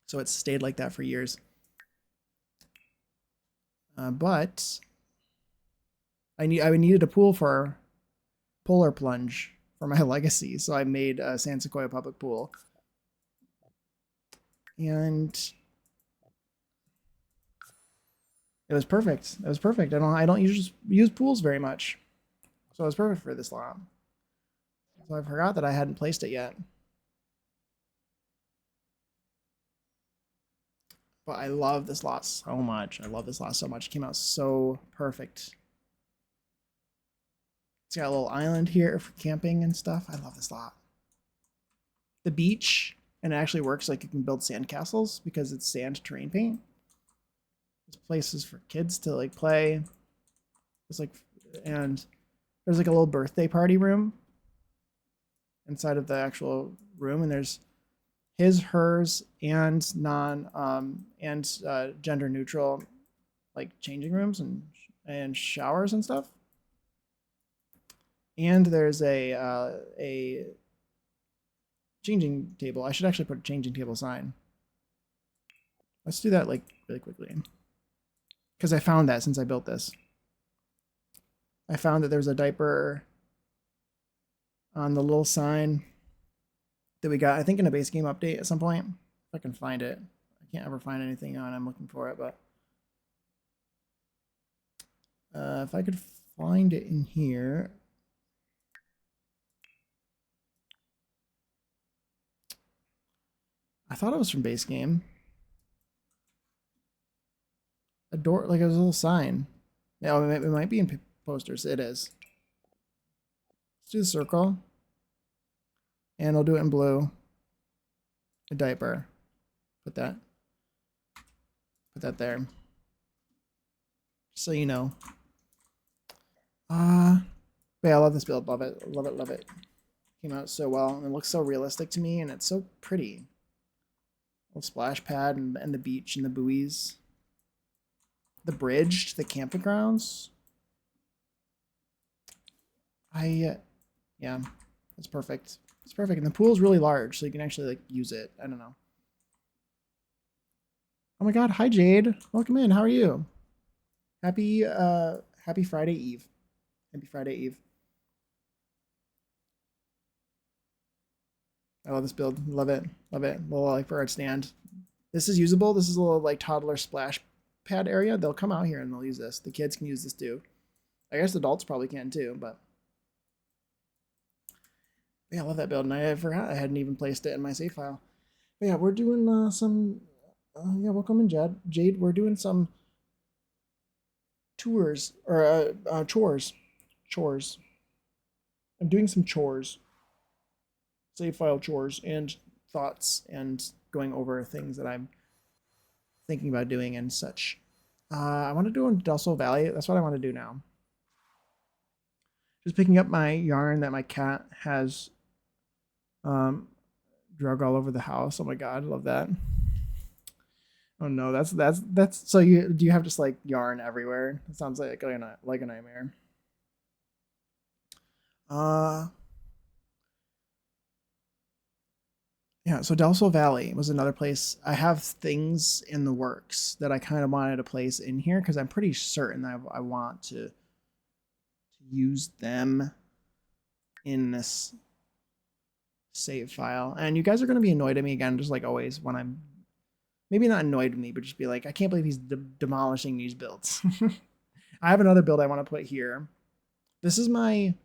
so it stayed like that for years. But I needed a pool for Polar Plunge for my legacy, so I made a San Sequoia public pool, and it was perfect. It was perfect. I don't use pools very much, so it was perfect for this lot. So I forgot that I hadn't placed it yet. But I love this lot so much. I love this lot so much. It came out so perfect. It's got a little island here for camping and stuff. I love this lot. The beach, and it actually works like you can build sand castles because it's sand terrain paint. There's places for kids to like play. It's like, and there's like a little birthday party room inside of the actual room, and there's his, hers, and gender neutral like changing rooms and showers and stuff. And there's a changing table. I should actually put a changing table sign. Let's do that like really quickly, because I found that since I built this. I found that there's a diaper on the little sign that we got, I think, in a base game update at some point. If I can find it. I can't ever find anything on. I'm looking for it, but if I could find it in here. I thought it was from base game. A door, like it was a little sign. Yeah, it might be in posters. It is. Let's do the circle. And I'll do it in blue. A diaper. Put that there. Just so you know. Yeah, I love this build. Love it. Love it. Love it. Came out so well. And it looks so realistic to me, and it's so pretty. Little splash pad and the beach and the buoys. The bridge to the camping grounds. Yeah, it's perfect. It's perfect. And the pool's really large, so you can actually like use it. I don't know. Oh my god, hi Jade. Welcome in. How are you? Happy Friday Eve. Happy Friday Eve. I love this build. Love it. Love it. Little like bird stand. This is usable. This is a little like toddler splash pad area. They'll come out here and they'll use this. The kids can use this too. I guess adults probably can too, but yeah, I love that build, and I forgot I hadn't even placed it in my save file. But yeah, we're doing some. Yeah, welcome in, Jade. We're doing some tours or chores. Chores. I'm doing some chores. Save file chores and thoughts and going over things that I'm thinking about doing and such. I want to do in Del Sol Valley. That's what I want to do now. Just picking up my yarn that my cat has drug all over the house. Oh my god, I love that. Oh no, that's so do you have just like yarn everywhere? It sounds like a nightmare. Yeah, so Del Sol Valley was another place. I have things in the works that I kind of wanted to place in here because I'm pretty certain that I want to use them in this save file. And you guys are going to be annoyed at me again, just like always, when I'm maybe not annoyed with me, but just be like, I can't believe he's demolishing these builds. I have another build I want to put here. This is my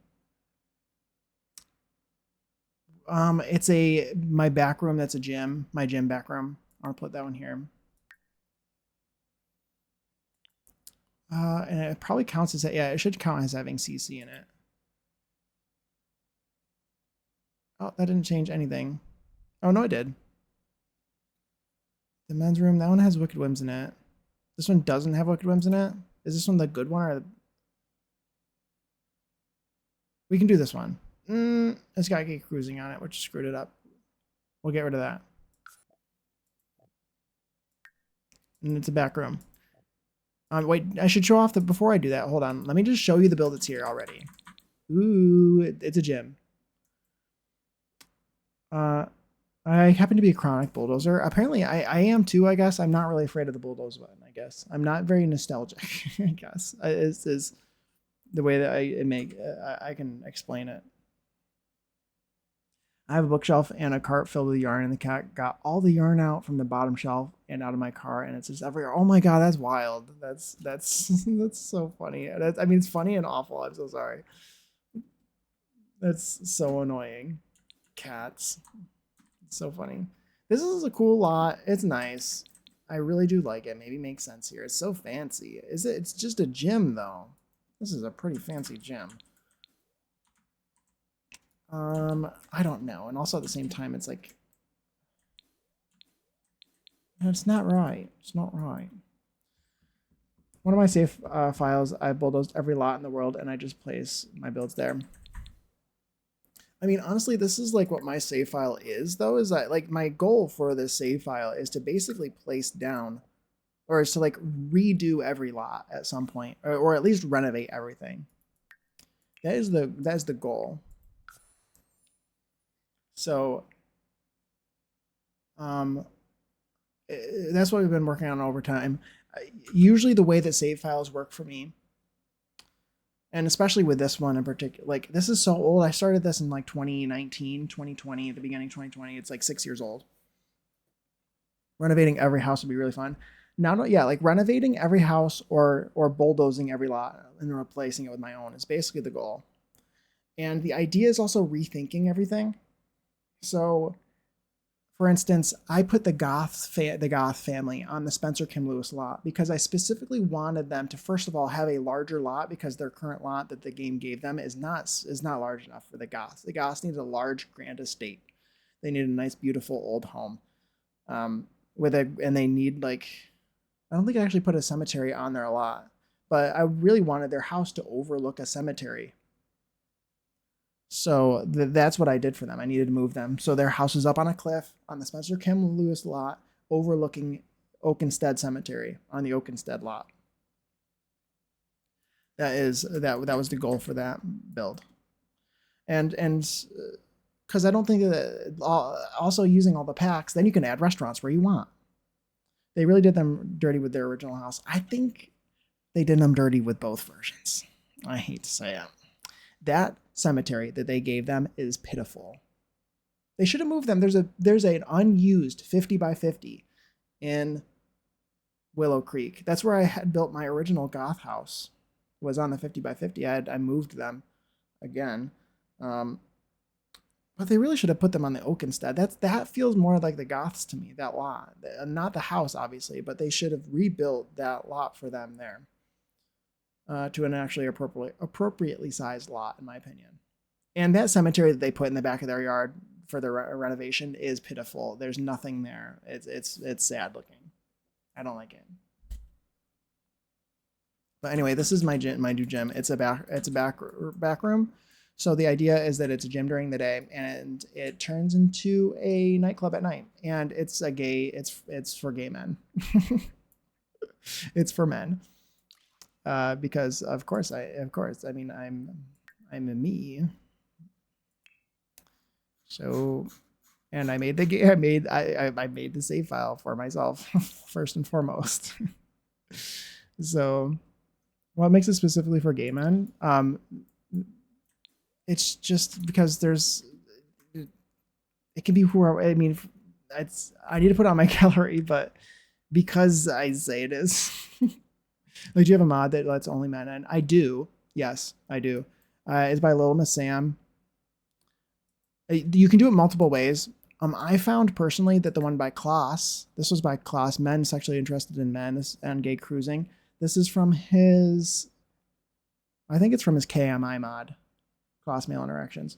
it's my back room. That's a gym, my gym back room. I'll put that one here. And it probably counts as, yeah, it should count as having CC in it. Oh, that didn't change anything. Oh, no, it did. The men's room, that one has Wicked Whims in it. This one doesn't have Wicked Whims in it. Is this one the good one? Or we can do this one. It's got Gate Cruising on it, which screwed it up. We'll get rid of that. And it's a back room. Wait, I should show off before I do that. Hold on. Let me just show you the build that's here already. Ooh, it's a gym. I happen to be a chronic bulldozer. Apparently, I am too, I guess. I'm not really afraid of the bulldoze button, I guess. I'm not very nostalgic, I guess. Is the way that I can explain it. I have a bookshelf and a cart filled with yarn, and the cat got all the yarn out from the bottom shelf and out of my car, and it's just everywhere. Oh my god, that's wild. That's that's so funny. I mean, it's funny and awful. I'm so sorry. That's so annoying. Cats. It's so funny. This is a cool lot. It's nice. I really do like it. Maybe makes sense here. It's so fancy. Is it? It's just a gym though. This is a pretty fancy gym. I don't know. And also at the same time, it's like, no, it's not right. It's not right. One of my save files, I bulldozed every lot in the world, and I just place my builds there. I mean, honestly, this is like what my save file is, though, is that like my goal for this save file is to basically place down, or is to like redo every lot at some point, or at least renovate everything. That is the goal. So, that's what we've been working on over time. Usually the way that save files work for me, and especially with this one in particular, like this is so old. I started this in like 2019, 2020, at the beginning of 2020. It's like 6 years old. Renovating every house would be really fun. Now, yeah, like renovating every house or bulldozing every lot and replacing it with my own is basically the goal. And the idea is also rethinking everything. So, for instance, I put the Goth family on the Spencer Kim Lewis lot because I specifically wanted them to, first of all, have a larger lot because their current lot that the game gave them is not large enough for the Goths. The Goths need a large, grand estate. They need a nice, beautiful old home, and they need like, I don't think I actually put a cemetery on their lot, but I really wanted their house to overlook a cemetery. So that's what I did for them. I needed to move them. So their house is up on a cliff on the Spencer Kim Lewis lot, overlooking Oakenstead Cemetery on the Oakenstead lot. That was the goal for that build. And because I don't think that also using all the packs, then you can add restaurants where you want. They really did them dirty with their original house. I think they did them dirty with both versions. I hate to say it. That cemetery that they gave them is pitiful. They should have moved them. There's an unused 50 by 50 in Willow Creek. That's where I had built my original Goth house. Was on the 50 by 50. I moved them again. But they really should have put them on the Oakenstead. That feels more like the Goths to me, that lot. Not the house, obviously, but they should have rebuilt that lot for them there. To an actually appropriately sized lot, in my opinion. And that cemetery that they put in the back of their yard for the renovation is pitiful. There's nothing there. It's sad looking. I don't like it. But anyway, this is my new gym. It's a back room. So the idea is that it's a gym during the day and it turns into a nightclub at night. And it's for gay men. It's for men. Because of course, I mean, I'm a me. So, and I made the save file for myself first and foremost. So, what makes it specifically for gay men? It's just because it can be whoever. I mean, I need to put it on my gallery, but Because I say it is. Like, do you have a mod that lets only men in? I do. Yes, I do. It's by Little Miss Sam. You can do it multiple ways. I found personally that the one by Klaus, this was by Klaus, Men Sexually Interested in Men and Gay Cruising. This is from his, I think it's from his KMI mod, Klaus Male Interactions.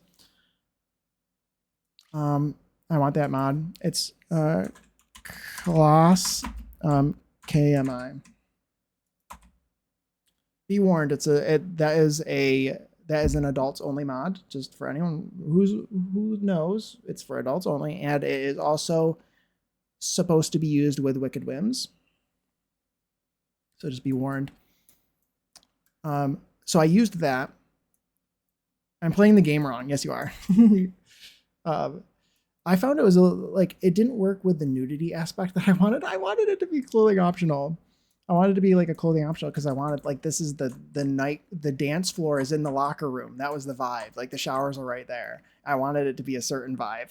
I want that mod. It's Klaus KMI. Be warned, that is an adults only mod, just for anyone who knows. It's for adults only, and it is also supposed to be used with Wicked Whims. So just be warned. So I used that. I'm playing the game wrong. Yes, you are. I found it was like it didn't work with the nudity aspect that I wanted. I wanted it to be clothing optional. I wanted it to be like a clothing optional because I wanted, like, this is the night, the dance floor is in the locker room. That was the vibe. Like, the showers are right there. I wanted it to be a certain vibe.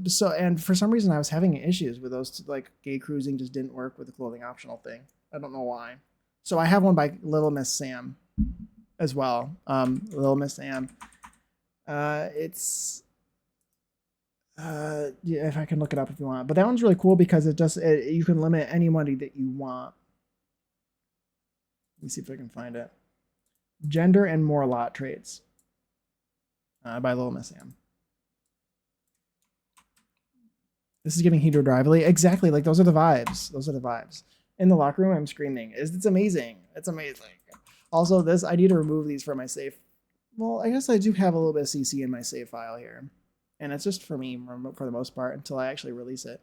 So, and for some reason I was having issues with those, like, gay cruising just didn't work with the clothing optional thing. I don't know why. So I have one by Little Miss Sam as well. Little Miss Sam. It's yeah, if I can look it up if you want, but that one's really cool because you can limit any money that you want. Let me see if I can find it. Gender and more lot traits by Little Miss Sam. This is giving Heater Drively. Exactly, like, those are the vibes. Those are the vibes. In the locker room, I'm screaming. It's amazing. It's amazing. Also, this, I need to remove these from my save. Well, I guess I do have a little bit of CC in my save file here. And it's just for me for the most part until I actually release it.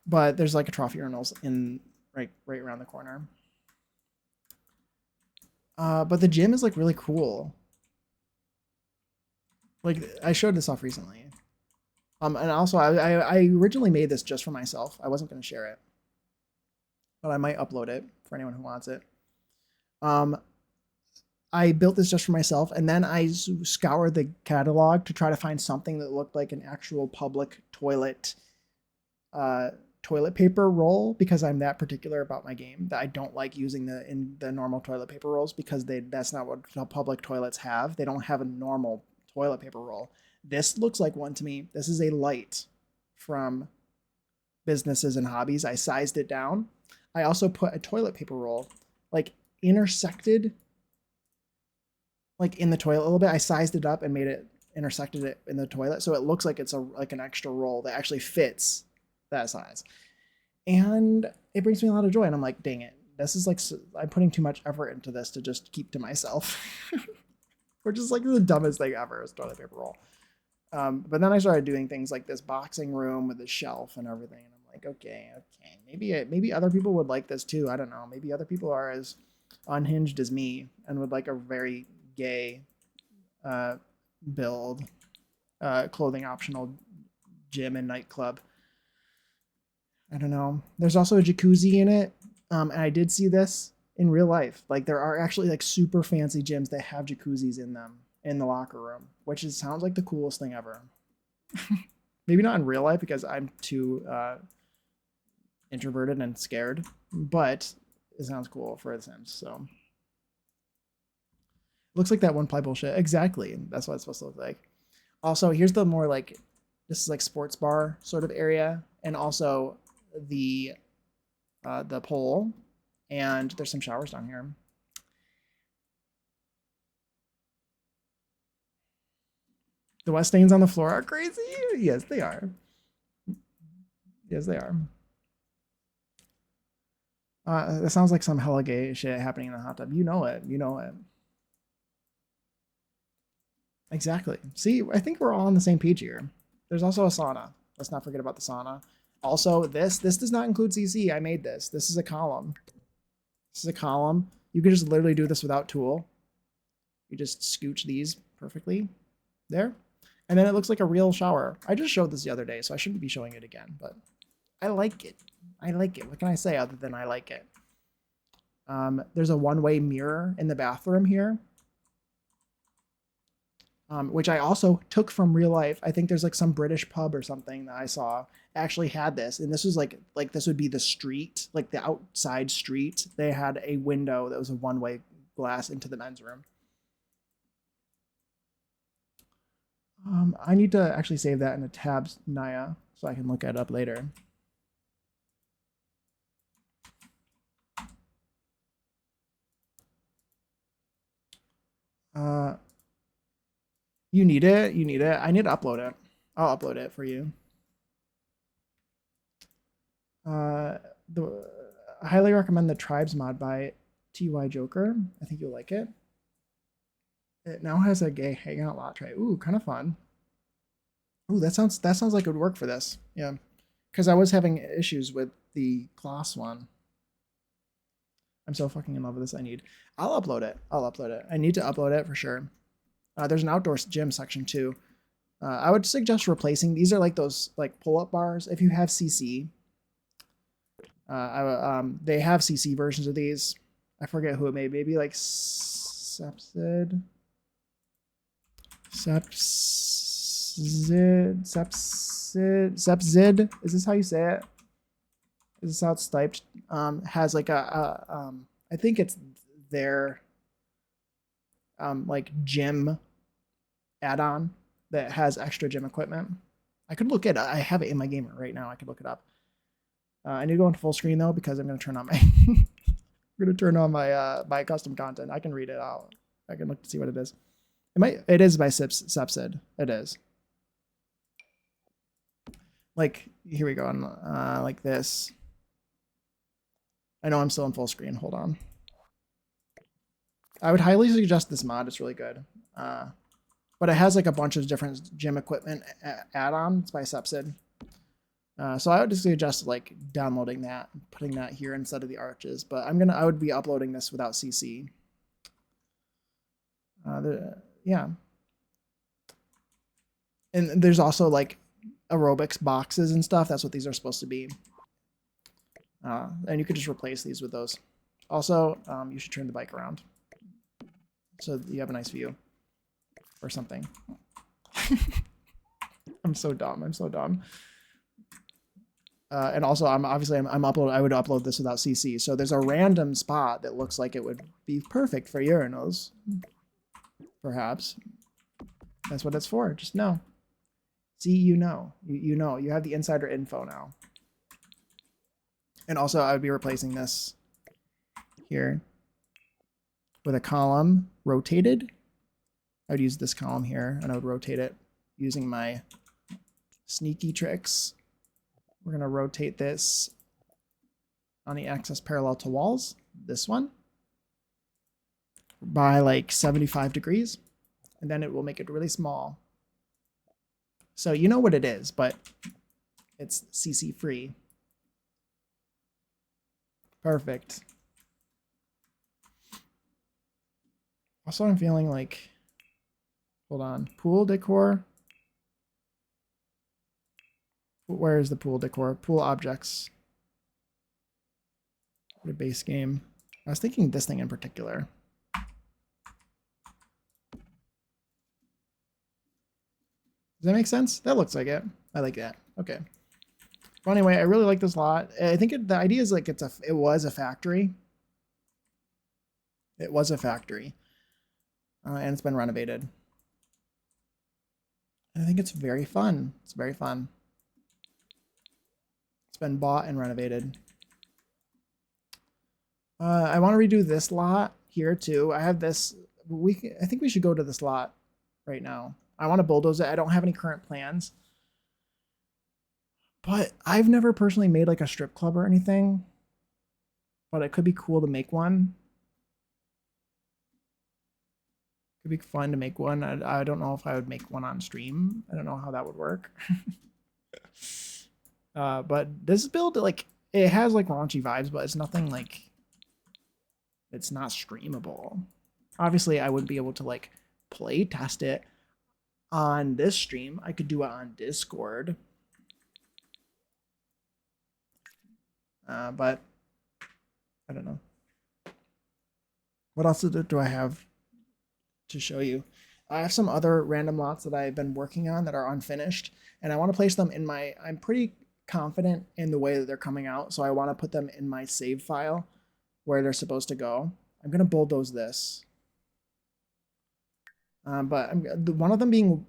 But there's like a trophy urinals in right around the corner. But the gym is like really cool. Like, I showed this off recently. And also I originally made this just for myself. I wasn't going to share it, but I might upload it for anyone who wants it. I built this just for myself, and then I scoured the catalog to try to find something that looked like an actual public toilet paper roll, because I'm that particular about my game that I don't like using the normal toilet paper rolls because that's not what public toilets have. They don't have a normal toilet paper roll. This looks like one to me. This is a light from Businesses and Hobbies. I sized it down. I also put a toilet paper roll like intersected, like in the toilet a little bit. I sized it up and intersected it in the toilet, so it looks like it's like an extra roll that actually fits that size. And it brings me a lot of joy. And I'm like, dang it, this is like, I'm putting too much effort into this to just keep to myself. Which is like the dumbest thing ever, is toilet paper roll. But then I started doing things like this boxing room with a shelf and everything. And I'm like, okay, maybe other people would like this too. I don't know. Maybe other people are as unhinged as me and would like a very gay build, clothing optional gym and nightclub. I don't know. There's also a jacuzzi in it. And I did see this in real life. Like, there are actually like super fancy gyms that have jacuzzis in them in the locker room, which sounds like the coolest thing ever. Maybe not in real life because I'm too introverted and scared, but it sounds cool for The Sims. So looks like that one ply bullshit. Exactly. That's what it's supposed to look like. Also, here's the more like, this is like sports bar sort of area, and also the pole, and there's some showers down here. The wet stains on the floor are crazy. Yes, they are. Yes, they are. That sounds like some hella gay shit happening in the hot tub. You know it. You know it. Exactly. See, I think we're all on the same page here. There's also a sauna. Let's not forget about the sauna. Also, this does not include CC. I made this. This is a column. This is a column. You can just literally do this without tool. You just scooch these perfectly there. And then it looks like a real shower. I just showed this the other day, so I shouldn't be showing it again, but I like it. I like it. What can I say other than I like it? There's a one-way mirror in the bathroom here. which I also took from real life. I think there's like some British pub or something that I saw actually had this, and this was like this would be the street, like the outside street. They had a window that was a one-way glass into the men's room. I need to actually save that in a tabs Naya so I can look it up later. You need it. You need it. I need to upload it. I'll upload it for you. The I highly recommend the Tribes mod by TY Joker. I think you'll like it. It now has a gay hangout lot tray. Ooh, kind of fun. Ooh, that sounds like it would work for this. Yeah, because I was having issues with the Kloss one. I'm so fucking in love with this. I'll upload it. I'll upload it. I need to upload it for sure. There's an outdoor gym section too. I would suggest replacing. These are like those like pull-up bars. If you have CC, they have CC versions of these. I forget who it may be. Maybe like Sepsid. Sepsid. Is this how you say it? Is this how it's typed? Has like I think it's their like gym add-on that has extra gym equipment. I could look it up. I have it in my gamer right now. I could look it up. I need to go into full screen though because I'm going to turn on my I'm going to turn on my my custom content. I can read it out. I can look to see what it is. It is by Sepsid. It is. Like here we go. Like this. I know I'm still in full screen. Hold on. I would highly suggest this mod. It's really good. But it has like a bunch of different gym equipment add-ons by Sepsid. So I would just suggest like downloading that, and putting that here instead of the arches. But I would be uploading this without CC. Yeah. And there's also like aerobics boxes and stuff. That's what these are supposed to be. And you could just replace these with those. Also, you should turn the bike around so you have a nice view or something. I'm so dumb. I'm so dumb. And also, I'm I would upload this without CC. So there's a random spot that looks like it would be perfect for urinals. Perhaps that's what it's for. Just know. See, you know. You know. You have the insider info now. And also, I would be replacing this here with a column rotated. I would use this column here, and I would rotate it using my sneaky tricks. We're going to rotate this on the axis parallel to walls, this one, by like 75 degrees, and then it will make it really small. So you know what it is, but it's CC free. Perfect. Also, I'm feeling like, hold on, pool decor. Where is the pool decor? Pool objects. The base game. I was thinking this thing in particular. Does that make sense? That looks like it. I like that. Okay. Well, anyway, I really like this lot. I think the idea is like it was a factory. It was a factory. And it's been renovated. And I think it's very fun. It's very fun. It's been bought and renovated. I want to redo this lot here too. I have this. I think we should go to this lot right now. I want to bulldoze it. I don't have any current plans. But I've never personally made like a strip club or anything. But it could be cool to make one. It'd be fun to make one. I don't know if I would make one on stream. I don't know how that would work. But this build, like, it has like raunchy vibes, but it's nothing like, it's not streamable. Obviously, I wouldn't be able to like play test it on this stream. I could do it on Discord. But I don't know. What else do I have to show you? I have some other random lots that I've been working on that are unfinished, and I want to place them in my. I'm pretty confident in the way that they're coming out, so I want to put them in my save file where they're supposed to go. I'm gonna bulldoze this, but one of them being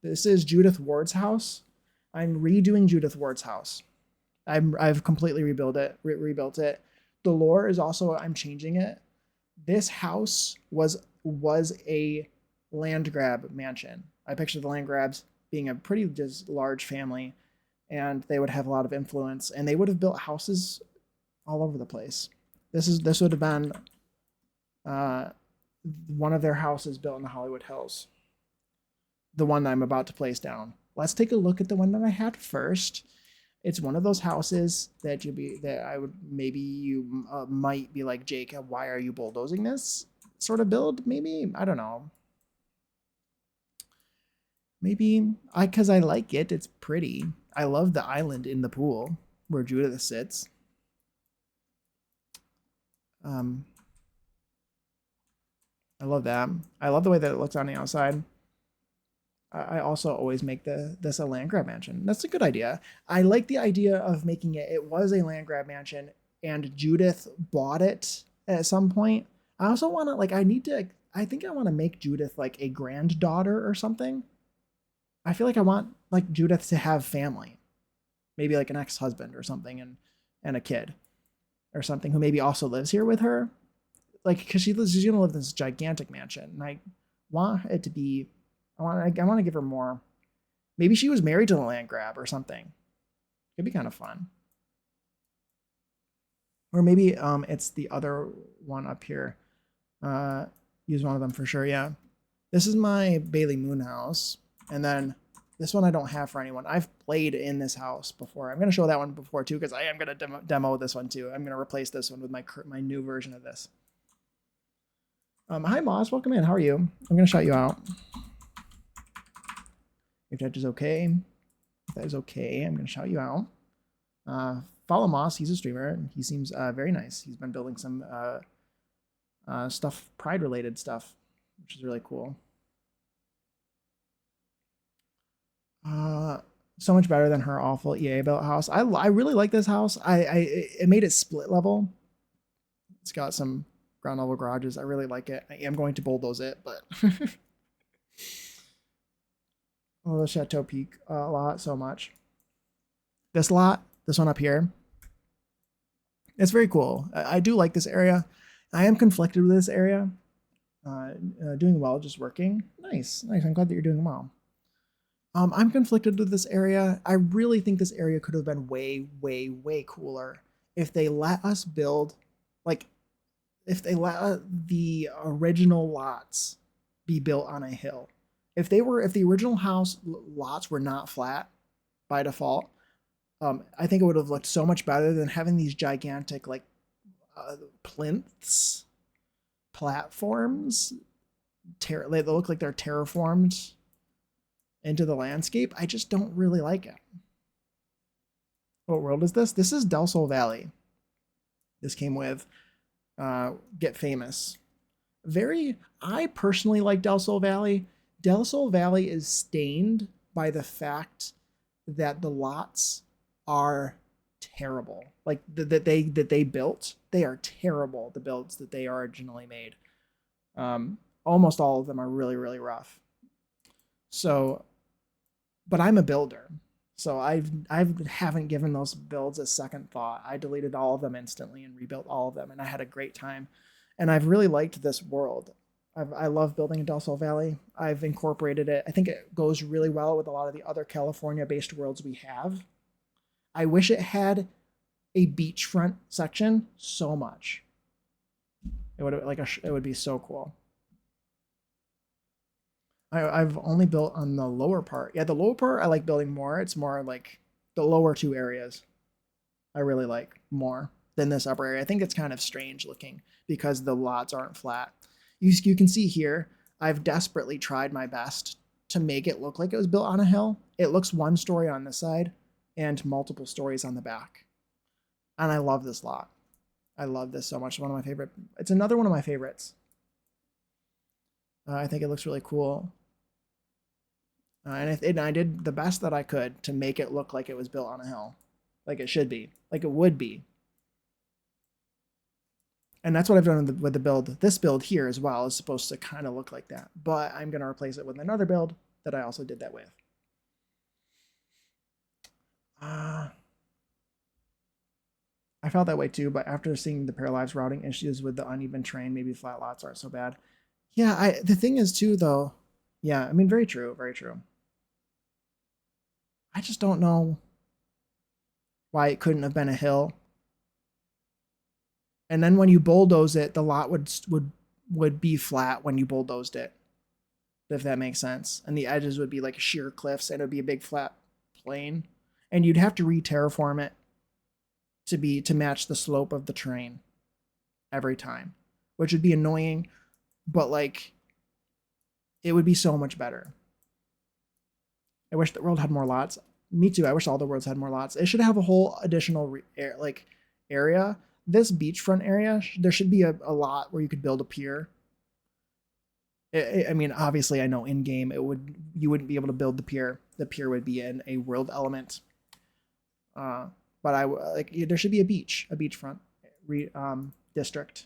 this is Judith Ward's house. I'm redoing Judith Ward's house. I've completely rebuilt it. The lore is also I'm changing it. This house was a land grab mansion. I picture the land grabs being a pretty just large family, and they would have a lot of influence, and they would have built houses all over the place. This would have been one of their houses built in the Hollywood Hills. The one that I'm about to place down. Let's take a look at the one that I had first. It's one of those houses that I would maybe you might be like, Jake, why are you bulldozing this sort of build? Maybe I don't know. Maybe because I like it. It's pretty. I love the island in the pool where Judith sits. I love that. I love the way that it looks on the outside. I also always make this a land grab mansion. That's a good idea. I like the idea of making it. It was a land grab mansion, and Judith bought it at some point. I also want to I think I want to make Judith like a granddaughter or something. I feel like I want like Judith to have family, maybe like an ex-husband or something, and a kid or something who maybe also lives here with her. Like, because she's gonna live in this gigantic mansion, and I want it to be. I want to give her more. Maybe she was married to the land grab or something. It'd be kind of fun. Or maybe it's the other one up here. Use one of them for sure. Yeah. This is my Bailey Moon house, and then this one I don't have for anyone. I've played in this house before. I'm gonna show that one before too, because I am gonna demo this one too. I'm gonna replace this one with my new version of this. Hi Moss, welcome in. How are you? I'm gonna shout you out. If that is okay, I'm going to shout you out. Follow Moss. He's a streamer. He seems very nice. He's been building some stuff, Pride-related stuff, which is really cool. So much better than her awful EA built house. I really like this house. It made it split level. It's got some ground level garages. I really like it. I am going to bulldoze it, but oh, the Chateau Peak lot so much. This lot, this one up here, it's very cool. I do like this area. I am conflicted with this area. Doing well, just working. Nice. I'm glad that you're doing well. I'm conflicted with this area. I really think this area could have been way, way, way cooler if they let us build, like, if they let the original lots be built on a hill. If the original house lots were not flat by default, I think it would have looked so much better than having these gigantic like plinths, platforms. They look like they're terraformed into the landscape. I just don't really like it. What world is this? This is Del Sol Valley. This came with Get Famous. I personally like Del Sol Valley. Del Sol Valley is stained by the fact that the lots are terrible. Like that they built, they are terrible. The builds that they originally made, almost all of them are really, really rough. So, but I'm a builder, so I haven't given those builds a second thought. I deleted all of them instantly and rebuilt all of them, and I had a great time. And I've really liked this world. I love building in Del Sol Valley. I've incorporated it. I think it goes really well with a lot of the other California-based worlds we have. I wish it had a beachfront section so much. It would be so cool. I've only built on the lower part. Yeah, the lower part I like building more. It's more like the lower two areas I really like more than this upper area. I think it's kind of strange looking because the lots aren't flat. You can see here, I've desperately tried my best to make it look like it was built on a hill. It looks one story on this side and multiple stories on the back. And I love this lot. I love this so much. It's another one of my favorites. I think it looks really cool. And I did the best that I could to make it look like it was built on a hill. Like it should be. Like it would be. And that's what I've done with the build. This build here as well is supposed to kind of look like that. But I'm going to replace it with another build that I also did that with. I felt that way too, but after seeing the parallels routing issues with the uneven terrain, maybe flat lots aren't so bad. Yeah, the thing is too, though. Yeah, I mean, very true, very true. I just don't know why it couldn't have been a hill. And then when you bulldoze it, the lot would be flat when you bulldozed it, if that makes sense. And the edges would be like sheer cliffs, and it would be a big flat plane, and you'd have to re-terraform it to match the slope of the terrain every time, which would be annoying, but like it would be so much better. I wish the world had more lots. Me too. I wish all the worlds had more lots. It should have a whole additional area. This beachfront area, there should be a lot where you could build a pier. I mean, obviously, I know in game you wouldn't be able to build the pier. The pier would be in a world element. But there should be a beachfront district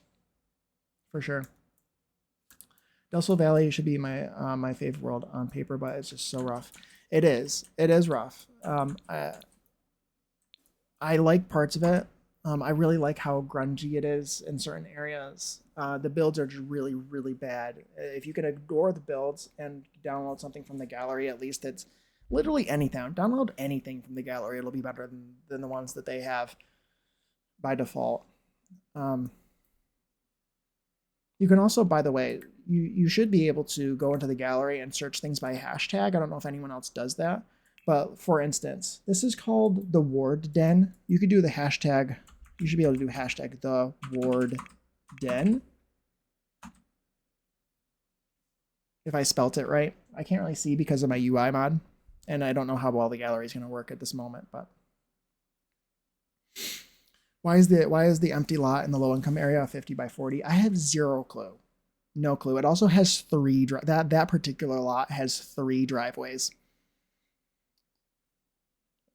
for sure. Del Sol Valley should be my favorite world on paper, but it's just so rough. It is rough. I like parts of it. I really like how grungy it is in certain areas. The builds are just really, really bad. If you can ignore the builds and download something from the gallery, at least it's literally anything. Download anything from the gallery. It'll be better than the ones that they have by default. You can also, by the way, you should be able to go into the gallery and search things by hashtag. I don't know if anyone else does that. But for instance, this is called the Ward Den. You could do the hashtag. You should be able to do hashtag the Ward Den. If I spelt it right. I can't really see because of my UI mod. And I don't know how well the gallery is going to work at this moment, but why is the empty lot in the low income area 50 by 40? I have zero clue. No clue. It also has that particular lot has 3 driveways,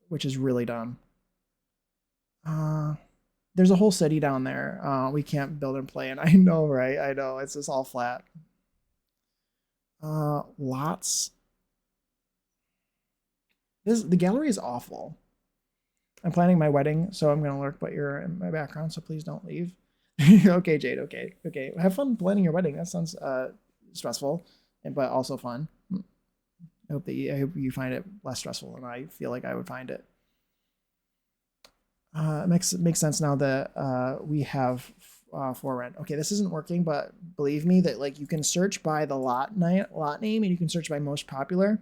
which is really dumb. There's a whole city down there. We can't build and play, and I know, right? I know it's just all flat. Lots. The gallery is awful. I'm planning my wedding, so I'm gonna lurk, but you're in my background, so please don't leave. Okay, Jade. Okay. Have fun planning your wedding. That sounds stressful, but also fun. I hope you find it less stressful than I feel like I would find it. It makes sense now that we have for rent. Okay, this isn't working, but believe me that like you can search by the lot name and you can search by most popular,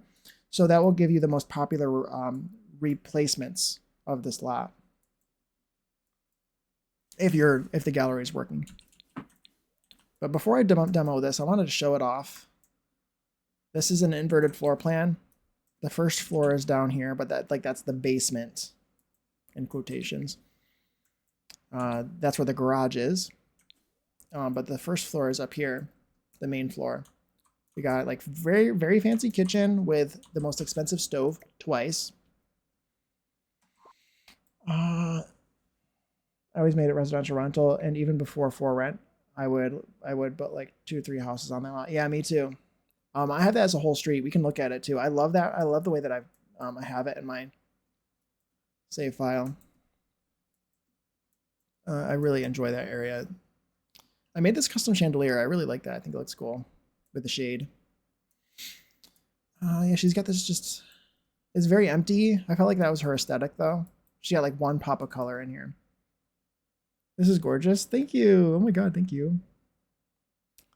so that will give you the most popular replacements of this lot. If the gallery is working. But before I demo this, I wanted to show it off. This is an inverted floor plan. The first floor is down here, but that's the basement, in quotations. That's where the garage is. But the first floor is up here, the main floor. We got like very, very fancy kitchen with the most expensive stove twice. I always made it residential rental, and even before for rent, I would put like 2 or 3 houses on that lot. Yeah, me too. I have that as a whole street. We can look at it too. I love that. I love the way that I have it in my save file. I really enjoy that area. I made this custom chandelier. I really like that. I think it looks cool with the shade. Yeah, she's got this just. It's very empty. I felt like that was her aesthetic though. She got like 1 pop of color in here. This is gorgeous. Thank you. Oh my god, thank you.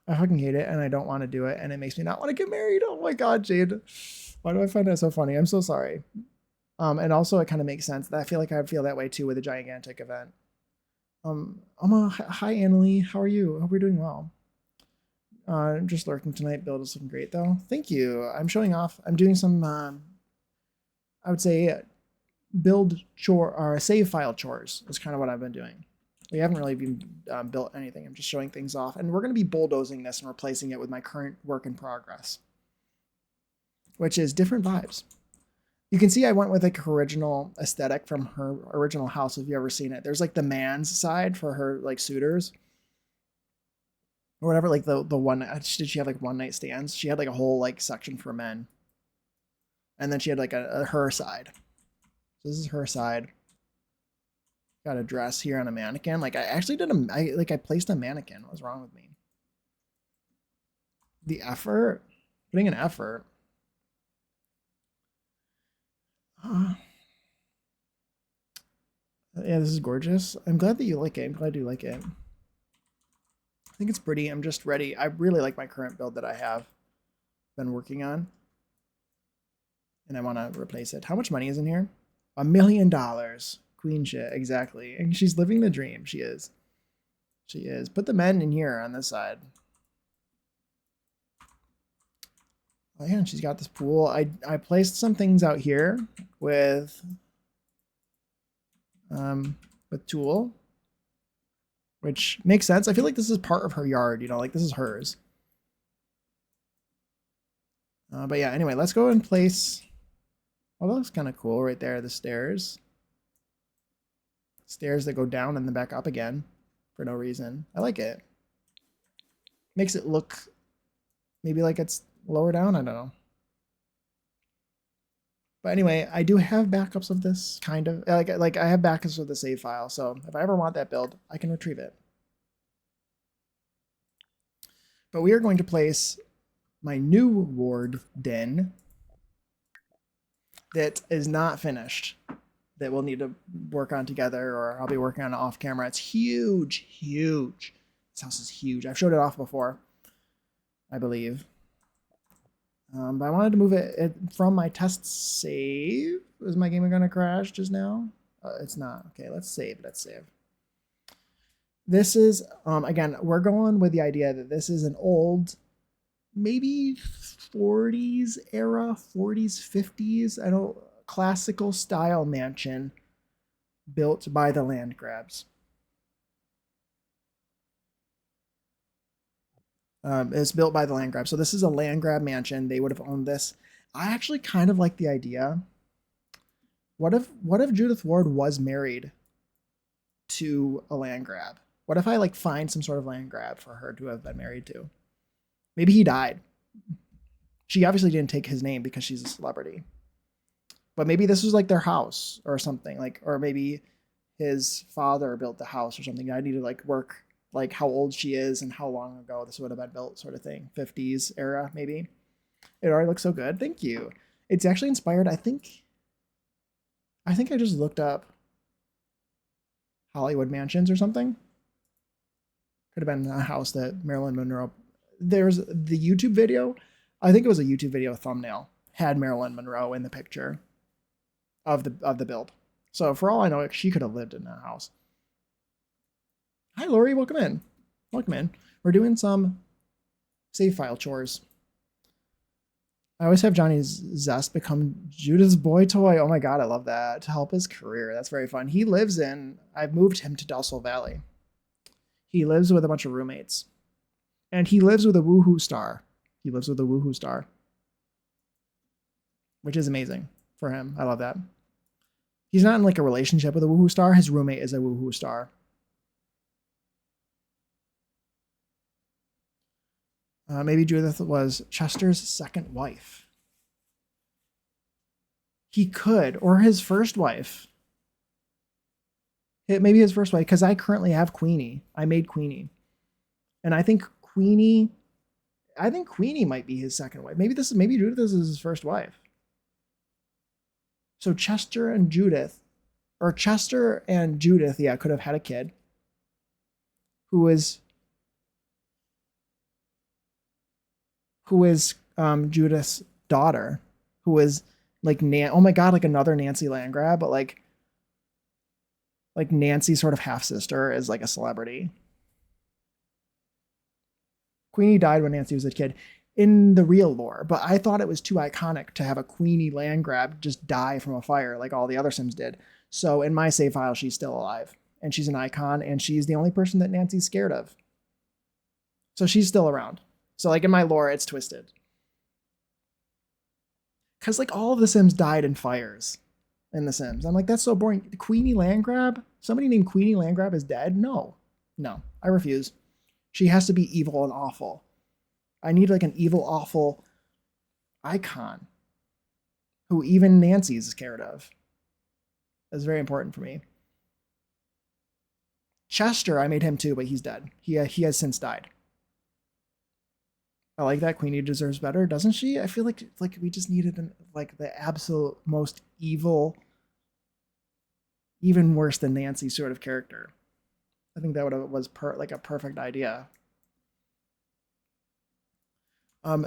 I fucking hate it and I don't want to do it and it makes me not want to get married. Oh my god, Jade. Why do I find that so funny? I'm so sorry. And also it kind of makes sense that I feel like I would feel that way too with a gigantic event. Hi Annalie, how are you? I hope you're doing well. Just lurking tonight. Build is looking great though. Thank you. I'm showing off. I'm doing some I would say build chore or save file chores is kind of what I've been doing. We haven't really even built anything. I'm just showing things off. And we're going to be bulldozing this and replacing it with my current work in progress, which is different vibes. You can see I went with like her original aesthetic from her original house. If you ever seen it, there's like the man's side for her like suitors or whatever. Like the one, did she have like one night stands? She had like a whole like section for men. And then she had like a her side. So this is her side. Got a dress here on a mannequin. Like I actually did I placed a mannequin. What's wrong with me? The effort, putting an effort. Yeah, this is gorgeous. I'm glad that you like it. I'm glad you like it. I think it's pretty. I'm just ready. I really like my current build that I have been working on. And I want to replace it. How much money is in here? $1 million. Queen shit, exactly. And she's living the dream. She is. She is. Put the men in here on this side. Oh yeah, and she's got this pool. I placed some things out here with Tool, which makes sense. I feel like this is part of her yard, you know, like this is hers. But yeah, anyway, let's go and place. Oh, that looks kind of cool right there. The stairs. Stairs that go down and then back up again for no reason. I like it. Makes it look maybe like it's lower down. I don't know. But anyway, I do have backups of this kind of like I have backups of the save file. So if I ever want that build, I can retrieve it. But we are going to place my new ward den that is not finished, that we'll need to work on together, or I'll be working on it off camera. It's huge, huge. This house is huge. I've showed it off before, I believe. But I wanted to move it from my test save. Is my game going to crash just now? It's not. Okay, let's save. Let's save. This is, again, we're going with the idea that this is an old, maybe 40s era, 40s, 50s, I don't, classical style mansion built by the Landgrabs. It's built by the Landgrab. So this is a Landgrab mansion. They would have owned this. I actually kind of like the idea. What if Judith Ward was married to a Landgrab? What if I like find some sort of Landgrab for her to have been married to? Maybe he died. She obviously didn't take his name because she's a celebrity. But maybe this was like their house or something, like, or maybe his father built the house or something. I need to like work like how old she is and how long ago this would have been built, sort of thing. 50s era, maybe. It already looks so good. Thank you. It's actually inspired, I think I just looked up Hollywood mansions or something. Could have been a house that Marilyn Monroe. There's the YouTube video. I think it was a YouTube video thumbnail. Had Marilyn Monroe in the picture of the build. So for all I know, she could have lived in that house. Hi, Lori. Welcome in. Welcome in. We're doing some save file chores. I always have Johnny's Zest become Judith's boy toy. Oh my god, I love that. To help his career. That's very fun. He lives in, I've moved him to Del Sol Valley. He lives with a bunch of roommates. And he lives with a woohoo star. He lives with a woohoo star. Which is amazing for him. I love that. He's not in like a relationship with a woohoo star. His roommate is a woohoo star. Maybe Judith was Chester's second wife. He could, or his first wife. Maybe his first wife, because I currently have Queenie. I made Queenie. And I think Queenie might be his second wife. Maybe Judith is his first wife. So Chester and Judith, yeah, could have had a kid who is Judith's daughter, who is like oh my god, like another Nancy Landgrab, but like Nancy's sort of half sister is like a celebrity. Queenie died when Nancy was a kid in the real lore, but I thought it was too iconic to have a Queenie Landgrab just die from a fire like all the other Sims did. So in my save file, she's still alive, and she's an icon, and she's the only person that Nancy's scared of. So she's still around. So like in my lore, it's twisted. Because like all of the Sims died in fires in The Sims. I'm like, that's so boring. Queenie Landgrab? Somebody named Queenie Landgrab is dead? No. No, I refuse. She has to be evil and awful. I need like an evil, awful icon who even Nancy's scared of. That's very important for me. Chester, I made him too, but he's dead. He has since died. I like that. Queenie deserves better, doesn't she? I feel like we just needed like the absolute most evil, even worse than Nancy sort of character. I think that was like a perfect idea.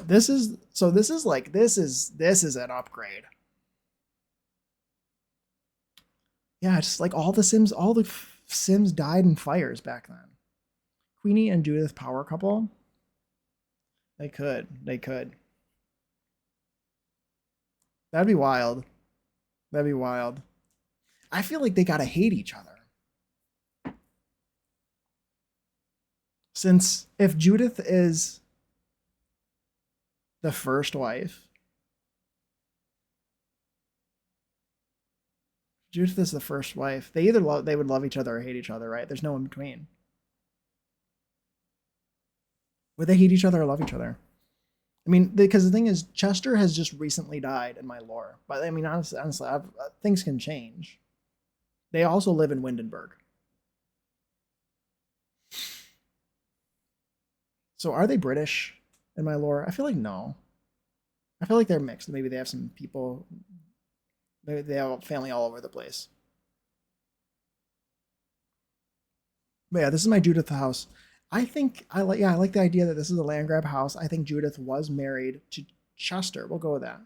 This is an upgrade. Yeah, just like all the Sims died in fires back then. Queenie and Judith power couple. They could. That'd be wild. I feel like they gotta hate each other. Since if Judith is the first wife, they either they would love each other or hate each other, right? There's no in between. Would they hate each other or love each other? I mean, because the thing is, Chester has just recently died in my lore. But I mean, honestly, things can change. They also live in Windenburg. So are they British in my lore? I feel like no. I feel like they're mixed. Maybe they have some people. They have family all over the place. But yeah, this is my Judith house. I like the idea that this is a land grab house. I think Judith was married to Chester. We'll go with that.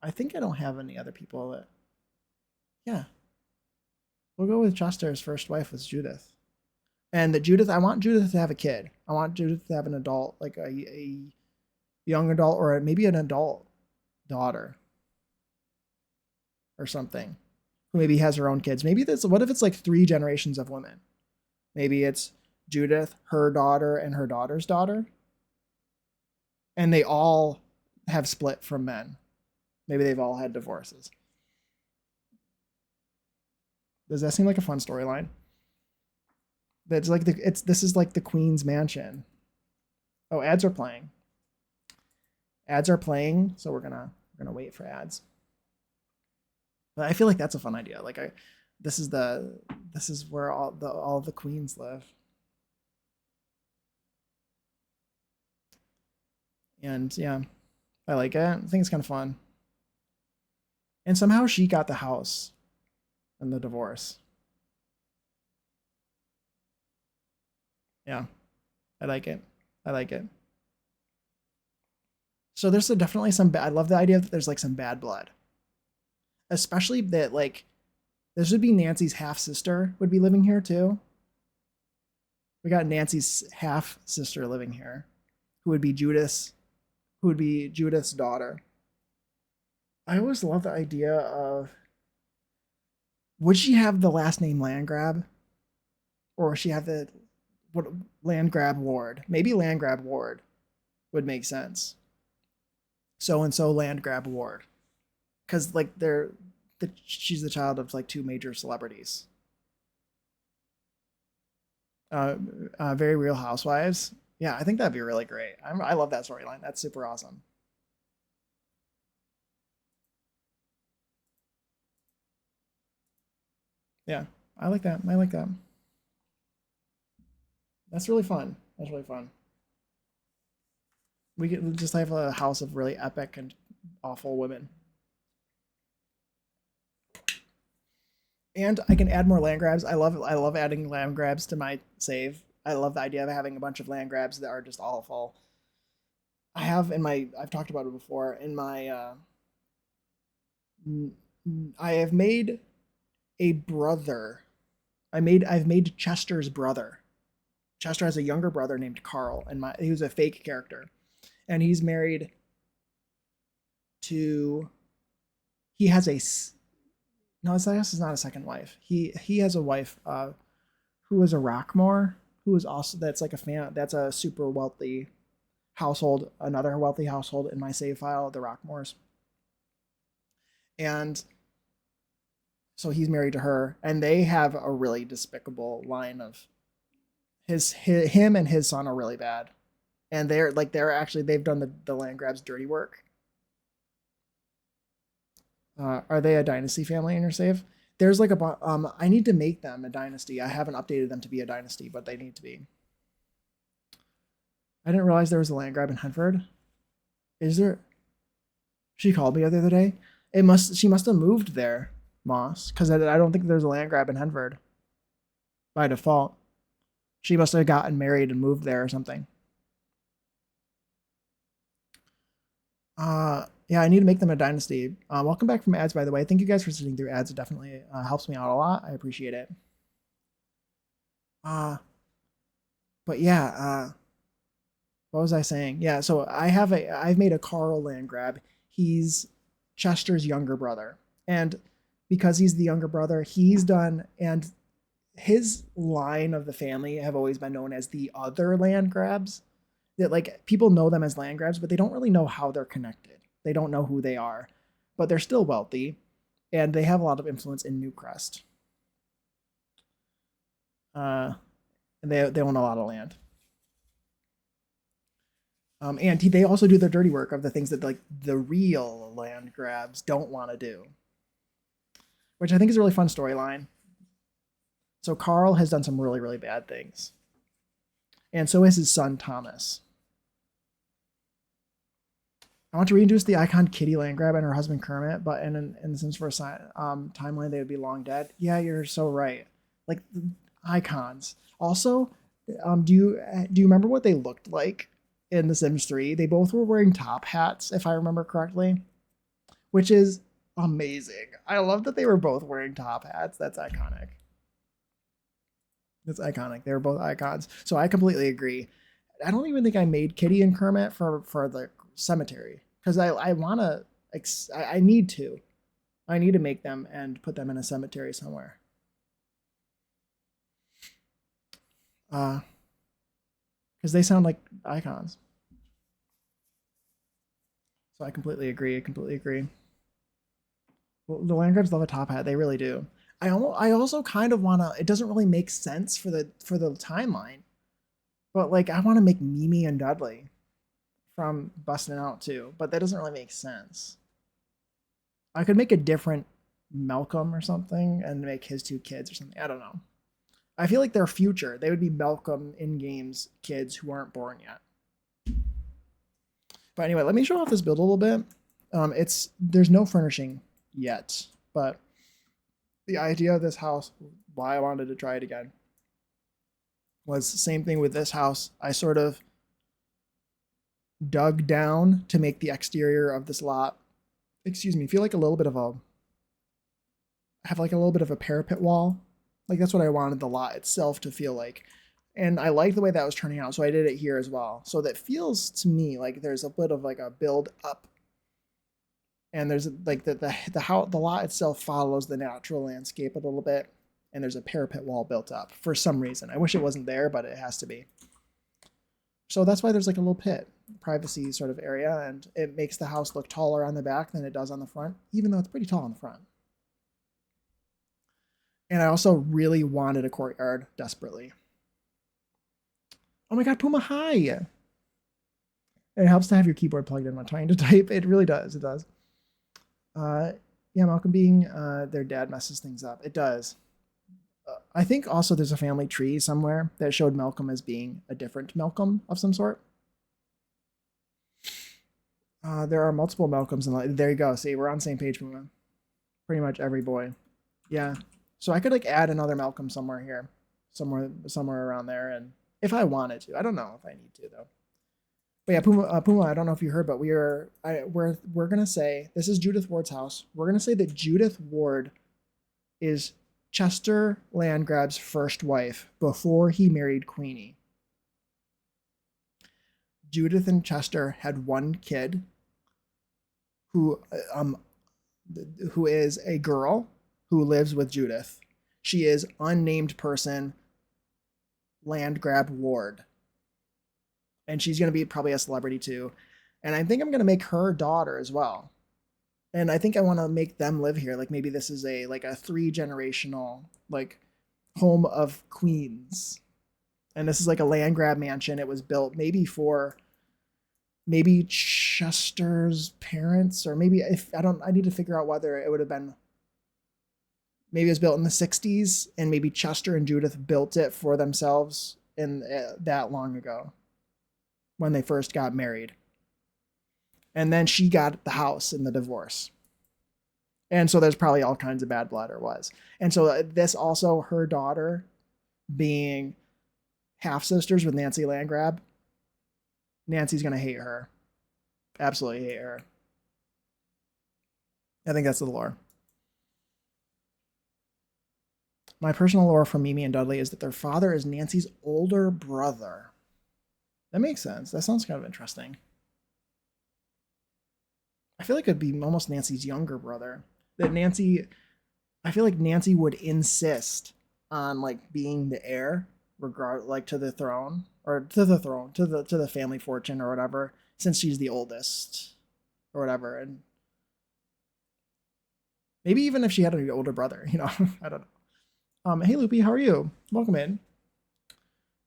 I think I don't have any other people that. Yeah. We'll go with Chester's first wife was Judith. And that Judith, I want Judith to have a kid. I want Judith to have an adult, like a young adult, or maybe an adult daughter or something, who maybe has her own kids. Maybe what if it's like 3 generations of women? Maybe it's Judith, her daughter, and her daughter's daughter. And they all have split from men. Maybe they've all had divorces. Does that seem like a fun storyline? That's like this is like the Queen's Mansion. Oh, ads are playing. So we're gonna wait for ads. But I feel like that's a fun idea. Like this is where all the queens live. And yeah, I like it. I think it's kind of fun. And somehow she got the house in the divorce. Yeah, I like it. So there's definitely some bad. I love the idea that there's like some bad blood, especially that like this would be Nancy's half sister would be living here too. We got Nancy's half sister living here, who would be Judith's daughter. I always love the idea of, would she have the last name Landgrab, or would she have the Landgrab Ward? Maybe Landgrab Ward would make sense. So and so Landgrab Ward, because like she's the child of like 2 major celebrities. Very Real Housewives. Yeah, I think that'd be really great. I love that storyline. That's super awesome. Yeah, I like that. That's really fun. We could just have a house of really epic and awful women. And I can add more land grabs. I love adding land grabs to my save. I love the idea of having a bunch of land grabs that are just awful. I've talked about it before. In my I have made a brother. I've made Chester's brother. Chester has a younger brother named Carl, and he was a fake character, and he's married to. He has a. No, it's not a second wife. He has a wife who is a Rockmore, who is also that's like a fan that's a super wealthy household, another wealthy household in my save file, the Rockmores. And so he's married to her, and they have a really despicable line of him and his son are really bad. And they're actually they've done the land grabs dirty work. Are they a dynasty family in your save? There's like I need to make them a dynasty. I haven't updated them to be a dynasty, but they need to be. I didn't realize there was a land grab in Henford. Is there? She called me the other day. She must have moved there, Moss, because I don't think there's a land grab in Henford by default. She must have gotten married and moved there or something. Yeah, I need to make them a dynasty. Welcome back from ads, by the way. Thank you guys for sitting through ads. It definitely helps me out a lot. I appreciate it. But yeah, what was I saying? Yeah, so I've made a Carl land grab. He's Chester's younger brother, and because he's the younger brother, he's done, and his line of the family have always been known as the other land grabs. That like people know them as land grabs, but they don't really know how they're connected. They don't know who they are, but they're still wealthy, and they have a lot of influence in Newcrest. And they own a lot of land. And they also do the dirty work of the things that like the real land grabs don't want to do, which I think is a really fun storyline. So Carl has done some really, really bad things, and so has his son Thomas. I want to reintroduce the icon Kitty Landgrab and her husband Kermit, but in the Sims 4 timeline, they would be long dead. Yeah, you're so right. Like icons. Also, do you remember what they looked like in The Sims 3? They both were wearing top hats, if I remember correctly, which is amazing. I love that they were both wearing top hats. That's iconic. That's iconic. They were both icons. So I completely agree. I don't even think I made Kitty and Kermit for the cemetery because I want to. I need to. I need to make them and put them in a cemetery somewhere. Because they sound like icons. So I completely agree. I completely agree. Well, the Landgrabs love a top hat. They really do. I also kind of want to. It doesn't really make sense for the timeline, but like I want to make Mimi and Dudley from Busting Out too, but that doesn't really make sense. I could make a different Malcolm or something and make his two kids or something. I don't know. I feel like they're future. They would be Malcolm in games kids who aren't born yet. But anyway, let me show off this build a little bit. There's no furnishing yet, but the idea of this house, why I wanted to try it again, was the same thing with this house. I sort of dug down to make the exterior of this lot, feel like a little bit of a parapet wall. Like that's what I wanted the lot itself to feel like. And I like the way that was turning out, so I did it here as well. So that feels to me like there's a bit of like a build up. And there's like the lot itself follows the natural landscape a little bit, and there's a parapet wall built up for some reason. I wish it wasn't there, but it has to be. So that's why there's like a little pit, privacy sort of area, and it makes the house look taller on the back than it does on the front, even though it's pretty tall on the front. And I also really wanted a courtyard desperately. Oh my god, Puma, hi! It helps to have your keyboard plugged in when trying to type. It really does. It does. Yeah, Malcolm being their dad messes things up. It does. I think also there's a family tree somewhere that showed Malcolm as being a different Malcolm of some sort. There are multiple Malcolms, and there you go. See, we're on the same page, Puma. Pretty much every boy. Yeah. So I could like add another Malcolm somewhere here, somewhere around there, and if I wanted to, I don't know if I need to though. But yeah, Puma, I don't know if you heard, but we're gonna say this is Judith Ward's house. We're gonna say that Judith Ward is Chester Landgrab's first wife before he married Queenie. Judith and Chester had one kid who is a girl who lives with Judith. She is unnamed person, land grab ward. And she's going to be probably a celebrity too. And I think I'm going to make her daughter as well. And I think I want to make them live here. Like maybe this is a like a 3 generational like home of queens. And this is like a land grab mansion. It was built maybe for maybe Chester's parents, or maybe if I need to figure out whether it would have been, maybe it was built in the 60s and maybe Chester and Judith built it for themselves in that long ago when they first got married. And then she got the house in the divorce. And so there's probably all kinds of bad blood, or was. And so this also, her daughter being half sisters with Nancy Landgrab, Nancy's going to hate her. Absolutely hate her. I think that's the lore. My personal lore from Mimi and Dudley is that their father is Nancy's older brother. That makes sense. That sounds kind of interesting. I feel like it'd be almost Nancy's younger brother. That Nancy, I feel like Nancy would insist on like being the heir, like to the throne, or to the family fortune or whatever, since she's the oldest or whatever. And maybe even if she had an older brother, you know, I don't know. Hey Loopy, how are you? Welcome in.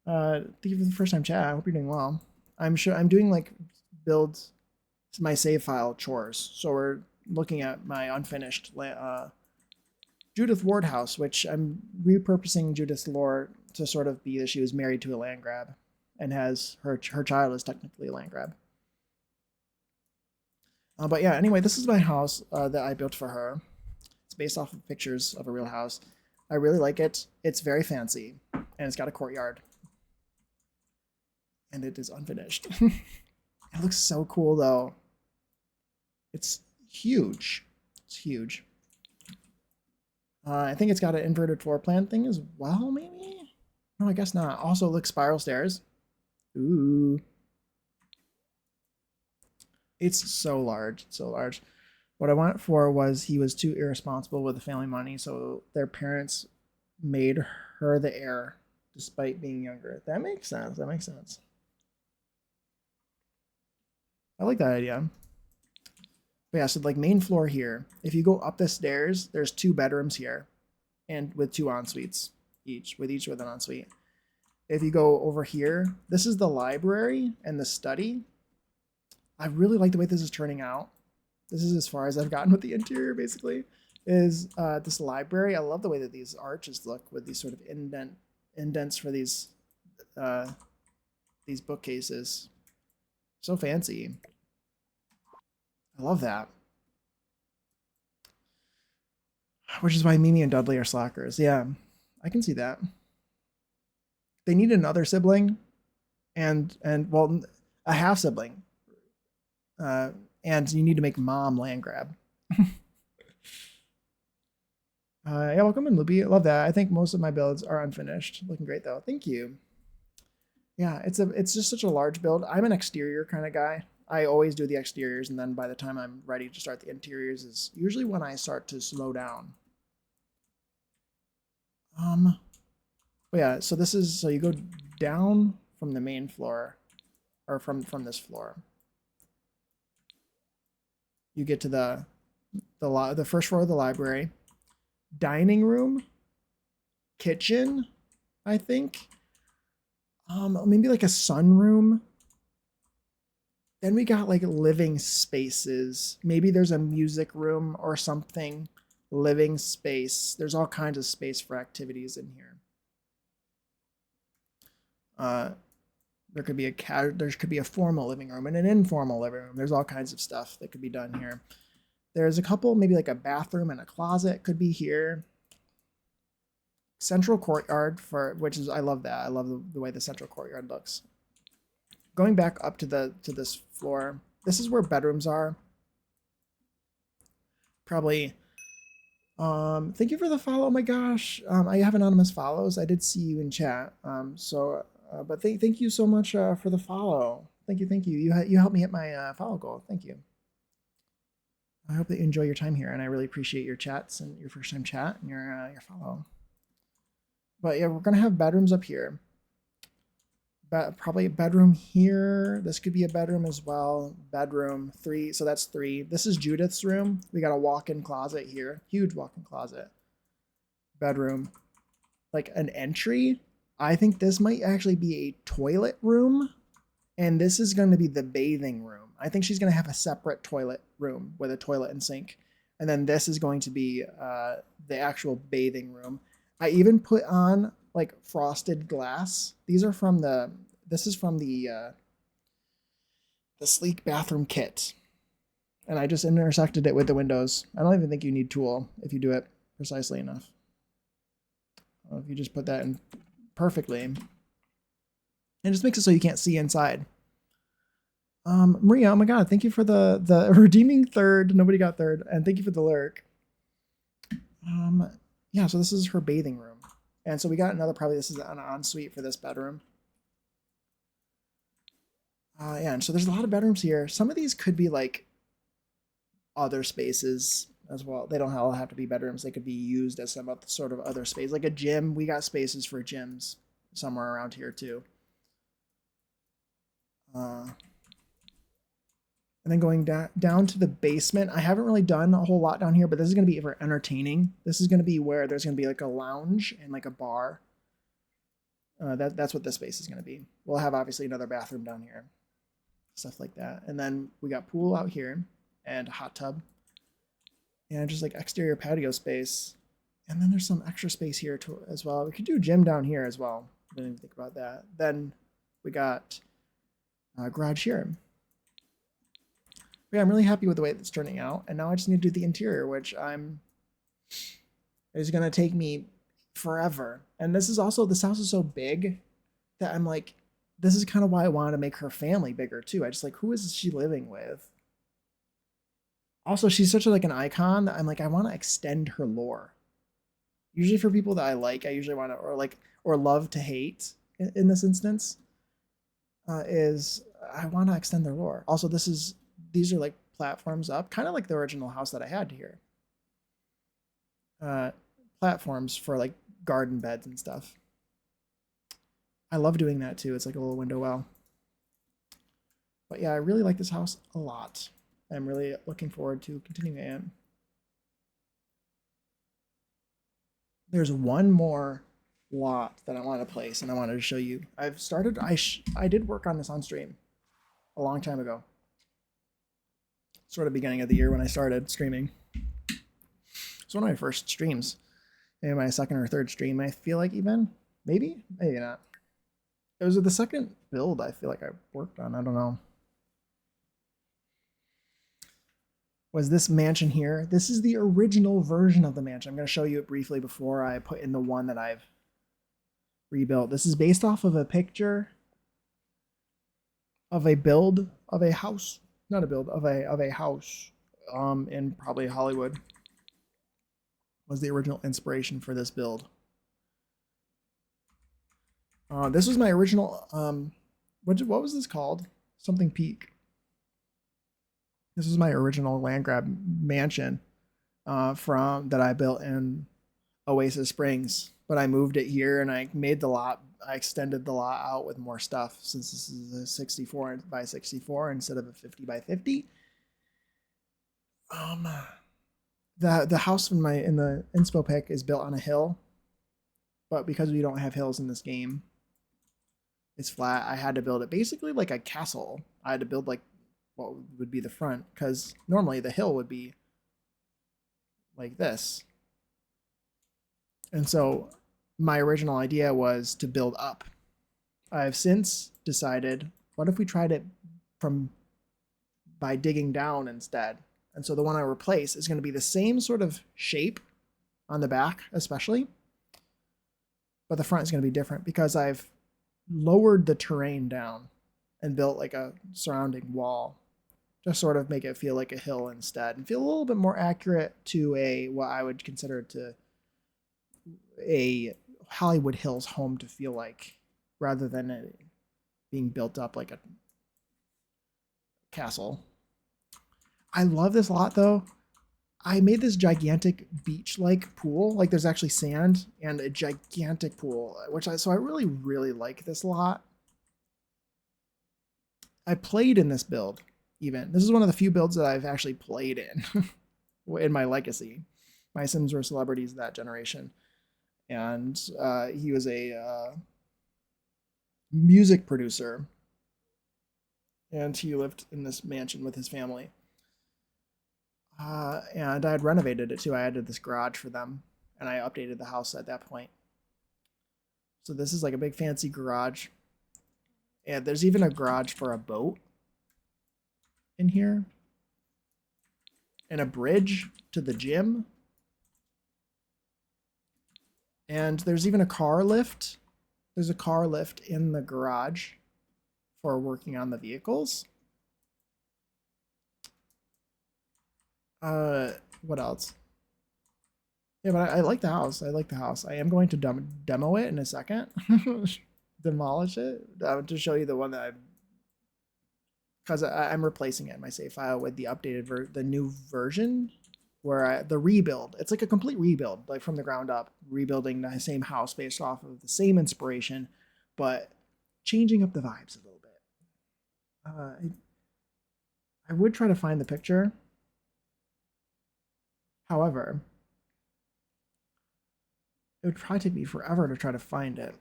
Thank you for the first time chat. I hope you're doing well. I'm sure I'm doing like builds, my save file chores. So we're looking at my unfinished Judith Ward house, which I'm repurposing Judith's lore to sort of be that she was married to a land grab and has her child is technically a land grab. But yeah, anyway, this is my house that I built for her. It's based off of pictures of a real house. I really like it. It's very fancy, and it's got a courtyard. And it is unfinished. It looks so cool, though. It's huge. It's huge. I think it's got an inverted floor plan thing as well, maybe? No, I guess not. Also, look, spiral stairs. Ooh. It's so large. It's so large. What I went for was he was too irresponsible with the family money, so their parents made her the heir despite being younger. That makes sense. That makes sense. I like that idea. But yeah, so like main floor here. If you go up the stairs, there's 2 bedrooms here, and with 2 en-suites each with an ensuite. If you go over here, this is the library and the study. I really like the way this is turning out. This is as far as I've gotten with the interior, basically, is this library. I love the way that these arches look with these sort of indents for these bookcases. So fancy. I love that. Which is why Mimi and Dudley are slackers. Yeah, I can see that. They need another sibling, and well, a half sibling. And you need to make mom land grab. Yeah, welcome in, Loopy. I love that. I think most of my builds are unfinished. Looking great though. Thank you. Yeah, it's just such a large build. I'm an exterior kind of guy. I always do the exteriors, and then by the time I'm ready to start the interiors is usually when I start to slow down. But yeah, so this is, so you go down from the main floor, or from this floor. You get to the first floor of the library, dining room, kitchen, I think. Maybe like a sunroom. Then we got like living spaces. Maybe there's a music room or something. Living space. There's all kinds of space for activities in here. There could be a formal living room and an informal living room. There's all kinds of stuff that could be done here. There's a couple, maybe like a bathroom and a closet could be here. Central courtyard which is, I love that. I love the way the central courtyard looks. Going back up to this floor, this is where bedrooms are. Probably. Thank you for the follow. Oh my gosh. I have anonymous follows. I did see you in chat. But thank you so much for the follow. Thank you. You helped me hit my follow goal. Thank you. I hope that you enjoy your time here, and I really appreciate your chats and your first time chat and your follow. But yeah, we're gonna have bedrooms up here. probably a bedroom here. This could be a bedroom as well. Bedroom 3, so that's 3. This is Judith's room. We got a walk-in closet here. Huge walk-in closet. Bedroom. Like an entry. I think this might actually be a toilet room. And this is going to be the bathing room. I think she's going to have a separate toilet room with a toilet and sink. And then this is going to be the actual bathing room. I even put on like frosted glass. These are from this is from the sleek bathroom kit. And I just intersected it with the windows. I don't even think you need tool if you do it precisely enough. If you just put that in perfectly. And just makes it so you can't see inside. Maria, oh my god, thank you for the redeeming third. Nobody got third. And thank you for the lurk. Yeah, so this is her bathing room. And so we got another, probably this is an ensuite for this bedroom. Yeah, and so there's a lot of bedrooms here. Some of these could be like other spaces as well. They don't all have to be bedrooms. They could be used as some sort of other space. Like a gym. We got spaces for gyms somewhere around here too. And then going down to the basement. I haven't really done a whole lot down here, but this is going to be for entertaining. This is going to be where there's going to be like a lounge and like a bar. That's what this space is going to be. We'll have obviously another bathroom down here. Stuff like that. And then we got pool out here and a hot tub. And just like exterior patio space. And then there's some extra space here too, as well. We could do a gym down here as well. I didn't even think about that. Then we got a garage here. Yeah, I'm really happy with the way it's turning out. And now I just need to do the interior, which is going to take me forever. And this house is so big that I'm like, this is kind of why I wanted to make her family bigger too. I just like, who is she living with? Also, she's such like an icon that I'm like, I want to extend her lore. Usually for people that I like, I usually want to, or love to hate in this instance, is I want to extend their lore. Also, these are like platforms up, kind of like the original house that I had here. Platforms for like garden beds and stuff. I love doing that too. It's like a little window well. But yeah, I really like this house a lot. I'm really looking forward to continuing it. There's one more lot that I want to place and I wanted to show you. I've started, I did work on this on stream a long time ago. Sort of beginning of the year when I started streaming. It's one of my first streams. Maybe my second or third stream, I feel like even. Maybe not. It was the second build I feel like I worked on. I don't know. Was this mansion here? This is the original version of the mansion. I'm going to show you it briefly before I put in the one that I've rebuilt. This is based off of a picture of a build of a house. Not a build, of a house in probably Hollywood. Was the original inspiration for this build. This was my original, what was this called? Something Peak. This is my original land grab mansion that I built in Oasis Springs, but I moved it here and I made the lot. I extended the lot out with more stuff since this is a 64 by 64 instead of a 50 by 50. The house in the inspo pick is built on a hill, but because we don't have hills in this game, it's flat. I had to build it basically like a castle. I had to build like what would be the front, because normally the hill would be like this. And so my original idea was to build up. I've since decided, what if we tried it by digging down instead? And so the one I replace is going to be the same sort of shape on the back, especially, but the front is going to be different because I've lowered the terrain down and built like a surrounding wall. Just sort of make it feel like a hill instead and feel a little bit more accurate to what I would consider to a Hollywood Hills home to feel like, rather than it being built up like a castle. I love this lot though. I made this gigantic beach-like pool. Like there's actually sand and a gigantic pool, so I really, really like this lot. I played in this build even. This is one of the few builds that I've actually played in my legacy. My Sims were celebrities that generation. And he was a music producer. And he lived in this mansion with his family. And I had renovated it too. I added this garage for them. And I updated the house at that point. So this is like a big fancy garage. And there's even a garage for a boat in here. And a bridge to the gym. And there's even a car lift. There's a car lift in the garage for working on the vehicles. What else? Yeah, but I like the house. I like the house. I am going to demo it in a second. Demolish it to show you the one that because I'm replacing it in my save file with the updated the new version where the rebuild. It's like a complete rebuild, like from the ground up, rebuilding the same house based off of the same inspiration, but changing up the vibes a little bit. I would try to find the picture. However, it would probably take me forever to try to find it.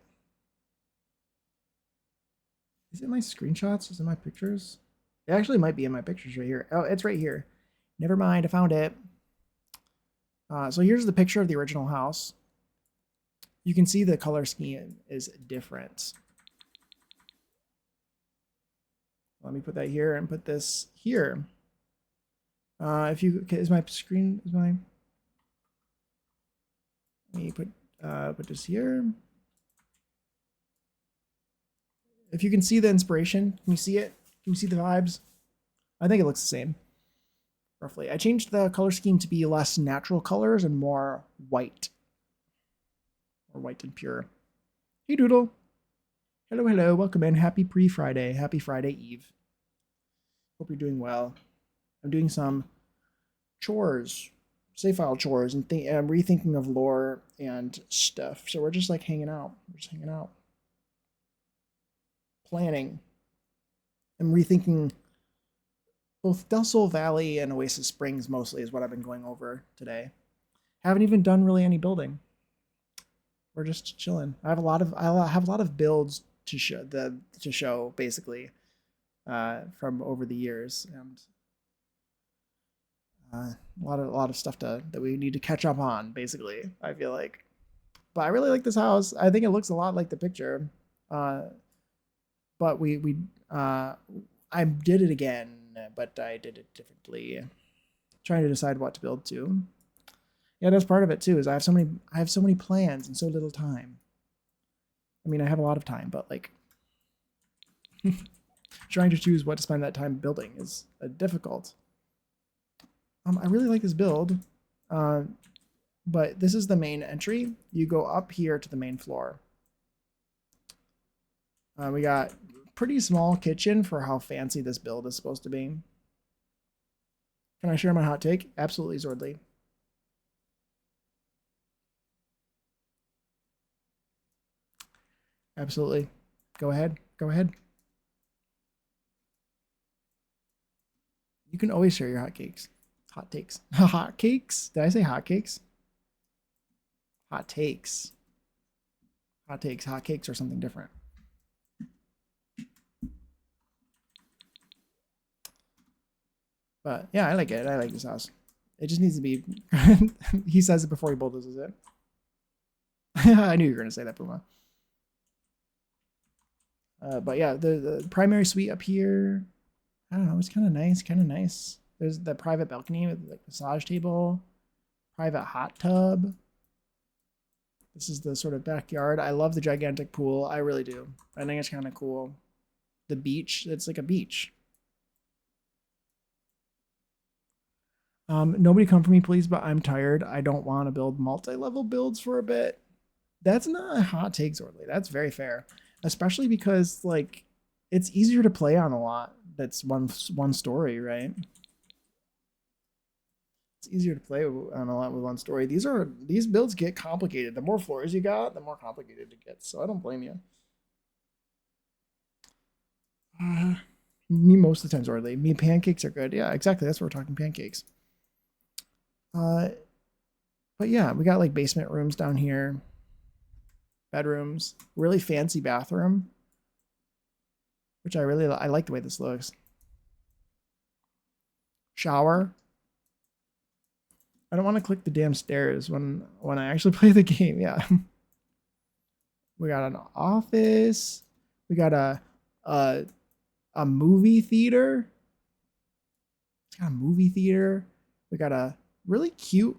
Is it my screenshots? Is it my pictures? It actually might be in my pictures right here. Oh, it's right here. Never mind, I found it. So here's the picture of the original house. You can see the color scheme is different. Let me put that here and put this here. If you is my screen is my. Let me put this here. If you can see the inspiration, can you see it? Can you see the vibes? I think it looks the same, roughly. I changed the color scheme to be less natural colors and more white. Or white and pure. Hey, Doodle. Hello, hello. Welcome in. Happy pre-Friday. Happy Friday Eve. Hope you're doing well. I'm doing some chores, save file chores, and I'm rethinking of lore and stuff. So we're just like hanging out. We're just hanging out. Planning. I'm rethinking both Del Sol Valley and Oasis Springs mostly is what I've been going over today. Haven't even done really any building. We're just chilling. I have a lot of builds to show basically from over the years, and a lot of stuff that we need to catch up on basically, I feel like. But I really like this house. I think it looks a lot like the picture. But I did it again, but I did it differently. Trying to decide what to build to. Yeah, that's part of it too, is I have so many plans and so little time. I mean, I have a lot of time, but like trying to choose what to spend that time building is difficult. I really like this build, but this is the main entry. You go up here to the main floor. We got pretty small kitchen for how fancy this build is supposed to be. Can I share my hot take? Absolutely, Zordly. Absolutely. Go ahead. Go ahead. You can always share your hotcakes. Hot takes. Hot cakes? Did I say hot cakes? Hot takes. Hot takes. Hot cakes are something different. But yeah, I like it. I like this house. It just needs to be. He says it before he bulldozes it. I knew you were going to say that, Puma. But yeah, the primary suite up here, I don't know, it's kind of nice, kind of nice. There's the private balcony with like massage table, private hot tub. This is the sort of backyard. I love the gigantic pool. I really do. I think it's kind of cool. The beach, it's like a beach. Nobody come for me, please, but I'm tired. I don't want to build multi-level builds for a bit. That's not a hot take, Zordly. That's very fair. Especially because, like, it's easier to play on a lot that's one story, right? It's easier to play on a lot with one story. These builds get complicated. The more floors you got, the more complicated it gets. So I don't blame you. Me most of the times orderly. Me pancakes are good. Yeah, exactly. That's what we're talking, pancakes. But yeah, we got like basement rooms down here, bedrooms, really fancy bathroom, which I like the way this looks. Shower. I don't want to click the damn stairs when I actually play the game. Yeah. We got an office. We got a movie theater. It's got a movie theater. We got a really cute.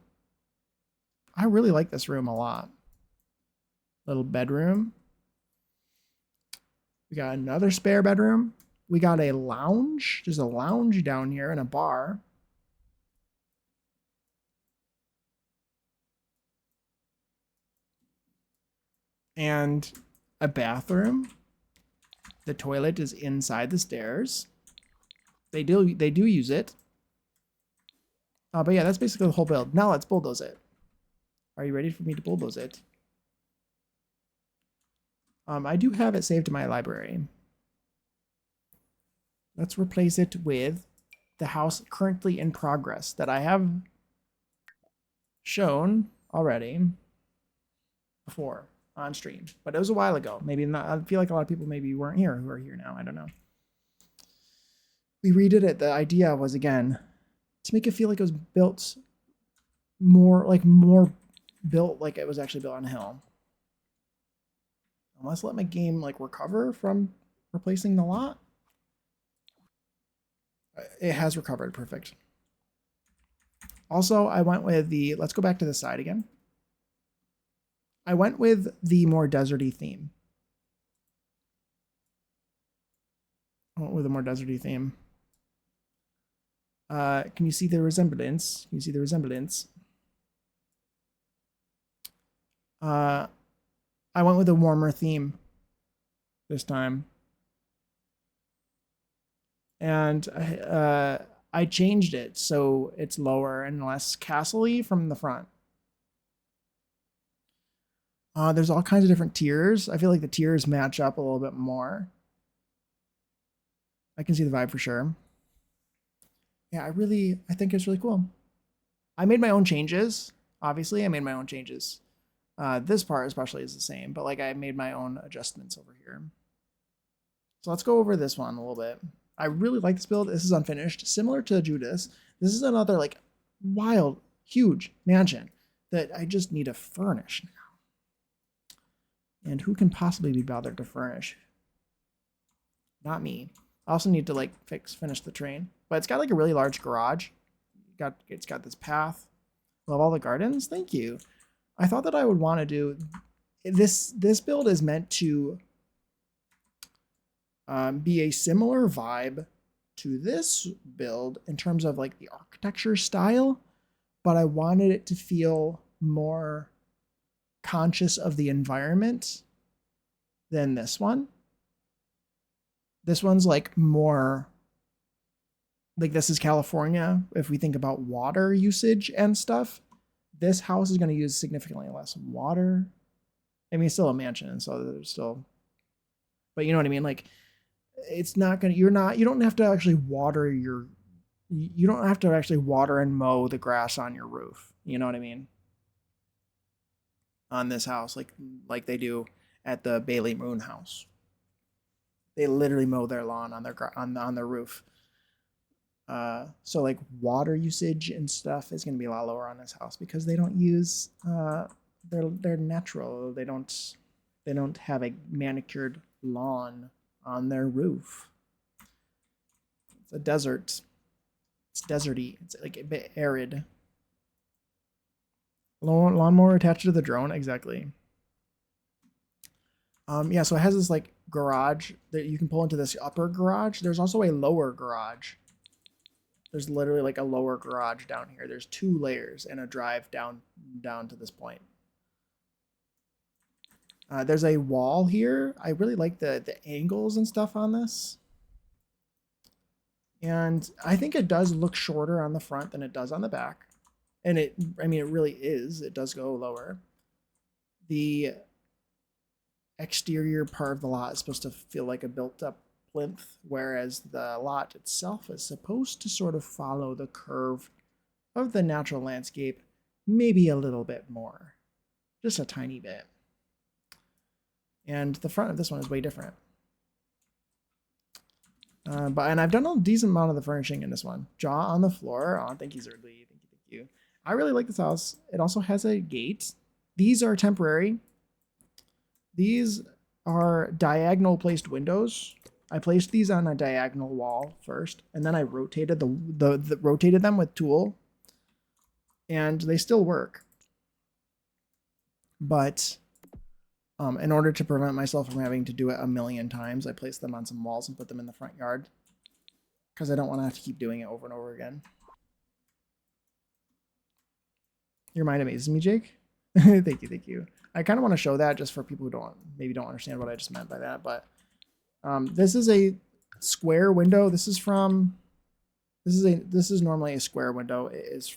I really like this room a lot. Little bedroom. We got another spare bedroom. We got a lounge. There's a lounge down here and a bar. And a bathroom. The toilet is inside the stairs. They do use it. But yeah, that's basically the whole build. Now let's bulldoze it. Are you ready for me to bulldoze it? I do have it saved to my library. Let's replace it with the house currently in progress that I have shown already before on stream, but it was a while ago. Maybe not. I feel like a lot of people maybe weren't here who are here now. I don't know. We redid it. The idea was, again, to make it feel like it was built more built like it was actually built on a hill. Let's let my game like recover from replacing the lot. It has recovered. Perfect. Also, I went with the, let's go back to the side again. I went with the more deserty theme. Can you see the resemblance? I went with a warmer theme this time. And I changed it so it's lower and less castle-y from the front. There's all kinds of different tiers. I feel like the tiers match up a little bit more. I can see the vibe for sure. Yeah, I think it's really cool. I made my own changes. Obviously, I made my own changes. This part especially is the same, but like I made my own adjustments over here. So let's go over this one a little bit. I really like this build. This is unfinished, similar to Judas. This is another like wild, huge mansion that I just need to furnish now. And who can possibly be bothered to furnish? Not me. I also need to like finish the train, but it's got like a really large garage. It's got this path. Love all the gardens. Thank you. I thought that I would want to do this. This build is meant to be a similar vibe to this build in terms of like the architecture style, but I wanted it to feel more conscious of the environment than this one. This one's like more like, this is California. If we think about water usage and stuff, this house is going to use significantly less water. I mean, it's still a mansion, so there's still, but you know what I mean? Like, it's not going to, you don't have to actually water you don't have to actually water and mow the grass on your roof. You know what I mean? On this house, like they do at the Bailey Moon house. They literally mow their lawn on their roof. So like water usage and stuff is going to be a lot lower on this house because they don't use they're natural. They don't have a manicured lawn on their roof. It's a desert. It's deserty. It's like a bit arid. Lawnmower attached to the drone, exactly. Yeah, so it has this like garage that you can pull into this upper garage. There's also a lower garage. There's literally like a lower garage down here. There's 2 layers and a drive down to this point. There's a wall here. I really like the angles and stuff on this. And I think it does look shorter on the front than it does on the back. And it really is. It does go lower. The exterior part of the lot is supposed to feel like a built up plinth, whereas the lot itself is supposed to sort of follow the curve of the natural landscape, maybe a little bit more, just a tiny bit. And the front of this one is way different. And I've done a decent amount of the furnishing in this one. Jaw on the floor. Oh, thank you, Zerdly. Thank you, thank you. I really like this house. It also has a gate. These are temporary. These are diagonal placed windows. I placed these on a diagonal wall first, and then I rotated rotated them with tool, and they still work. But in order to prevent myself from having to do it a million times, I placed them on some walls and put them in the front yard because I don't want to have to keep doing it over and over again. Your mind amazes me, Jake. Thank you, thank you. I kind of want to show that just for people who maybe don't understand what I just meant by that. But this is a square window. This is normally a square window. Is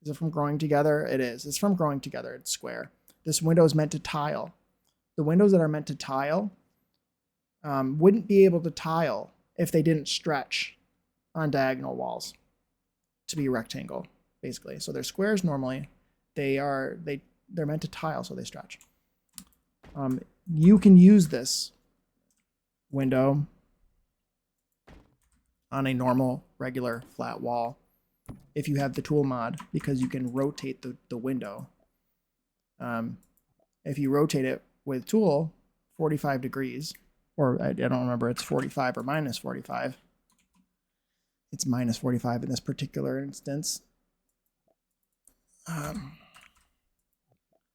it from Growing Together? It is. It's from Growing Together. It's square. This window is meant to tile. The windows that are meant to tile wouldn't be able to tile if they didn't stretch on diagonal walls to be rectangle, basically. So they're squares normally. They're meant to tile, so they stretch. You can use this window on a normal, regular, flat wall if you have the tool mod, because you can rotate the window. If you rotate it with tool 45 degrees, or I don't remember, it's 45 or minus 45. It's minus 45 in this particular instance.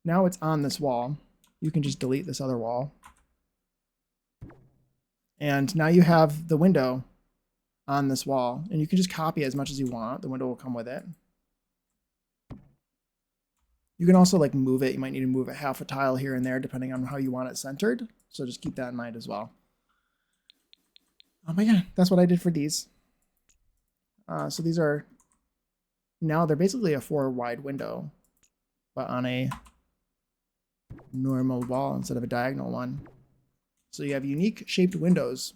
Now it's on this wall. You can just delete this other wall. And now you have the window on this wall, and you can just copy as much as you want. The window will come with it. You can also like move it. You might need to move it half a tile here and there depending on how you want it centered. So just keep that in mind as well. But yeah, that's what I did for these. So these are, now they're basically a 4 wide window, but on a normal wall instead of a diagonal one. So you have unique shaped windows.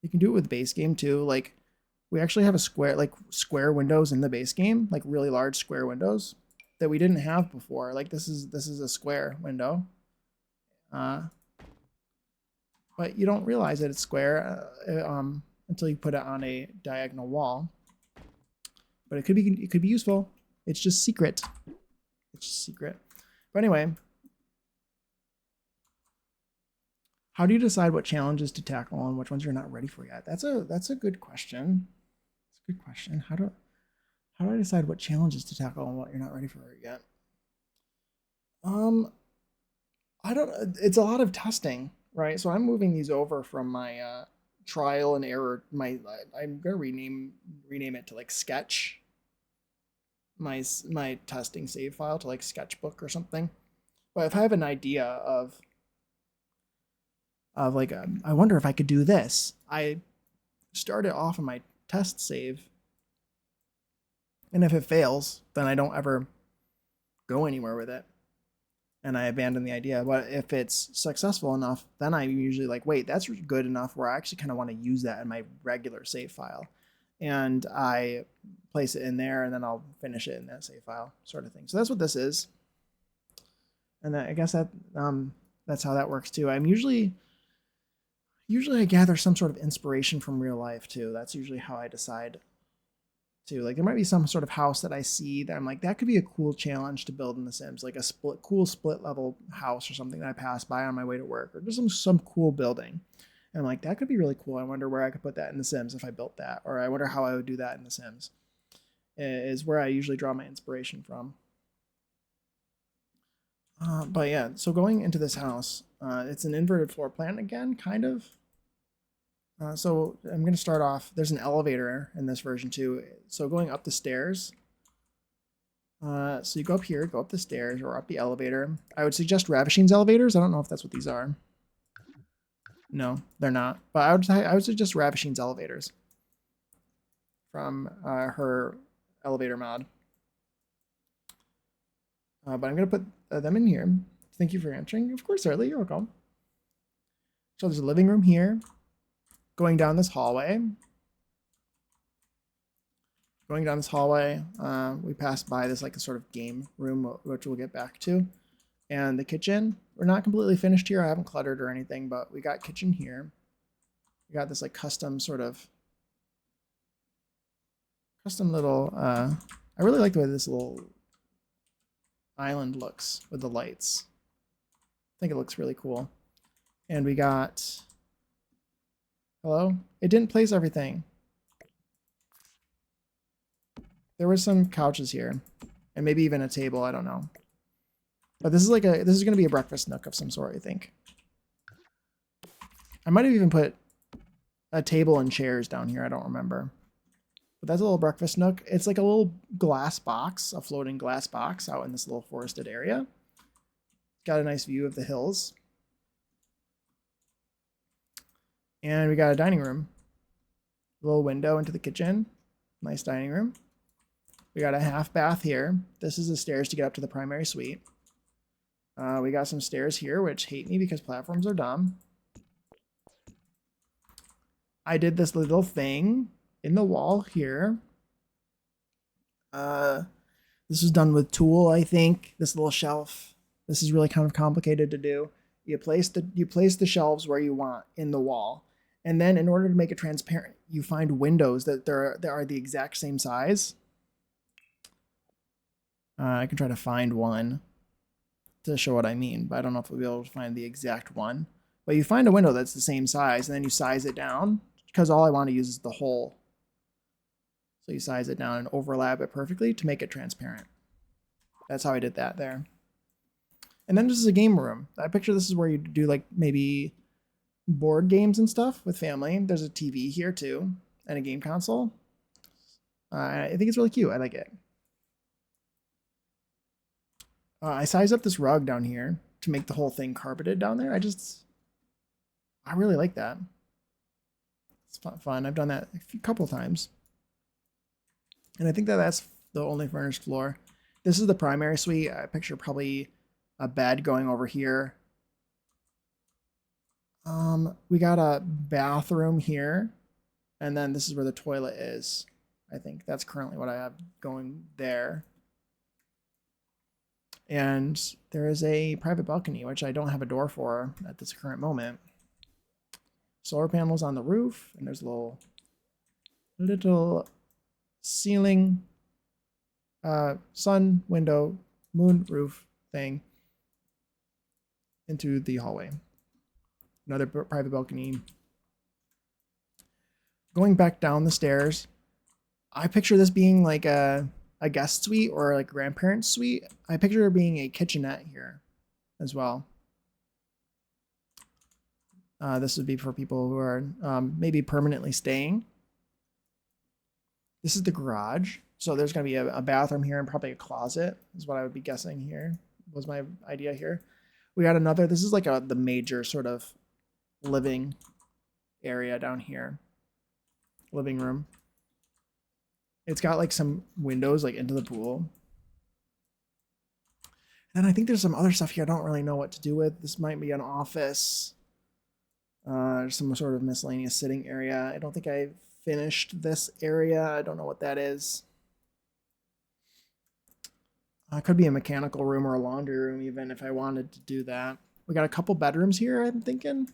You can do it with base game too. Like we actually have square windows in the base game, like really large square windows that we didn't have before. Like this is a square window. But you don't realize that it's square until you put it on a diagonal wall. But it could be useful. It's just secret. It's just secret. But anyway, how do you decide what challenges to tackle and which ones you're not ready for yet? That's a good question. It's a good question. How do I decide what challenges to tackle and what you're not ready for yet? I don't. It's a lot of testing, right? So I'm moving these over from my trial and error. I'm gonna rename it to like Sketch. My testing save file to like Sketchbook or something. But if I have an idea of like I wonder if I could do this, I start it off in my test save, and if it fails, then I don't ever go anywhere with it, and I abandon the idea. But if it's successful enough, then I'm usually like, wait, that's good enough where I actually kind of want to use that in my regular save file, and I place it in there, and then I'll finish it in that save file, sort of thing. So that's what this is, and I guess that that's how that works too. I'm usually I gather some sort of inspiration from real life too. That's usually how I decide too. Like there might be some sort of house that I see that I'm like, that could be a cool challenge to build in The Sims, like a cool split level house or something that I pass by on my way to work, or just some cool building. And I'm like, that could be really cool. I wonder where I could put that in The Sims if I built that, or I wonder how I would do that in The Sims. Is where I usually draw my inspiration from. But yeah, so going into this house, it's an inverted floor plan again, kind of. So I'm going to start off, there's an elevator in this version too. So going up the stairs, so you go up here, go up the stairs or up the elevator. I would suggest Ravishing's elevators. I don't know if that's what these are. No, they're not. But I would suggest Ravishing's elevators from her elevator mod. But I'm going to put them in here. Thank you for answering. Of course, Early, you're welcome. So there's a living room here. Going down this hallway. We passed by this like a sort of game room, which we'll get back to. And the kitchen. We're not completely finished here. I haven't cluttered or anything, but we got kitchen here. We got this like custom little, I really like the way this little island looks with the lights. I think it looks really cool. And we got, hello? It didn't place everything. There was some couches here and maybe even a table. I don't know. But this is going to be a breakfast nook of some sort, I think. I might have even put a table and chairs down here. I don't remember. But that's a little breakfast nook. It's like a little glass box, a floating glass box out in this little forested area. Got a nice view of the hills. And we got a dining room. A little window into the kitchen. Nice dining room. We got a half bath here. This is the stairs to get up to the primary suite. We got some stairs here, which hate me because platforms are dumb. I did this little thing in the wall here. This was done with tulle, I think. This little shelf. This is really kind of complicated to do. You place the shelves where you want in the wall, and then in order to make it transparent, you find windows that are the exact same size. I can try to find one to show what I mean, but I don't know if we'll be able to find the exact one. But you find a window that's the same size, and then you size it down, because all I want to use is the hole. So you size it down and overlap it perfectly to make it transparent. That's how I did that there. And then this is a game room. I picture this is where you do like maybe board games and stuff with family. There's a TV here too, and a game console. I think it's really cute. I like it. I sized up this rug down here to make the whole thing carpeted down there. I really like that. It's fun. I've done that a couple times. And I think that's the only furnished floor. This is the primary suite. I picture probably a bed going over here. We got a bathroom here. And then this is where the toilet is. I think that's currently what I have going there. And there is a private balcony, which I don't have a door for at this current moment. Solar panels on the roof, and there's a little ceiling, sun, window, moon roof thing into the hallway. Another private balcony. Going back down the stairs, I picture this being like a guest suite or like grandparents suite. I picture there being a kitchenette here as well. This would be for people who are maybe permanently staying. This is the garage. So there's going to be a bathroom here and probably a closet is what I would be guessing here. Was my idea here. We got another, this is like the major sort of living area down here. Living room. It's got like some windows like into the pool. And I think there's some other stuff here I don't really know what to do with. This might be an office. Some sort of miscellaneous sitting area. I don't think I finished this area. I don't know what that is. It could be a mechanical room or a laundry room even if I wanted to do that. We got a couple bedrooms here, I'm thinking.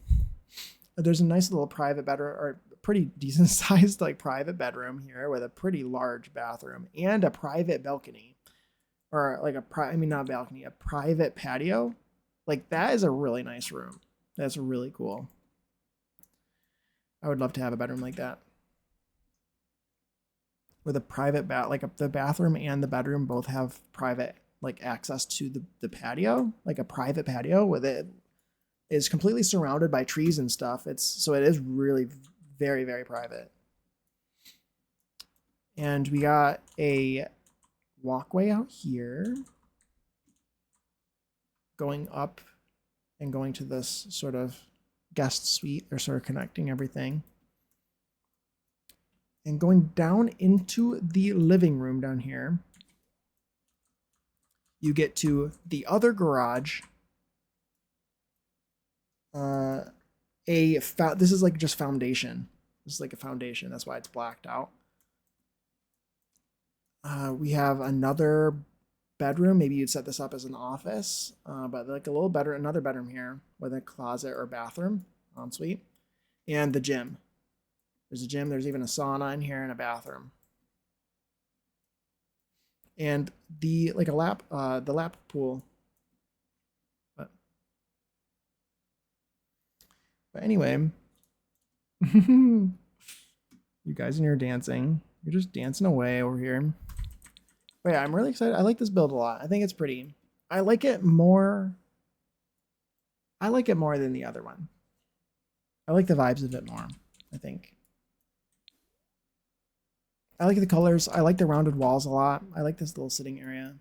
There's a nice little private bedroom, or pretty decent sized like private bedroom here with a pretty large bathroom and a private balcony. Or like not balcony, a private patio. Like that is a really nice room. That's really cool. I would love to have a bedroom like that. With a private the bathroom and the bedroom both have private like access to the patio, like a private patio with it is completely surrounded by trees and stuff. So it is really very, very private. And we got a walkway out here going up and going to this sort of guest suite. They're sort of connecting everything. And going down into the living room down here, you get to the other garage. this is like just foundation. This is like a foundation. That's why it's blacked out. We have another bedroom. Maybe you'd set this up as an office, but like a little better, another bedroom here with a closet or bathroom, ensuite, and the gym. There's a gym. There's even a sauna in here and a bathroom. And the lap pool. But anyway, you guys in here dancing. You're just dancing away over here. But yeah, I'm really excited. I like this build a lot. I think it's pretty. I like it more. I like it more than the other one. I like the vibes of it more, I think. I like the colors. I like the rounded walls a lot. I like this little sitting area.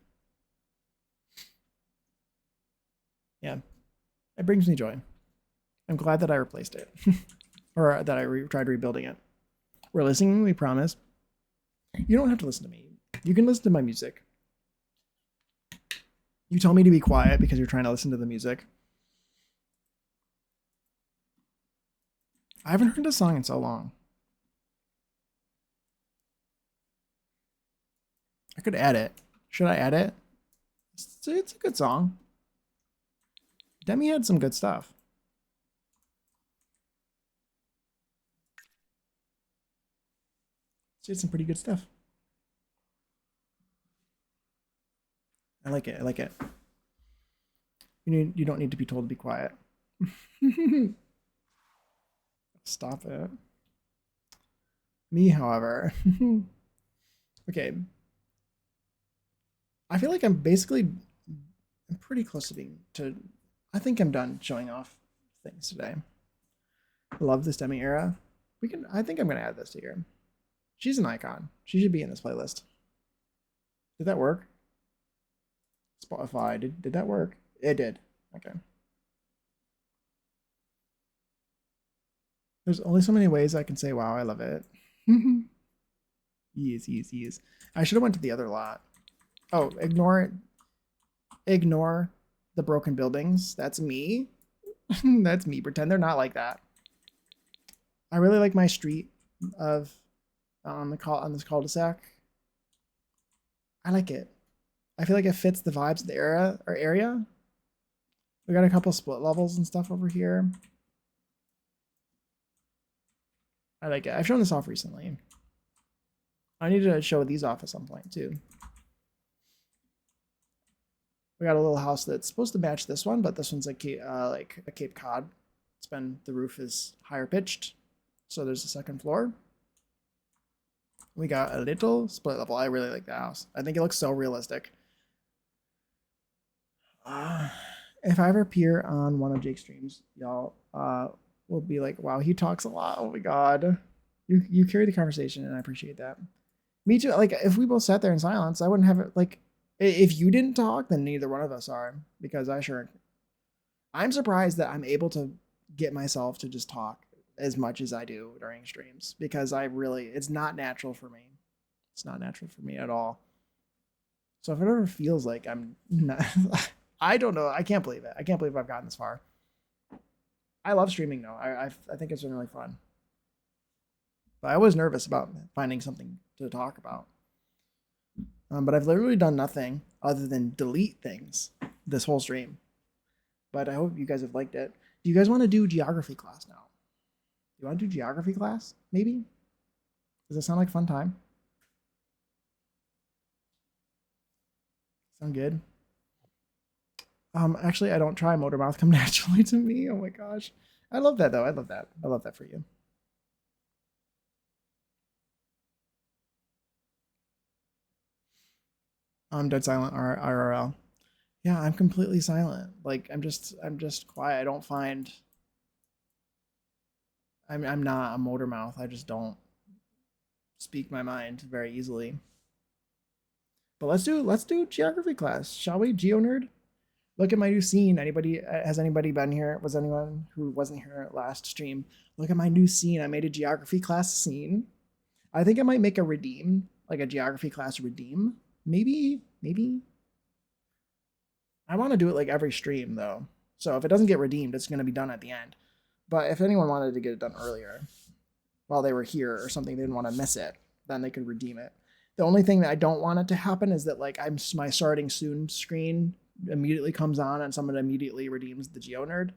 Yeah, it brings me joy. I'm glad that I replaced it. Or that I tried rebuilding it. We're listening, we promise. You don't have to listen to me. You can listen to my music. You tell me to be quiet because you're trying to listen to the music. I haven't heard this song in so long. I could add it. Should I add it? It's a good song. Demi had some good stuff. She had some pretty good stuff. I like it. I like it. You don't need to be told to be quiet. Stop it. Me, however. Okay. I feel like I'm pretty close to I think I'm done showing off things today. Love this Demi era. I think I'm gonna add this to here. She's an icon. She should be in this playlist. Did that work? Spotify, did that work? It did. Okay. There's only so many ways I can say, wow, I love it. Yes. I should have went to the other lot. Oh, ignore the broken buildings. That's me. That's me. Pretend they're not like that. I really like my street of on this cul-de-sac. I like it. I feel like it fits the vibes of the area. We got a couple split levels and stuff over here. I like it. I've shown this off recently. I need to show these off at some point too. We got a little house that's supposed to match this one, but this one's like a Cape Cod. The roof is higher pitched, so there's a second floor. We got a little split level. I really like the house. I think it looks so realistic. If I ever appear on one of Jake's streams, y'all will be like, wow, he talks a lot. Oh my god. You carry the conversation, and I appreciate that. Me too. Like, if we both sat there in silence, I wouldn't have it. Like, if you didn't talk, then neither one of us are, because I'm surprised that I'm able to get myself to just talk as much as I do during streams, because it's not natural for me. It's not natural for me at all. So if it ever feels like I'm not, I don't know. I can't believe it. I can't believe I've gotten this far. I love streaming though. I think it's been really fun. But I was nervous about finding something to talk about. But I've literally done nothing other than delete things this whole stream. But I hope you guys have liked it. Do you guys want to do geography class now? You want to do geography class? Maybe? Does that sound like a fun time? Sound good? Actually, I don't try. Motormouth come naturally to me. Oh my gosh. I love that though. I love that. I love that for you. I'm dead silent. IRL. Yeah, I'm completely silent. Like I'm just quiet. I don't find. I'm not a motor mouth. I just don't speak my mind very easily. But let's do geography class, shall we? Geo nerd. Look at my new scene. Has anybody been here? Was anyone who wasn't here at last stream? Look at my new scene. I made a geography class scene. I think I might make a redeem, like a geography class redeem. Maybe. I want to do it like every stream though. So if it doesn't get redeemed, it's going to be done at the end. But if anyone wanted to get it done earlier, while they were here or something, they didn't want to miss it, then they could redeem it. The only thing that I don't want it to happen is that like my starting soon screen immediately comes on and someone immediately redeems the GeoNerd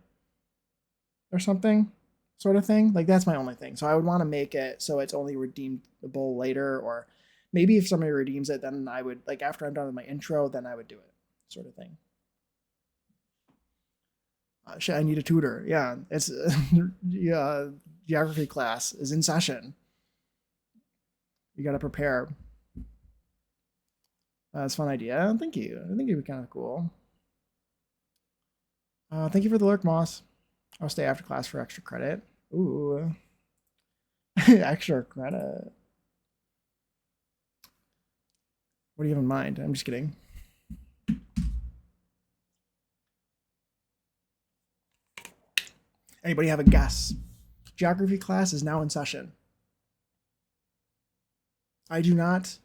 or something sort of thing. Like that's my only thing. So I would want to make it so it's only redeemable later, or maybe if somebody redeems it, then I would, like after I'm done with my intro, then I would do it sort of thing. Shit, I need a tutor. Yeah, it's yeah, geography class is in session. You got to prepare. That's a fun idea. Thank you. I think it'd be kind of cool. Thank you for the lurk, Moss. I'll stay after class for extra credit. Ooh. Extra credit. What do you have in mind? I'm just kidding. Anybody have a guess? Geography class is now in session. I do not.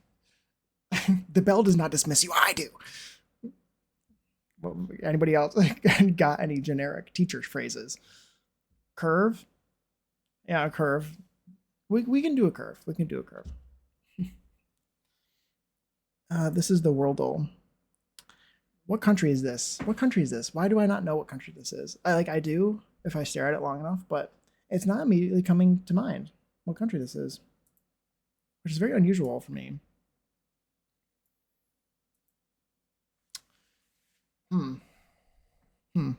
The bell does not dismiss you. I do. Anybody else got any generic teacher phrases? Curve? Yeah, a curve. We can do a curve. We can do a curve. This is the Worldle. What country is this? What country is this? Why do I not know what country this is? I do if I stare at it long enough, but it's not immediately coming to mind what country this is, which is very unusual for me.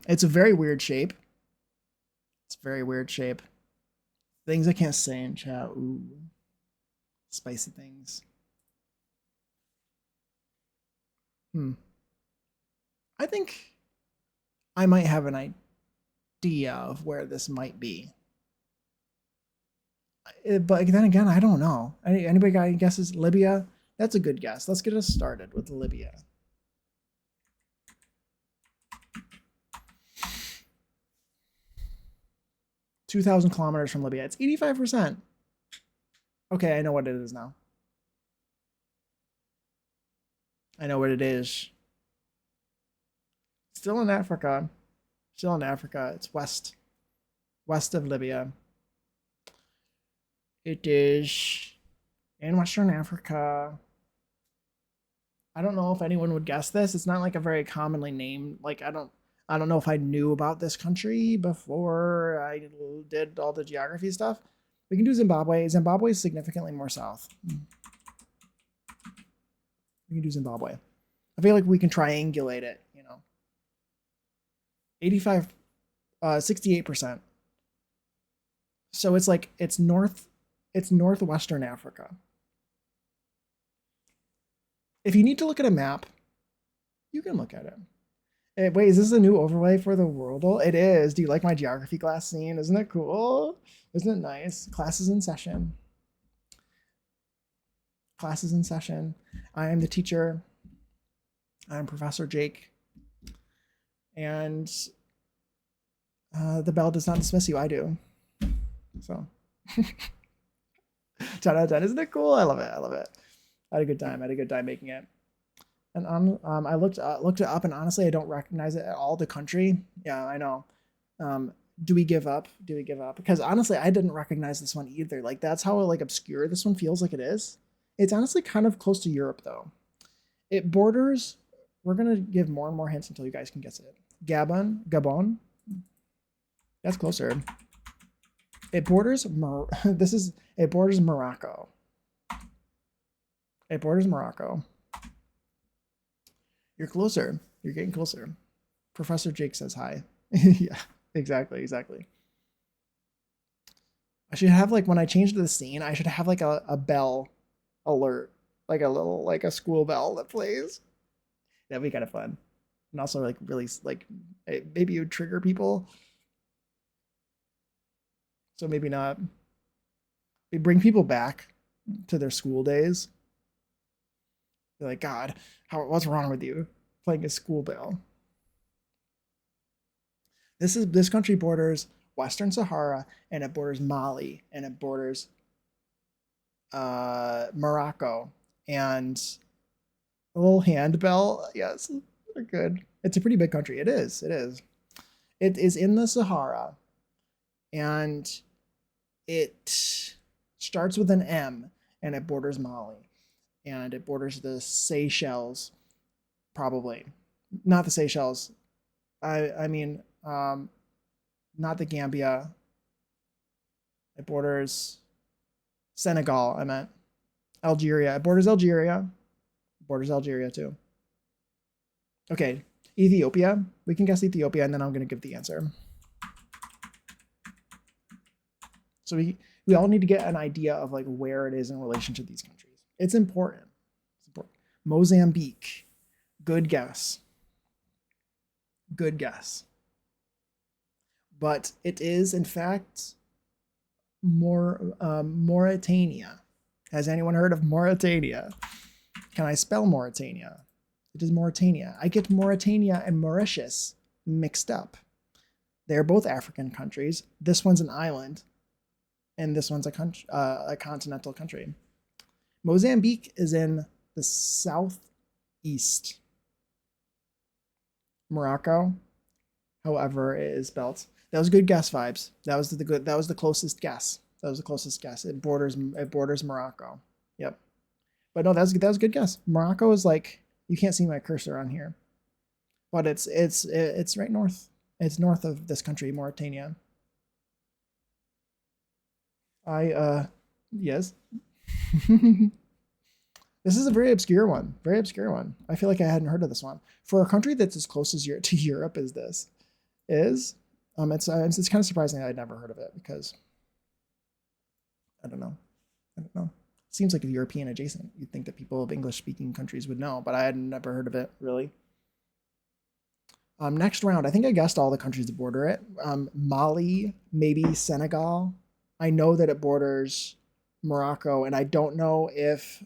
It's a very weird shape. It's a very weird shape. Things I can't say in chat. Ooh. Spicy things. I think I might have an idea of where this might be. But then again, I don't know. Anybody got any guesses? Libya? That's a good guess. Let's get us started with Libya. (2,000 kilometers from Libya. It's 85%. Okay, I know what it is now. I know what it is. Still in Africa. Still in Africa. It's west of Libya. It is in Western Africa. I don't know if anyone would guess this. It's not like a very commonly named, like I don't know if I knew about this country before I did all the geography stuff. We can do Zimbabwe. Zimbabwe is significantly more south. We can do Zimbabwe. I feel like we can triangulate it, you know. 68%. So it's like it's northwestern Africa. If you need to look at a map, you can look at it. Wait, is this a new overlay for the Worldle? It is. Do you like my geography class scene? Isn't it cool? Isn't it nice? Class is in session. Class is in session. I am the teacher. I'm Professor Jake. And the bell does not dismiss you. I do. So 10 out of 10. Isn't it cool? I love it. I love it. I had a good time. I had a good time making it. And I looked it up, and honestly, I don't recognize it at all. The country, yeah, I know. Do we give up? Do we give up? Because honestly, I didn't recognize this one either. Like that's how like obscure this one feels like it is. It's honestly kind of close to Europe though. It borders. We're gonna give more and more hints until you guys can guess it. Gabon. That's closer. It borders. It borders Morocco. It borders Morocco. You're closer. You're getting closer. Professor Jake says hi. Yeah, exactly. I should have like when I change the scene, I should have like a bell alert, like a school bell that plays. That'd be kind of fun, and also like really like maybe it would trigger people. So maybe not. They bring people back to their school days. They're like, God, what's wrong with you? Playing a school bell. This country borders Western Sahara, and it borders Mali, and it borders Morocco, and a little handbell. Yes, they're good. It's a pretty big country. It is. It is in the Sahara. and it starts with an M, and it borders Mali, and it borders the Seychelles, probably not the Seychelles. I mean, not the Gambia. It borders Senegal. I meant Algeria. It borders Algeria. It borders Algeria too. Okay, Ethiopia. We can guess Ethiopia, and then I'm going to give the answer. So we all need to get an idea of like where it is in relation to these countries. It's important. It's important. Mozambique. Good guess. Good guess. But it is, in fact, Mauritania. Has anyone heard of Mauritania? Can I spell Mauritania? It is Mauritania. I get Mauritania and Mauritius mixed up. They're both African countries. This one's an island, and this one's a continental country. Mozambique is in the southeast. Morocco, however, it is spelled. That was good guess, vibes. That was the closest guess. That was the closest guess. It borders Morocco. Yep. But no, that was a good guess. Morocco is like, you can't see my cursor on here, but it's right north. It's north of this country, Mauritania. Yes. This is a very obscure one. Very obscure one. I feel like I hadn't heard of this one. For a country that's as close as to Europe as this is, it's kind of surprising I'd never heard of it, because I don't know. It seems like a European adjacent. You'd think that people of English speaking countries would know, but I had never heard of it, really. Next round, I think I guessed all the countries that border it. Mali, maybe Senegal. I know that it borders Morocco, and I don't know if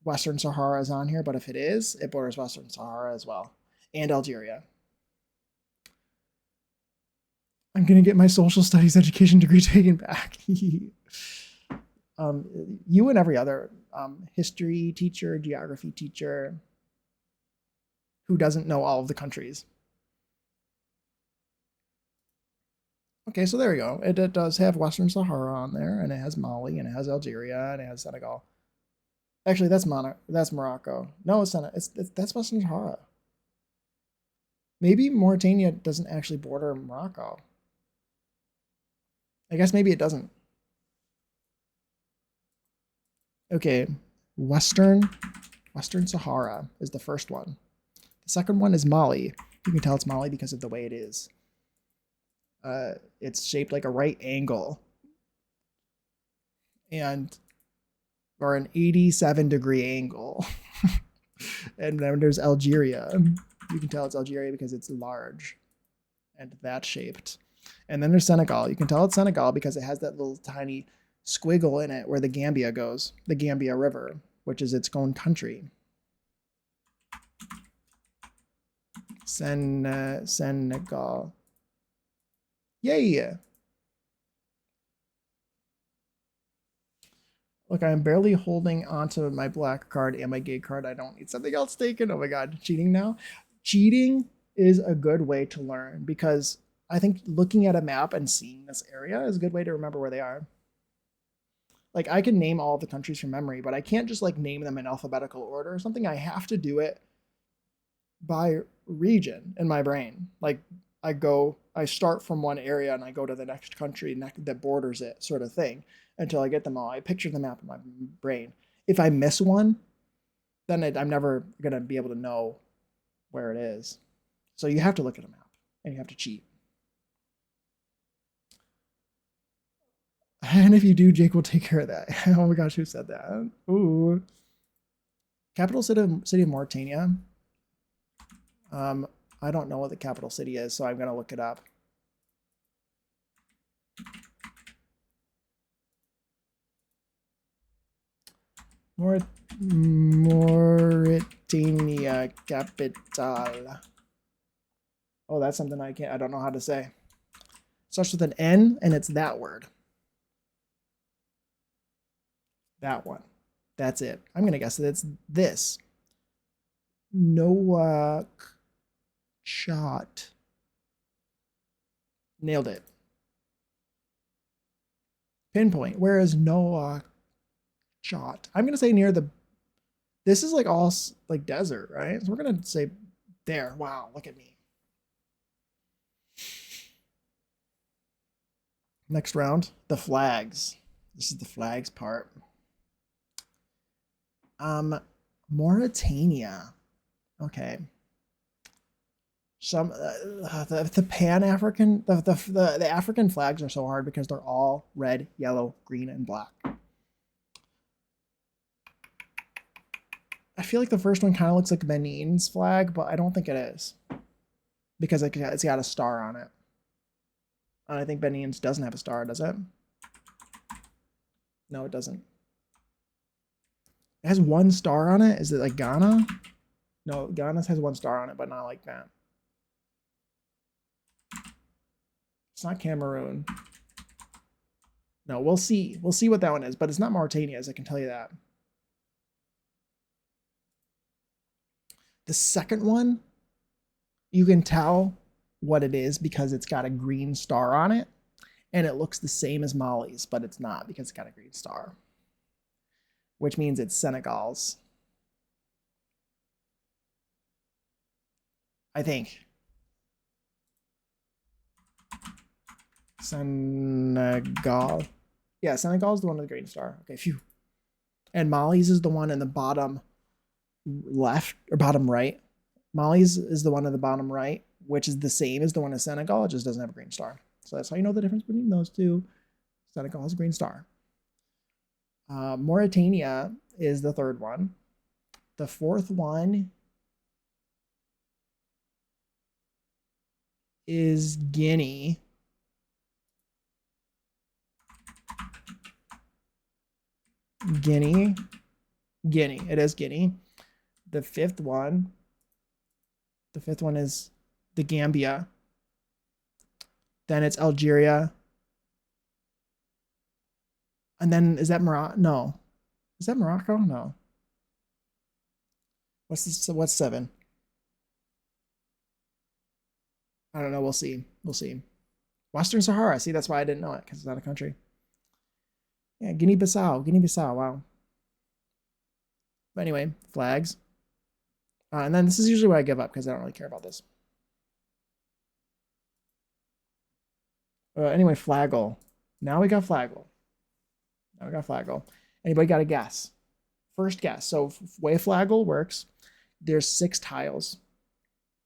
Western Sahara is on here, but if it is, it borders Western Sahara as well, and Algeria. I'm gonna get my social studies education degree taken back. You and every other history teacher, geography teacher who doesn't know all of the countries. Okay, so there we go. It does have Western Sahara on there, and it has Mali, and it has Algeria, and it has Senegal. Actually, that's Morocco. No, it's not. That's Western Sahara. Maybe Mauritania doesn't actually border Morocco. I guess maybe it doesn't. Okay, Western Sahara is the first one. The second one is Mali. You can tell it's Mali because of the way it is. It's shaped like a right angle, or an 87-degree angle. And then there's Algeria. You can tell it's Algeria because it's large and that shaped. And then there's Senegal. You can tell it's Senegal because it has that little tiny squiggle in it where the Gambia goes, the Gambia River, which is its own country. Senegal. Yay! Look, I'm barely holding onto my black card and my gay card. I don't need something else taken. Oh my god, cheating now? Cheating is a good way to learn, because I think looking at a map and seeing this area is a good way to remember where they are. Like, I can name all the countries from memory, but I can't just like name them in alphabetical order or something. I have to do it by region in my brain. Like, I start from one area and I go to the next country that borders it, sort of thing, until I get them all. I picture the map in my brain. If I miss one, then I'm never going to be able to know where it is. So you have to look at a map and you have to cheat. And if you do, Jake will take care of that. Oh my gosh, who said that? Ooh. Capital city of Mauritania. I don't know what the capital city is, so I'm going to look it up. Mauritania capital. Oh, that's something I don't know how to say. It starts with an N, and it's that word. That one. That's it. I'm going to guess that it's this. Nouakchott. Nailed it. Pinpoint. Where is Noah Chot? I'm gonna say near the. This is like all like desert, right? So we're gonna say there. Wow, look at me. Next round, the flags. This is the flags part. Mauritania. Okay. Some the Pan African the African flags are so hard because they're all red, yellow, green, and black. I feel like the first one kind of looks like Benin's flag, but I don't think it is because it's got a star on it. And I think Benin's doesn't have a star, does it? No, it doesn't. It has one star on it. Is it like Ghana? No, Ghana's has one star on it, but not like that. It's not Cameroon. No, we'll see. We'll see what that one is, but it's not Mauritania's, I can tell you that. The second one, you can tell what it is because it's got a green star on it, and it looks the same as Mali's, but it's not because it's got a green star, which means it's Senegal's. I think. Senegal. Yeah, Senegal is the one with the green star. Okay, phew. And Mali's is the one in the bottom left or bottom right. Mali's is the one in the bottom right, which is the same as the one in Senegal. It just doesn't have a green star. So that's how you know the difference between those two. Senegal has a green star. Mauritania is the third one. The fourth one is Guinea. Guinea. It is Guinea. The fifth one is the Gambia. Then it's Algeria. And then is that Morocco? No. Is that Morocco? No. What's this? What's 7? I don't know. We'll see. We'll see. Western Sahara. See, that's why I didn't know it, because it's not a country. Yeah, Guinea-Bissau. Guinea-Bissau. Wow. But anyway, flags. And then this is usually where I give up because I don't really care about this. Anyway, Flaggle. Now we got Flaggle. Anybody got a guess? First guess. So way Flaggle works, there's 6 tiles.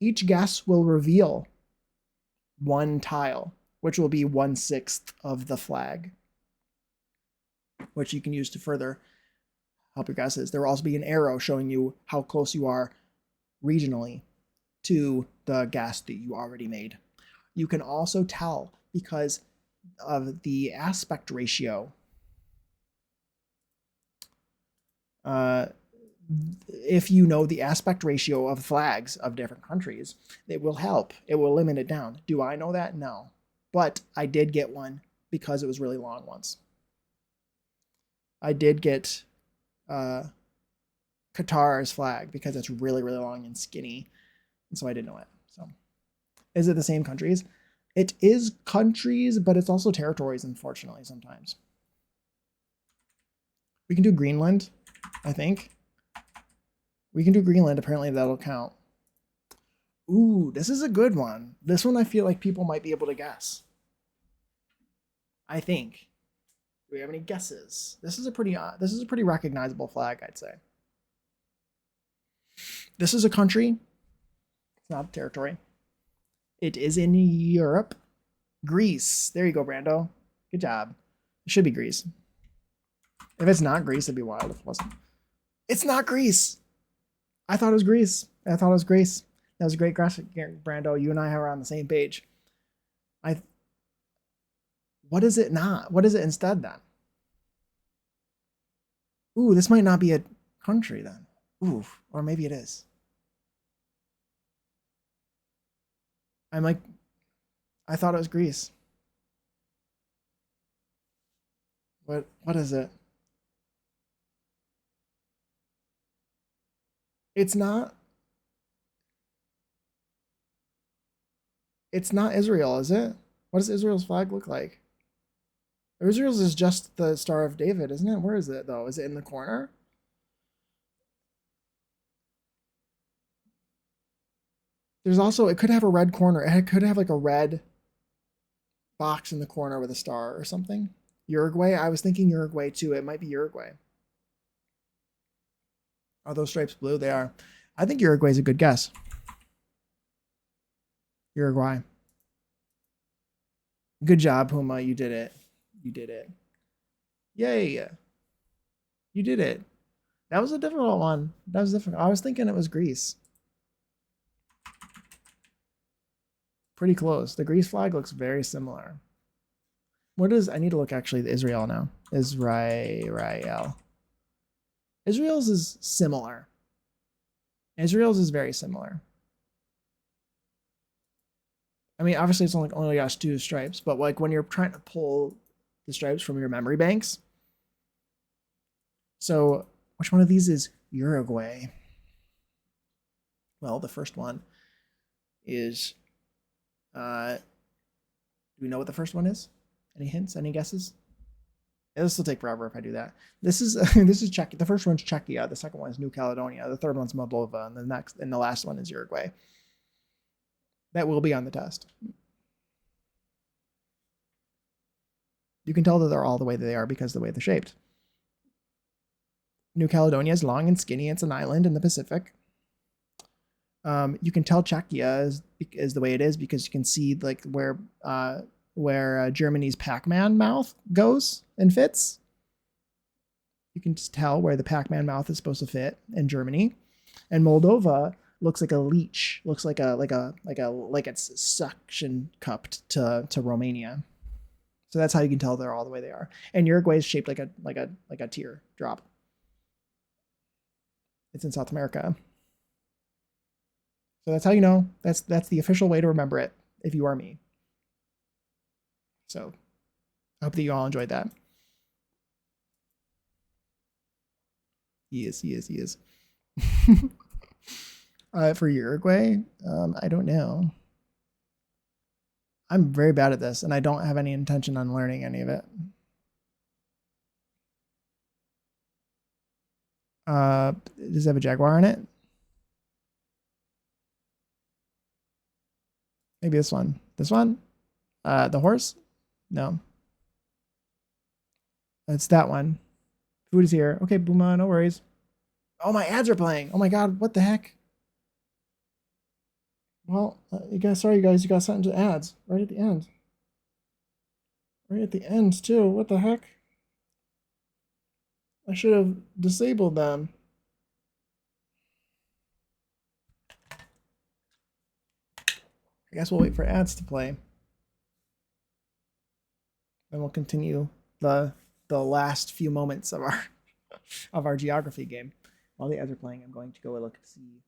Each guess will reveal one tile, which will be 1/6 of the flag, which you can use to further help your guesses. There will also be an arrow showing you how close you are regionally to the guess that you already made. You can also tell because of the aspect ratio. If you know the aspect ratio of flags of different countries, it will help. It will limit it down. Do I know that? No. But I did get one because it was really long once. I did get Qatar's flag because it's really, really long and skinny. And so I didn't know it. So is it the same countries? It is countries, but it's also territories, unfortunately, sometimes. We can do Greenland, I think. We can do Greenland. Apparently that'll count. Ooh, this is a good one. This one I feel like people might be able to guess. I think. Do we have any guesses? This is a pretty recognizable flag, I'd say. This is a country. It's not a territory. It is in Europe. Greece. There you go, Brando. Good job. It should be Greece. If it's not Greece, it'd be wild if it wasn't. It's not Greece. I thought it was Greece. That was a great guess, Brando. You and I are on the same page. What is it not? What is it instead then? Ooh, this might not be a country then. Ooh, or maybe it is. I thought it was Greece. What is it? It's not Israel, is it? What does Israel's flag look like? Israel's is just the Star of David, isn't it? Where is it though? Is it in the corner? There's also, it could have a red corner. It could have like a red box in the corner with a star or something. Uruguay. I was thinking Uruguay too. It might be Uruguay. Are those stripes blue? They are. I think Uruguay is a good guess. Uruguay. Good job, Puma. You did it. You did it. Yay. You did it. That was a difficult one. That was difficult. I was thinking it was Greece. Pretty close. The Greece flag looks very similar. What is, I need to look actually at Israel now. Israel. Israel's is similar. Israel's is very similar. I mean, obviously it's only got 2 stripes, but like when you're trying to pull the stripes from your memory banks. So which one of these is Uruguay? Well, the first one is, do we know what the first one is? Any hints? Any guesses? This will take forever if I do that. This is this is Czechia. The first one's Czechia. The second one is New Caledonia. The third one's Moldova, and the last one is Uruguay. That will be on the test. You can tell that they're all the way they are because of the way they're shaped. New Caledonia is long and skinny. It's an island in the Pacific. You can tell Czechia is the way it is because you can see like where Germany's Pac-Man mouth goes and fits. You can just tell where the Pac-Man mouth is supposed to fit in Germany. And Moldova looks like a leech. Looks like it's suction cupped to Romania. So that's how you can tell they're all the way they are. And Uruguay is shaped like a tear drop. It's in South America. So that's how you know. That's the official way to remember it if you are me. So I hope that you all enjoyed that. He is. For Uruguay, I don't know. I'm very bad at this, and I don't have any intention on learning any of it. Does it have a jaguar in it? Maybe this one. This one? The horse? No. It's that one. Food is here. Okay, Booma, no worries. Oh, my ads are playing. Oh my god, what the heck? Well, sorry, you guys, you got something to ads right at the end. Right at the end, too. What the heck? I should have disabled them. I guess we'll wait for ads to play. Then we'll continue the last few moments of our geography game. While the ads are playing, I'm going to go look to see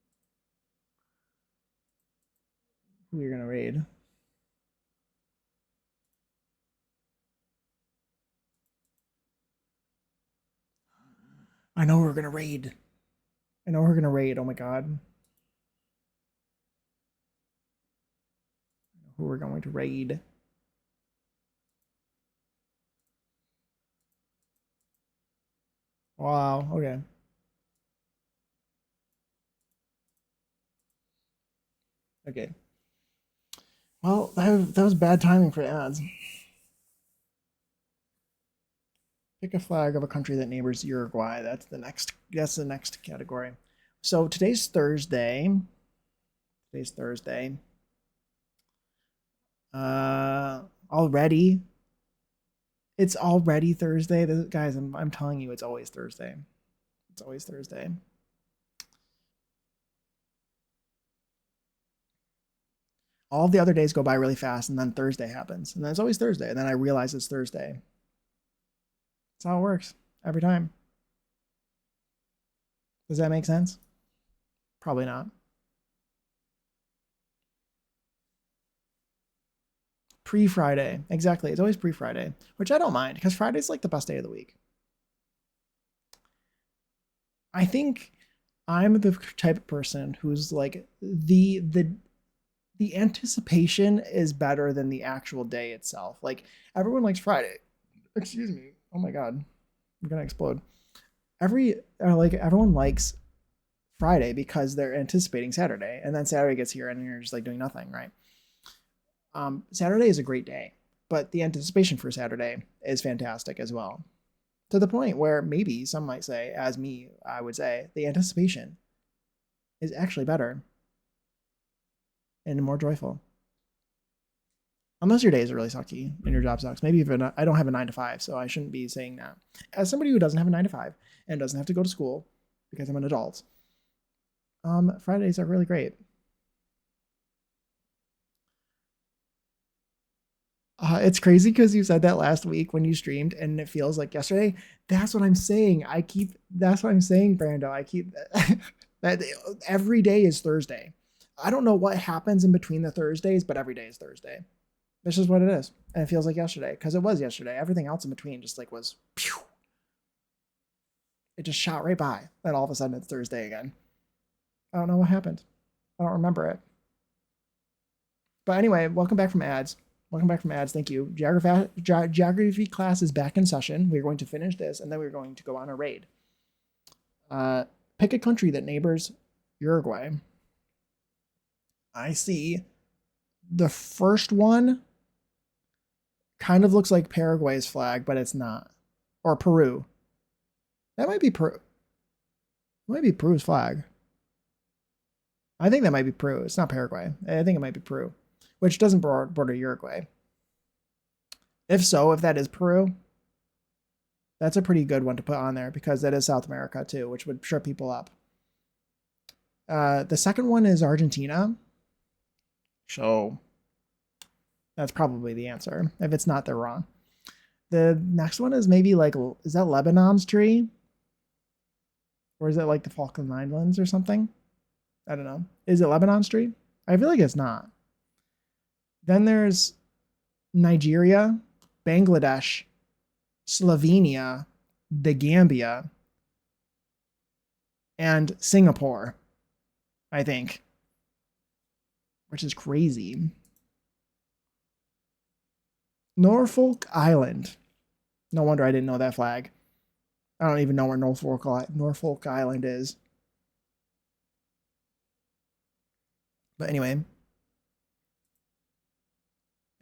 who you're gonna raid. I know we're gonna raid. I know we're gonna raid. Oh my god. Who we're going to raid. Wow, okay. Okay. Well, that was bad timing for ads. Pick a flag of a country that neighbors Uruguay. That's the next category. So today's Thursday. Already. It's already Thursday. Guys, I'm telling you, it's always Thursday. It's always Thursday. All the other days go by really fast, and then Thursday happens. And then it's always Thursday. And then I realize it's Thursday. That's how it works every time. Does that make sense? Probably not. Pre-Friday. Exactly. It's always pre-Friday, which I don't mind because Friday's like the best day of the week. I think I'm the type of person who's like the anticipation is better than the actual day itself. Like everyone likes Friday. Excuse me. Oh my god, I'm gonna explode. Everyone likes Friday because they're anticipating Saturday, and then Saturday gets here and you're just like doing nothing, right? Saturday is a great day, but the anticipation for Saturday is fantastic as well. To the point where maybe some might say, as me, I would say, the anticipation is actually better and more joyful. Unless your days are really sucky and your job sucks. Maybe even I don't have a 9 to 5, so I shouldn't be saying that. As somebody who doesn't have a 9 to 5 and doesn't have to go to school because I'm an adult, Fridays are really great. It's crazy because you said that last week when you streamed, and it feels like yesterday. That's what I'm saying. That's what I'm saying, Brando. I keep that every day is Thursday. I don't know what happens in between the Thursdays, but every day is Thursday. This is what it is, and it feels like yesterday because it was yesterday. Everything else in between just like was, phew, it just shot right by. Then all of a sudden it's Thursday again. I don't know what happened. I don't remember it. But anyway, welcome back from ads. Welcome back from ads. Thank you. Geography class is back in session. We're going to finish this, and then we're going to go on a raid. Pick a country that neighbors Uruguay. I see the first one kind of looks like Paraguay's flag, but it's not. Or Peru. That might be Peru. It might be Peru's flag. I think that might be Peru. It's not Paraguay. I think it might be Peru, which doesn't border Uruguay. If so, if that is Peru, that's a pretty good one to put on there because that is South America too, which would trip people up. The second one is Argentina. So that's probably the answer. If it's not, they're wrong. The next one is maybe like, is that Lebanon's tree? Or is it like the Falkland Islands or something? I don't know. Is it Lebanon's tree? I feel like it's not. Then there's Nigeria, Bangladesh, Slovenia, the Gambia, and Singapore, I think, which is crazy. Norfolk Island. No wonder I didn't know that flag. I don't even know where Norfolk Island is. But anyway.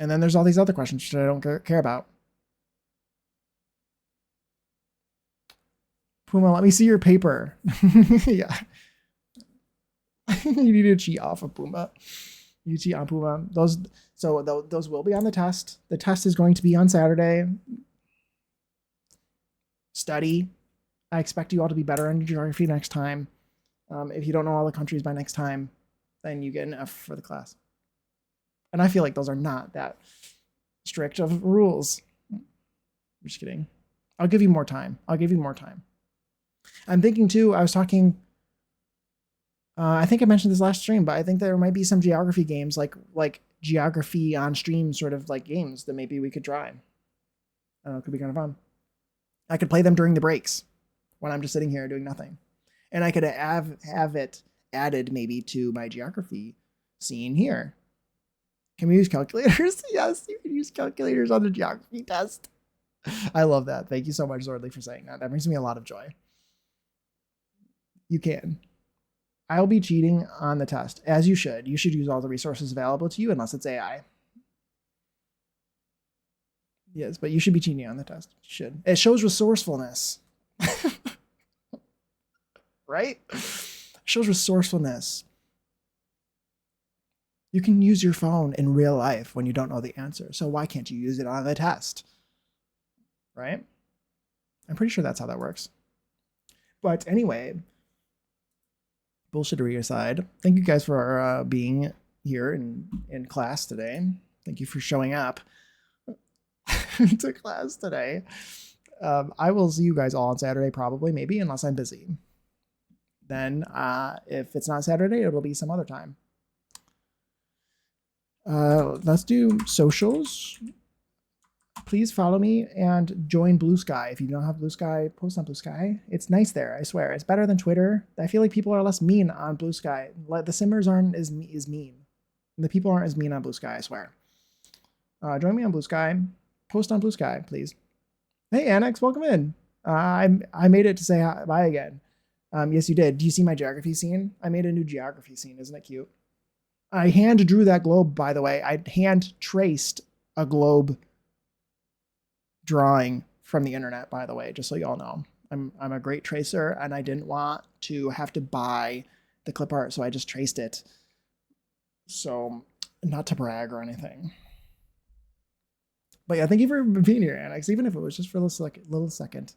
And then there's all these other questions that I don't care about. Puma, let me see your paper. Yeah. You need to cheat off of Puma. You cheat on Puma. Those will be on the test. The test is going to be on Saturday. Study. I expect you all to be better in geography next time. If you don't know all the countries by next time, then you get an F for the class. And I feel like those are not that strict of rules. I'm just kidding. I'll give you more time. I'm thinking too, I was talking, I think I mentioned this last stream, but I think there might be some geography games like geography on stream sort of like games that maybe we could try. I don't know, it could be kind of fun. I could play them during the breaks when I'm just sitting here doing nothing. And I could have it added maybe to my geography scene here. Can we use calculators? Yes, you can use calculators on the geography test. I love that. Thank you so much, Zordly, for saying that. That brings me a lot of joy. You can. I'll be cheating on the test, as you should. You should use all the resources available to you, unless it's AI. Yes, but you should be cheating on the test. You should. It shows resourcefulness. Right? It shows resourcefulness. You can use your phone in real life when you don't know the answer. So why can't you use it on the test? Right? I'm pretty sure that's how that works. But anyway, bullshittery aside, thank you guys for being here in class today. Thank you for showing up to class today. I will see you guys all on Saturday, probably, maybe, unless I'm busy. Then if it's not Saturday, it'll be some other time. Let's do socials. Please follow me and join Blue Sky. If you don't have Blue Sky, post on Blue Sky. It's nice there, I swear. It's better than Twitter. I feel like people are less mean on Blue Sky. The simmers aren't as mean. The people aren't as mean on Blue Sky, I swear. Join me on Blue Sky. Post on Blue Sky, please. Hey, Annex, welcome in. I made it to say hi, bye again. Yes, you did. Do you see my geography scene? I made a new geography scene. Isn't it cute? I hand drew that globe, by the way. I hand traced a globe drawing from the internet, by the way, just so y'all know. I'm a great tracer, and I didn't want to have to buy the clip art, so I just traced it. So, not to brag or anything. But yeah, thank you for being here, Annex, even if it was just for a little second.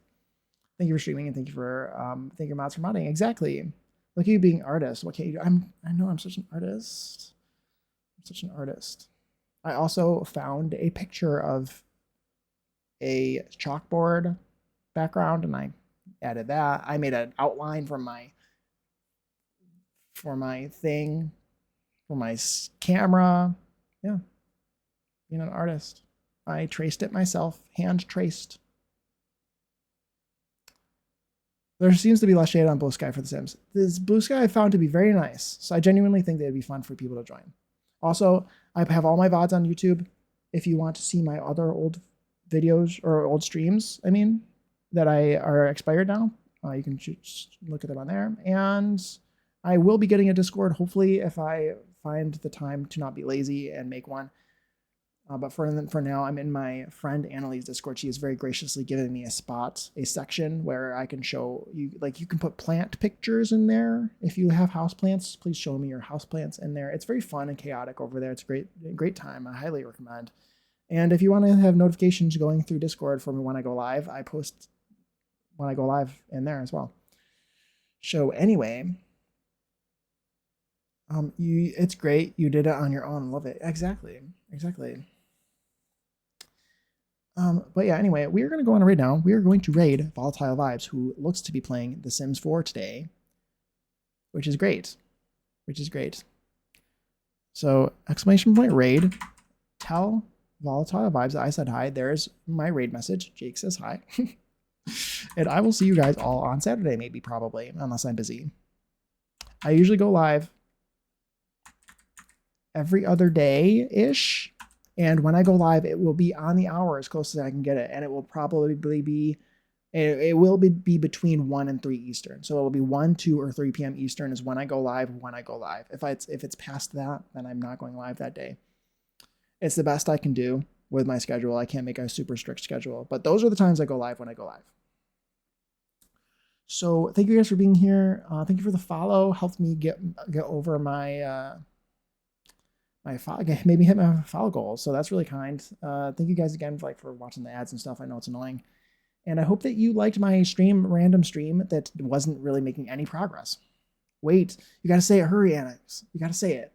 Thank you for streaming, and thank you mods for modding. Exactly. Look at you being artist. What can't you do? I know I'm such an artist. I'm such an artist. I also found a picture of a chalkboard background, and I added that. I made an outline for my thing, for my camera. Yeah, being an artist. I traced it myself, hand traced. There seems to be less shade on Blue Sky for The Sims. This Blue Sky I found to be very nice, so I genuinely think that it'd be fun for people to join. Also, I have all my VODs on YouTube. If you want to see my other old videos or old streams, I mean, that are expired now, you can just look at them on there. And I will be getting a Discord, hopefully, if I find the time to not be lazy and make one. But for now, I'm in my friend Annalie's Discord. She has very graciously given me a section where I can show you, like, you can put plant pictures in there. If you have houseplants, please show me your houseplants in there. It's very fun and chaotic over there. It's a great time. I highly recommend. And if you want to have notifications going through Discord for me when I go live, I post when I go live in there as well. So anyway, it's great. You did it on your own. Love it. Exactly. But yeah, anyway, we are going to go on a raid now. We are going to raid Volatile Vibes, who looks to be playing The Sims 4 today, which is great. So, exclamation point raid. Tell Volatile Vibes that I said hi. There's my raid message. Jake says hi. And I will see you guys all on Saturday, maybe, probably, unless I'm busy. I usually go live every other day-ish. And when I go live, it will be on the hour as close as I can get it. And it will probably be, it will be between 1 and 3 Eastern. So it will be 1, 2, or 3 p.m. Eastern is when I go live. If it's past that, then I'm not going live that day. It's the best I can do with my schedule. I can't make a super strict schedule. But those are the times I go live when I go live. So thank you guys for being here. Thank you for the follow. Helped me get over my... maybe hit my follow goals, so that's really kind. Thank you guys again for watching the ads and stuff. I know it's annoying, and I hope that you liked my random stream that wasn't really making any progress. Wait, you gotta say it. Hurry, Annex. You gotta say it.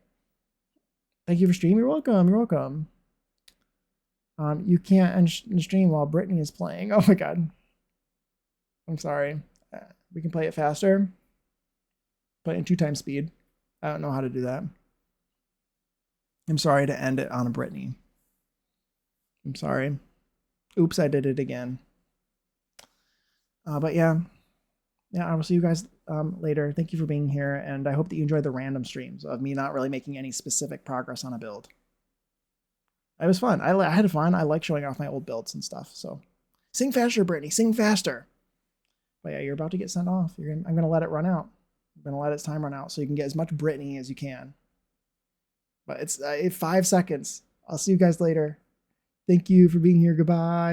Thank you for streaming. You're welcome. You can't end stream while Brittany is playing. Oh my god. I'm sorry. We can play it faster. Play it in 2 times speed. I don't know how to do that. I'm sorry to end it on a Brittany. I'm sorry. Oops, I did it again. But yeah, I will see you guys later. Thank you for being here, and I hope that you enjoyed the random streams of me not really making any specific progress on a build. It was fun. I had fun. I like showing off my old builds and stuff. So, sing faster, Brittany. Sing faster. But yeah, you're about to get sent off. I'm gonna let it run out. I'm gonna let its time run out so you can get as much Brittany as you can. But it's 5 seconds. I'll see you guys later. Thank you for being here. Goodbye.